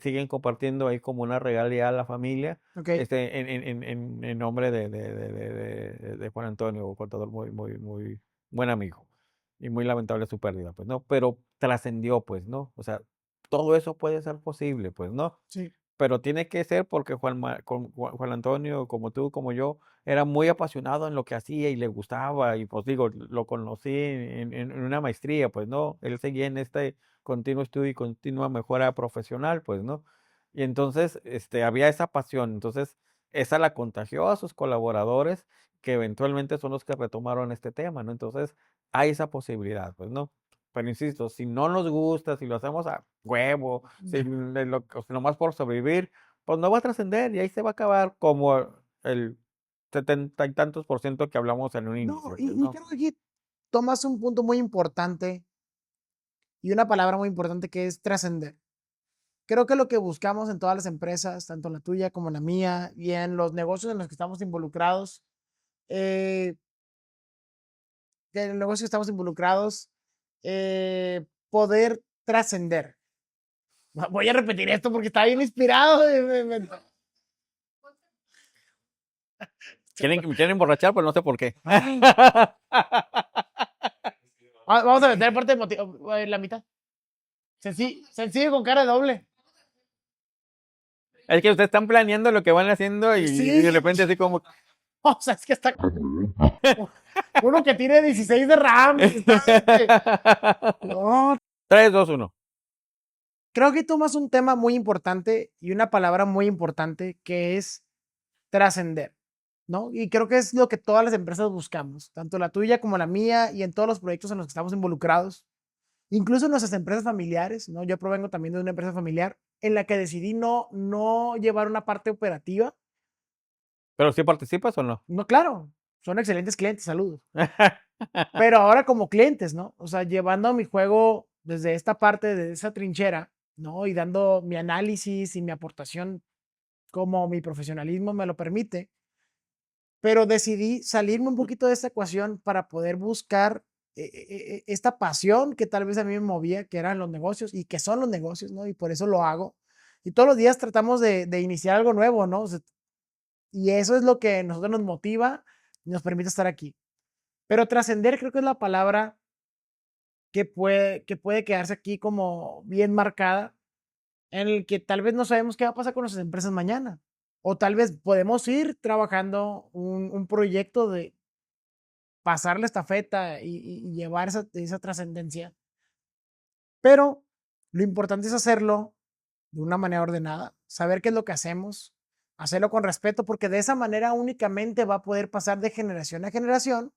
[SPEAKER 1] siguen compartiendo ahí como una regalía a la familia,
[SPEAKER 2] Ok,
[SPEAKER 1] en nombre de Juan Antonio, un contador muy, muy, muy buen amigo. Y muy lamentable su pérdida, pues, ¿no? Pero trascendió, pues, ¿no? O sea, todo eso puede ser posible, pues, ¿no?
[SPEAKER 2] sí,
[SPEAKER 1] Pero tiene que ser porque Juan Antonio, como tú, como yo, era muy apasionado en lo que hacía y le gustaba. Y pues digo, lo conocí en una maestría, pues, ¿no? Él seguía en este continuo estudio y continua mejora profesional, pues, ¿no? Y entonces, había esa pasión. Entonces, esa la contagió a sus colaboradores, que eventualmente son los que retomaron este tema, ¿no? Entonces, hay esa posibilidad, pues, ¿no? Pero insisto, si no nos gusta, si lo hacemos a huevo, si o sea, nomás por sobrevivir, pues no va a trascender y ahí se va a acabar como el 70 y tantos % que hablamos en un
[SPEAKER 2] no,
[SPEAKER 1] inicio, pues,
[SPEAKER 2] y
[SPEAKER 1] ¿no?
[SPEAKER 2] creo que aquí tomas un punto muy importante y una palabra muy importante que es trascender. Creo que lo que buscamos en todas las empresas, tanto en la tuya como en la mía, y en los negocios en los que estamos involucrados, eh, que en el negocio que estamos involucrados, poder trascender. Voy a repetir esto porque está bien inspirado.
[SPEAKER 1] Me quieren emborrachar, pero no sé por qué.
[SPEAKER 2] Vamos a meter parte de la mitad. Sencillo con cara de doble.
[SPEAKER 1] Es que ustedes están planeando lo que van haciendo y de
[SPEAKER 2] Sí.
[SPEAKER 1] repente así como...
[SPEAKER 2] O sea, es que está uno que tiene 16 de RAM. No,
[SPEAKER 1] 3, 2, 1.
[SPEAKER 2] creo que tomas un tema muy importante y una palabra muy importante que es trascender, ¿no? Y creo que es lo que todas las empresas buscamos, tanto la tuya como la mía y en todos los proyectos en los que estamos involucrados, incluso en nuestras empresas familiares, ¿no? Yo provengo también de una empresa familiar en la que decidí no llevar una parte operativa.
[SPEAKER 1] ¿Pero sí participas o no?
[SPEAKER 2] No, claro, son excelentes clientes, saludos. Pero ahora como clientes, ¿no? O sea, llevando mi juego desde esta parte, de esa trinchera, ¿no? Y dando mi análisis y mi aportación como mi profesionalismo me lo permite, pero decidí salirme un poquito de esta ecuación para poder buscar esta pasión que tal vez a mí me movía, que eran los negocios y que son los negocios, ¿no? Y por eso lo hago. Y todos los días tratamos de iniciar algo nuevo, ¿no? O sea, y eso es lo que a nosotros nos motiva y nos permite estar aquí. Pero trascender creo que es la palabra que puede quedarse aquí como bien marcada, en el que tal vez no sabemos qué va a pasar con nuestras empresas mañana. O tal vez podemos ir trabajando un proyecto de pasar la estafeta y llevar esa trascendencia. Pero lo importante es hacerlo de una manera ordenada, saber qué es lo que hacemos, hacerlo con respeto, porque de esa manera únicamente va a poder pasar de generación a generación,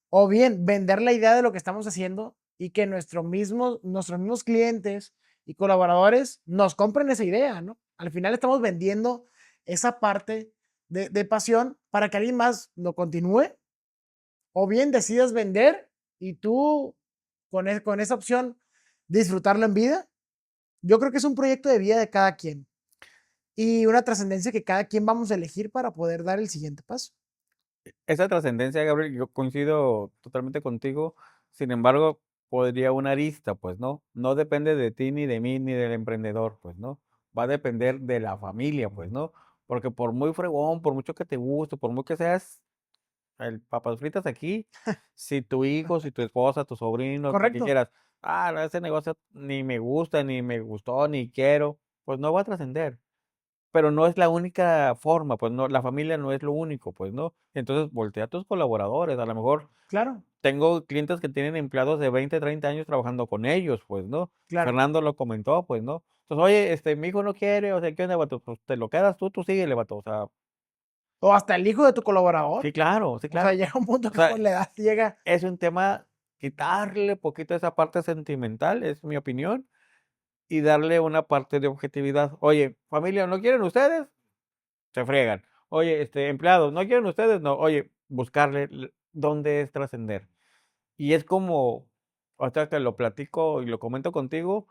[SPEAKER 2] o bien vender la idea de lo que estamos haciendo y que nuestros mismos clientes y colaboradores nos compren esa idea, ¿no? Al final estamos vendiendo esa parte de pasión para que alguien más lo continúe, o bien decidas vender y tú con esa opción disfrutarlo en vida. Yo creo que es un proyecto de vida de cada quien y una trascendencia que cada quien vamos a elegir para poder dar el siguiente paso.
[SPEAKER 1] Esa trascendencia, Gabriel, yo coincido totalmente contigo. Sin embargo, podría una arista, pues, ¿no? No depende de ti, ni de mí, ni del emprendedor, pues, ¿no? Va a depender de la familia, pues, ¿no? Porque por muy fregón, por mucho que te guste, por mucho que seas el papas fritas aquí, si tu hijo, si tu esposa, tu sobrino, quien
[SPEAKER 2] Correcto,
[SPEAKER 1] quieras, no, ese negocio ni me gusta, ni me gustó, ni quiero, pues no va a trascender. Pero no es la única forma, pues no, la familia no es lo único, pues no. Entonces voltea a tus colaboradores, a lo mejor
[SPEAKER 2] claro,
[SPEAKER 1] tengo clientes que tienen empleados de 20, 30 años trabajando con ellos, pues no.
[SPEAKER 2] claro.
[SPEAKER 1] Fernando lo comentó, pues no. Entonces, oye, mi hijo no quiere, o sea, ¿qué onda, vato? Pues te lo quedas tú síguele, vato. O sea,
[SPEAKER 2] O hasta el hijo de tu colaborador.
[SPEAKER 1] sí, claro, sí,
[SPEAKER 2] O sea,
[SPEAKER 1] claro.
[SPEAKER 2] llega un punto
[SPEAKER 1] O
[SPEAKER 2] que
[SPEAKER 1] sea,
[SPEAKER 2] con la edad llega.
[SPEAKER 1] es un tema, quitarle poquito esa parte sentimental, es mi opinión, y darle una parte de objetividad. Oye, familia, ¿no quieren ustedes? Se friegan. Oye, empleados, ¿no quieren ustedes? No, oye, buscarle dónde es trascender. Y es como, ahorita que lo platico y lo comento contigo,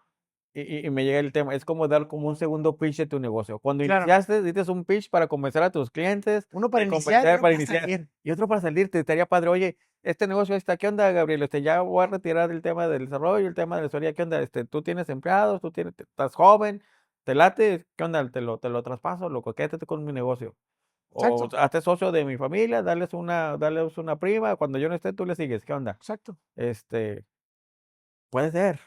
[SPEAKER 1] y me llega el tema, es como dar como un segundo pitch de tu negocio. Cuando
[SPEAKER 2] Claro,
[SPEAKER 1] iniciaste, diste un pitch para convencer a tus clientes,
[SPEAKER 2] uno para
[SPEAKER 1] de
[SPEAKER 2] iniciar y
[SPEAKER 1] convencer
[SPEAKER 2] uno
[SPEAKER 1] para
[SPEAKER 2] para
[SPEAKER 1] iniciar,
[SPEAKER 2] salir.
[SPEAKER 1] y otro para salir, te estaría padre, oye, este negocio está, ¿qué onda, Gabriel? Ya voy a retirar el tema del desarrollo, el tema de la historia, ¿qué onda? Tú tienes empleados, estás joven, te late, ¿qué onda? Te lo traspaso, loco, quédate con mi negocio. O
[SPEAKER 2] Exacto,
[SPEAKER 1] hazte socio de mi familia, darles una prima, cuando yo no esté, tú le sigues, ¿qué onda?
[SPEAKER 2] exacto.
[SPEAKER 1] Este, puede ser,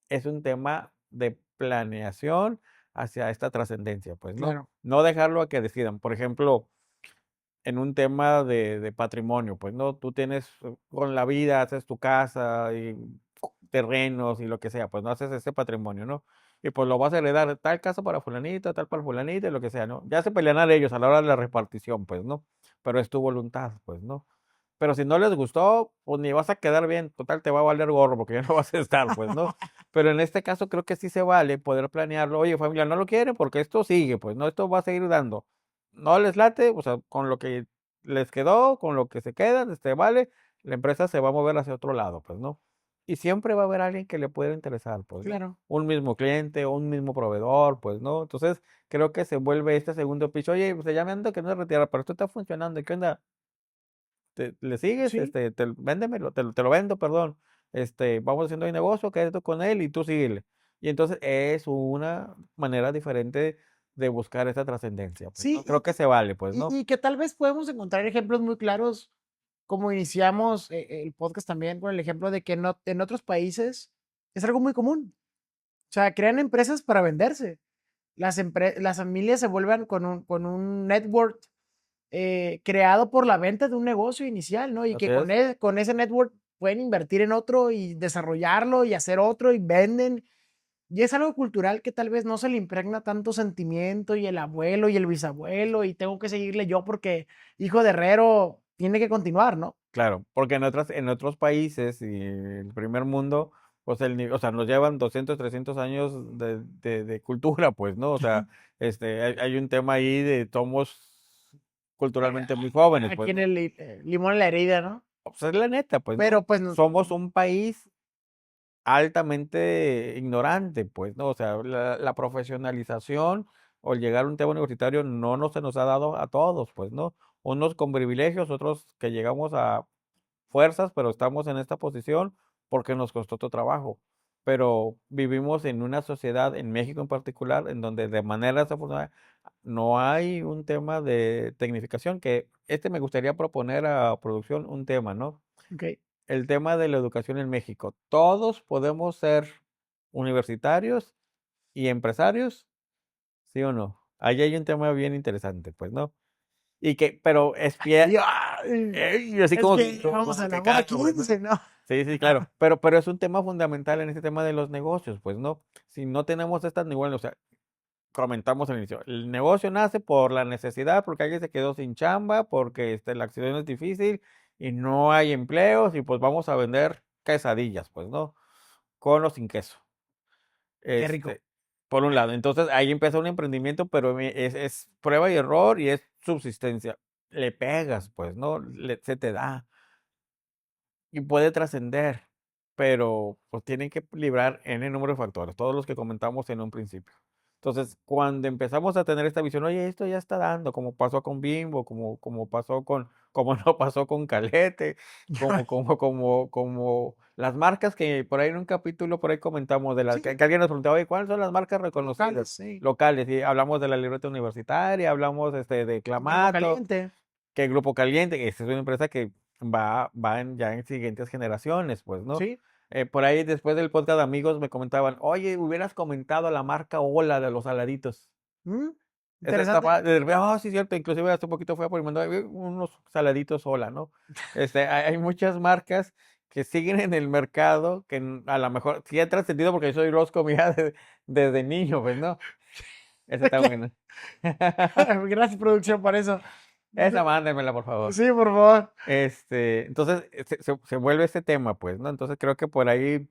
[SPEAKER 1] es un tema de planeación hacia esta trascendencia, pues, ¿no?
[SPEAKER 2] Claro,
[SPEAKER 1] No dejarlo a que decidan. Por ejemplo, en un tema de patrimonio, pues, ¿no? Tú tienes con la vida, haces tu casa y terrenos y lo que sea, pues, no haces ese patrimonio, ¿no? Y pues lo vas a heredar, tal casa para fulanito, tal para fulanito y lo que sea, ¿no? Ya se pelean ellos a la hora de la repartición, pues, ¿no? Pero es tu voluntad, pues, ¿no? Pero si no les gustó, pues ni vas a quedar bien, total te va a valer gorro porque ya no vas a estar, pues, ¿no? Pero en este caso creo que sí se vale poder planearlo. Oye, familia, no lo quieren porque esto sigue, pues, ¿no? Esto va a seguir dando. No les late, o sea, con lo que les quedó, con lo que se quedan, vale, la empresa se va a mover hacia otro lado, pues, ¿no? Y siempre va a haber alguien que le pueda interesar, pues, ¿no?
[SPEAKER 2] claro.
[SPEAKER 1] Un mismo cliente, un mismo proveedor, pues, ¿no? Entonces, creo que se vuelve este segundo piso. Oye, pues ya me ando que no retirar, pero esto está funcionando. ¿Qué onda? ¿le sigues?
[SPEAKER 2] Sí.
[SPEAKER 1] Véndemelo, te lo vendo, perdón. Vamos haciendo el negocio, quédate con él y tú síguele. Y entonces es una manera diferente de buscar esa trascendencia, pues, ¿no?
[SPEAKER 2] Sí,
[SPEAKER 1] Creo que se vale, pues, ¿no?
[SPEAKER 2] y que tal vez podemos encontrar ejemplos muy claros, como iniciamos el podcast también con el ejemplo de que en otros países es algo muy común. O sea, crean empresas para venderse. Las familias se vuelven con un network creado por la venta de un negocio inicial, ¿no? Y
[SPEAKER 1] Así
[SPEAKER 2] que
[SPEAKER 1] es.
[SPEAKER 2] con ese network pueden invertir en otro y desarrollarlo y hacer otro y venden. Y es algo cultural que tal vez no se le impregna tanto sentimiento y el abuelo y el bisabuelo y tengo que seguirle yo porque hijo de herrero tiene que continuar, ¿no?
[SPEAKER 1] Claro, porque en otros países y el primer mundo, pues o sea, nos llevan 200, 300 años de cultura, pues, ¿no? O sea, hay un tema ahí de somos culturalmente muy jóvenes,
[SPEAKER 2] Aquí
[SPEAKER 1] pues,
[SPEAKER 2] en
[SPEAKER 1] ¿no?
[SPEAKER 2] el limón en la herida, ¿no?
[SPEAKER 1] Pues es la neta, pues,
[SPEAKER 2] Pero
[SPEAKER 1] ¿no?
[SPEAKER 2] pues
[SPEAKER 1] Somos un país altamente ignorante, pues, ¿no? O sea, la profesionalización o el llegar a un tema universitario no se nos ha dado a todos, pues, ¿no? Unos con privilegios, otros que llegamos a fuerzas, pero estamos en esta posición porque nos costó otro trabajo. Pero vivimos en una sociedad, en México en particular, en donde de manera desafortunada no hay un tema de tecnificación, que me gustaría proponer a producción un tema, ¿no?
[SPEAKER 2] ok,
[SPEAKER 1] El tema de la educación en México. Todos podemos ser universitarios y empresarios, ¿sí o no? Ahí hay un tema bien interesante, pues, ¿no? Pero es pie,
[SPEAKER 2] y, ay,
[SPEAKER 1] y así
[SPEAKER 2] es
[SPEAKER 1] como que,
[SPEAKER 2] que vamos a la boda
[SPEAKER 1] picando, pues, ¿no?
[SPEAKER 2] 15, ¿no?
[SPEAKER 1] Sí, sí, claro. Pero es un tema fundamental en este tema de los negocios, pues, ¿no? Si no tenemos estas, bueno, o sea, comentamos al inicio, el negocio nace por la necesidad, porque alguien se quedó sin chamba, porque la acción es difícil y no hay empleos y pues vamos a vender quesadillas, pues, ¿no? Con o sin queso.
[SPEAKER 2] Qué rico.
[SPEAKER 1] Este, por un lado. Entonces ahí empieza un emprendimiento, pero es prueba y error y es subsistencia. Le pegas, pues, ¿no? Se te da y puede trascender, pero pues tienen que librar n número de factores, todos los que comentamos en un principio. Entonces, cuando empezamos a tener esta visión, oye, esto ya está dando, como pasó con Bimbo, como pasó como no pasó con Calete, como las marcas que por ahí en un capítulo por ahí comentamos de las
[SPEAKER 2] Sí,
[SPEAKER 1] que alguien nos preguntaba, oye, ¿cuáles son las marcas
[SPEAKER 2] locales,
[SPEAKER 1] reconocidas
[SPEAKER 2] sí.
[SPEAKER 1] locales? Y hablamos de la libreta universitaria, hablamos de
[SPEAKER 2] Grupo
[SPEAKER 1] Clamato,
[SPEAKER 2] Caliente,
[SPEAKER 1] que el Grupo Caliente, que esta es una empresa que ya en siguientes generaciones, pues, ¿no?
[SPEAKER 2] sí.
[SPEAKER 1] Por ahí después del podcast de amigos me comentaban, oye, hubieras comentado la marca Ola de los saladitos.
[SPEAKER 2] Mm,
[SPEAKER 1] Esa
[SPEAKER 2] interesante.
[SPEAKER 1] estaba, sí, cierto, inclusive hace un poquito fue por mandar unos saladitos Ola, ¿no? Hay muchas marcas que siguen en el mercado, que a lo mejor sí ha trascendido porque yo los comía desde niño, pues, ¿no? Esa está buena.
[SPEAKER 2] Gracias, producción, por eso.
[SPEAKER 1] Esa mándemela, por favor.
[SPEAKER 2] Sí, por favor.
[SPEAKER 1] Entonces se vuelve este tema, pues, ¿no? Entonces creo que por ahí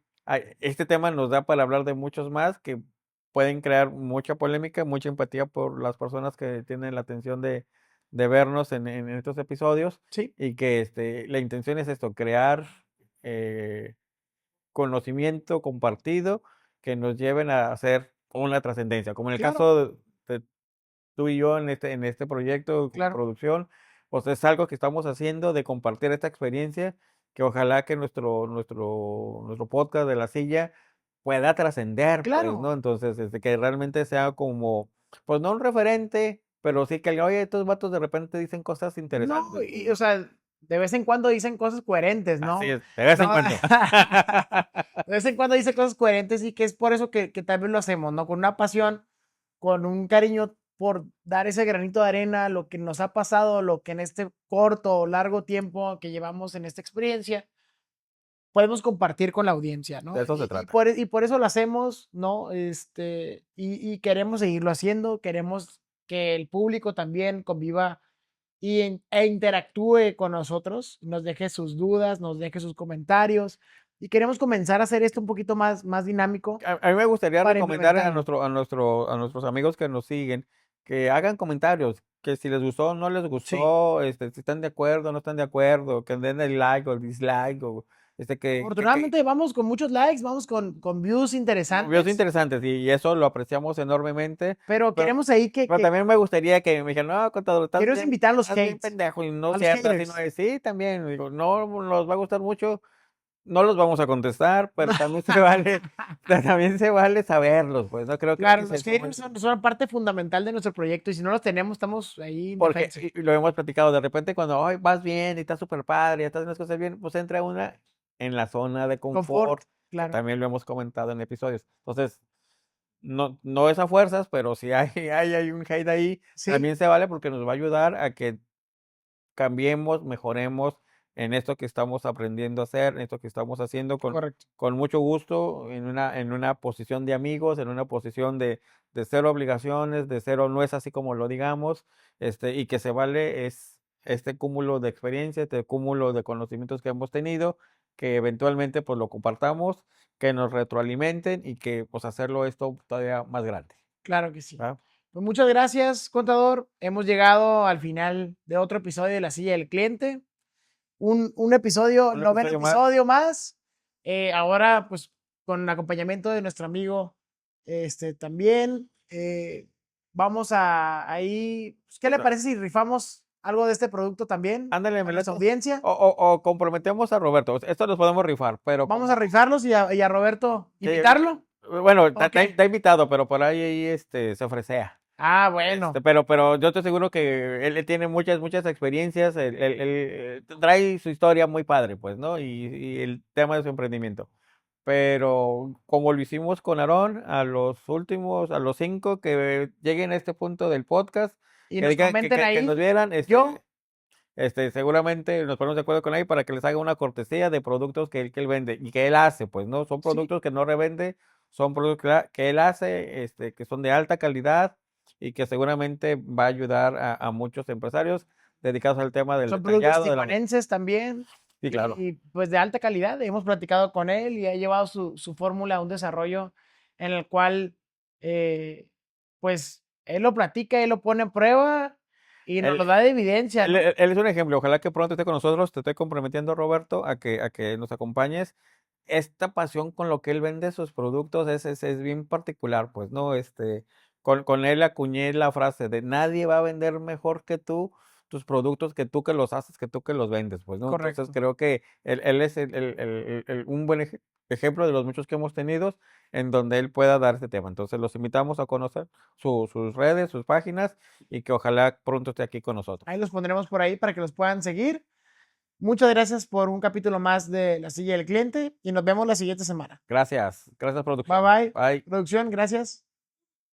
[SPEAKER 1] este tema nos da para hablar de muchos más que pueden crear mucha polémica, mucha empatía por las personas que tienen la atención de vernos en estos episodios
[SPEAKER 2] Sí,
[SPEAKER 1] y que la intención es esto, crear conocimiento compartido que nos lleven a hacer una trascendencia, como en el
[SPEAKER 2] claro,
[SPEAKER 1] caso de tú y yo en este proyecto con
[SPEAKER 2] claro,
[SPEAKER 1] producción, pues es algo que estamos haciendo de compartir esta experiencia, que ojalá que nuestro podcast de la silla pueda trascender, pues, ¿no?
[SPEAKER 2] claro.
[SPEAKER 1] Entonces, que realmente sea como, pues no un referente, pero sí que, oye, estos vatos de repente dicen cosas
[SPEAKER 2] No,
[SPEAKER 1] interesantes.
[SPEAKER 2] y, o sea, de vez en cuando dicen cosas coherentes,
[SPEAKER 1] Así
[SPEAKER 2] ¿no?
[SPEAKER 1] es, de vez en
[SPEAKER 2] No,
[SPEAKER 1] cuando.
[SPEAKER 2] de vez en cuando dice cosas coherentes y que es por eso que también lo hacemos, ¿no? Con una pasión, con un cariño por dar ese granito de arena, lo que nos ha pasado, lo que en este corto o largo tiempo que llevamos en esta experiencia, podemos compartir con la audiencia,
[SPEAKER 1] De
[SPEAKER 2] ¿no?
[SPEAKER 1] eso se
[SPEAKER 2] Y, y
[SPEAKER 1] trata.
[SPEAKER 2] por, y por eso lo hacemos, ¿no? Y queremos seguirlo haciendo, queremos que el público también conviva e interactúe con nosotros, nos deje sus dudas, nos deje sus comentarios y queremos comenzar a hacer esto un poquito más dinámico
[SPEAKER 1] A mí me gustaría
[SPEAKER 2] para
[SPEAKER 1] recomendar
[SPEAKER 2] implementarlo.
[SPEAKER 1] a nuestros amigos que nos siguen que hagan comentarios, que si les gustó o no les
[SPEAKER 2] Sí,
[SPEAKER 1] gustó, si están de acuerdo o no están de acuerdo, que den el like o el dislike, que
[SPEAKER 2] Afortunadamente vamos con muchos likes, vamos con views
[SPEAKER 1] videos
[SPEAKER 2] interesantes,
[SPEAKER 1] interesantes y eso lo apreciamos enormemente,
[SPEAKER 2] pero
[SPEAKER 1] pero,
[SPEAKER 2] queremos ahí
[SPEAKER 1] pero también me gustaría que me dijeran, no, contador,
[SPEAKER 2] queremos invitar a los
[SPEAKER 1] estás bien
[SPEAKER 2] hates,
[SPEAKER 1] pendejo, y no
[SPEAKER 2] a los
[SPEAKER 1] cierto, así no
[SPEAKER 2] haters.
[SPEAKER 1] es, sí, también, digo, no nos va a gustar mucho, no los vamos a contestar, pero también se vale, también se vale saberlos, pues, no creo que
[SPEAKER 2] Claro,
[SPEAKER 1] ese
[SPEAKER 2] los
[SPEAKER 1] es el
[SPEAKER 2] haters
[SPEAKER 1] momento.
[SPEAKER 2] son parte fundamental de nuestro proyecto y si no los tenemos, estamos ahí
[SPEAKER 1] Porque
[SPEAKER 2] indefensos.
[SPEAKER 1] y lo hemos platicado, de repente cuando ay, vas bien y estás súper padre, y estás haciendo las cosas bien, pues entra una en la zona de
[SPEAKER 2] Confort,
[SPEAKER 1] confort, que
[SPEAKER 2] claro.
[SPEAKER 1] también lo hemos comentado en episodios. Entonces, no es a fuerzas, pero si hay un hate ahí,
[SPEAKER 2] Sí,
[SPEAKER 1] también se vale porque nos va a ayudar a que cambiemos, mejoremos en esto que estamos aprendiendo a hacer, en esto que estamos haciendo
[SPEAKER 2] correcto.
[SPEAKER 1] con mucho gusto, en una posición de amigos, en una posición de cero obligaciones, de cero no es así como lo digamos, y que se vale es este cúmulo de experiencia, este cúmulo de conocimientos que hemos tenido, que eventualmente pues lo compartamos, que nos retroalimenten y que pues hacerlo esto todavía más grande.
[SPEAKER 2] Claro que sí.
[SPEAKER 1] ¿Va?
[SPEAKER 2] Pues muchas gracias, contador. Hemos llegado al final de otro episodio de La Silla del Cliente. Un episodio,
[SPEAKER 1] Un
[SPEAKER 2] noveno
[SPEAKER 1] episodio más.
[SPEAKER 2] episodio más. Ahora, pues, con acompañamiento de nuestro amigo, también. Vamos a ahí. Pues, ¿qué le parece si rifamos algo de este producto también
[SPEAKER 1] Ándale,
[SPEAKER 2] a nuestra
[SPEAKER 1] Meleto.
[SPEAKER 2] audiencia?
[SPEAKER 1] O comprometemos a Roberto. Esto los podemos rifar, pero
[SPEAKER 2] Vamos a
[SPEAKER 1] como
[SPEAKER 2] rifarlos y a Roberto,
[SPEAKER 1] sí,
[SPEAKER 2] ¿invitarlo?
[SPEAKER 1] bueno,
[SPEAKER 2] ¿O qué?
[SPEAKER 1] está invitado, pero por ahí se ofrecea.
[SPEAKER 2] Ah, bueno.
[SPEAKER 1] Pero yo estoy seguro que él tiene muchas experiencias. Él trae su historia muy padre, pues, ¿no? Y el tema de su emprendimiento. Pero como lo hicimos con Aarón, a los 5 que lleguen a este punto del podcast,
[SPEAKER 2] Y
[SPEAKER 1] que
[SPEAKER 2] nos
[SPEAKER 1] digan,
[SPEAKER 2] comenten
[SPEAKER 1] que nos
[SPEAKER 2] ahí.
[SPEAKER 1] vieran,
[SPEAKER 2] Yo,
[SPEAKER 1] seguramente nos ponemos de acuerdo con él para que les haga una cortesía de productos que él vende y que él hace, pues, ¿no? Son
[SPEAKER 2] sí.
[SPEAKER 1] productos que no revende, son productos que él hace, que son de alta calidad y que seguramente va a ayudar a muchos empresarios dedicados al tema del
[SPEAKER 2] Son productos
[SPEAKER 1] detallado, de la...
[SPEAKER 2] tijuanenses también
[SPEAKER 1] Sí, claro.
[SPEAKER 2] y pues de alta calidad. Hemos platicado con él y ha llevado su fórmula a un desarrollo en el cual, pues, él lo platica, él lo pone en prueba y nos
[SPEAKER 1] Él,
[SPEAKER 2] lo da de evidencia, ¿no?
[SPEAKER 1] él es un ejemplo. Ojalá que pronto esté con nosotros. Te estoy comprometiendo, Roberto, a que nos acompañes. Esta pasión con lo que él vende sus productos es bien particular, pues, ¿no? Con él acuñé la frase de nadie va a vender mejor que tú tus productos, que tú que los haces, que tú que los vendes, pues, ¿no? Entonces
[SPEAKER 2] Correcto.
[SPEAKER 1] creo que él es un buen ejemplo de los muchos que hemos tenido en donde él pueda dar este tema. Entonces los invitamos a conocer sus redes, sus páginas y que ojalá pronto esté aquí con nosotros.
[SPEAKER 2] Ahí los pondremos por ahí para que los puedan seguir. Muchas gracias por un capítulo más de La Silla del Cliente y nos vemos la siguiente semana.
[SPEAKER 1] Gracias,
[SPEAKER 2] Bye
[SPEAKER 1] producción.
[SPEAKER 2] bye.
[SPEAKER 1] Bye.
[SPEAKER 2] Producción, gracias.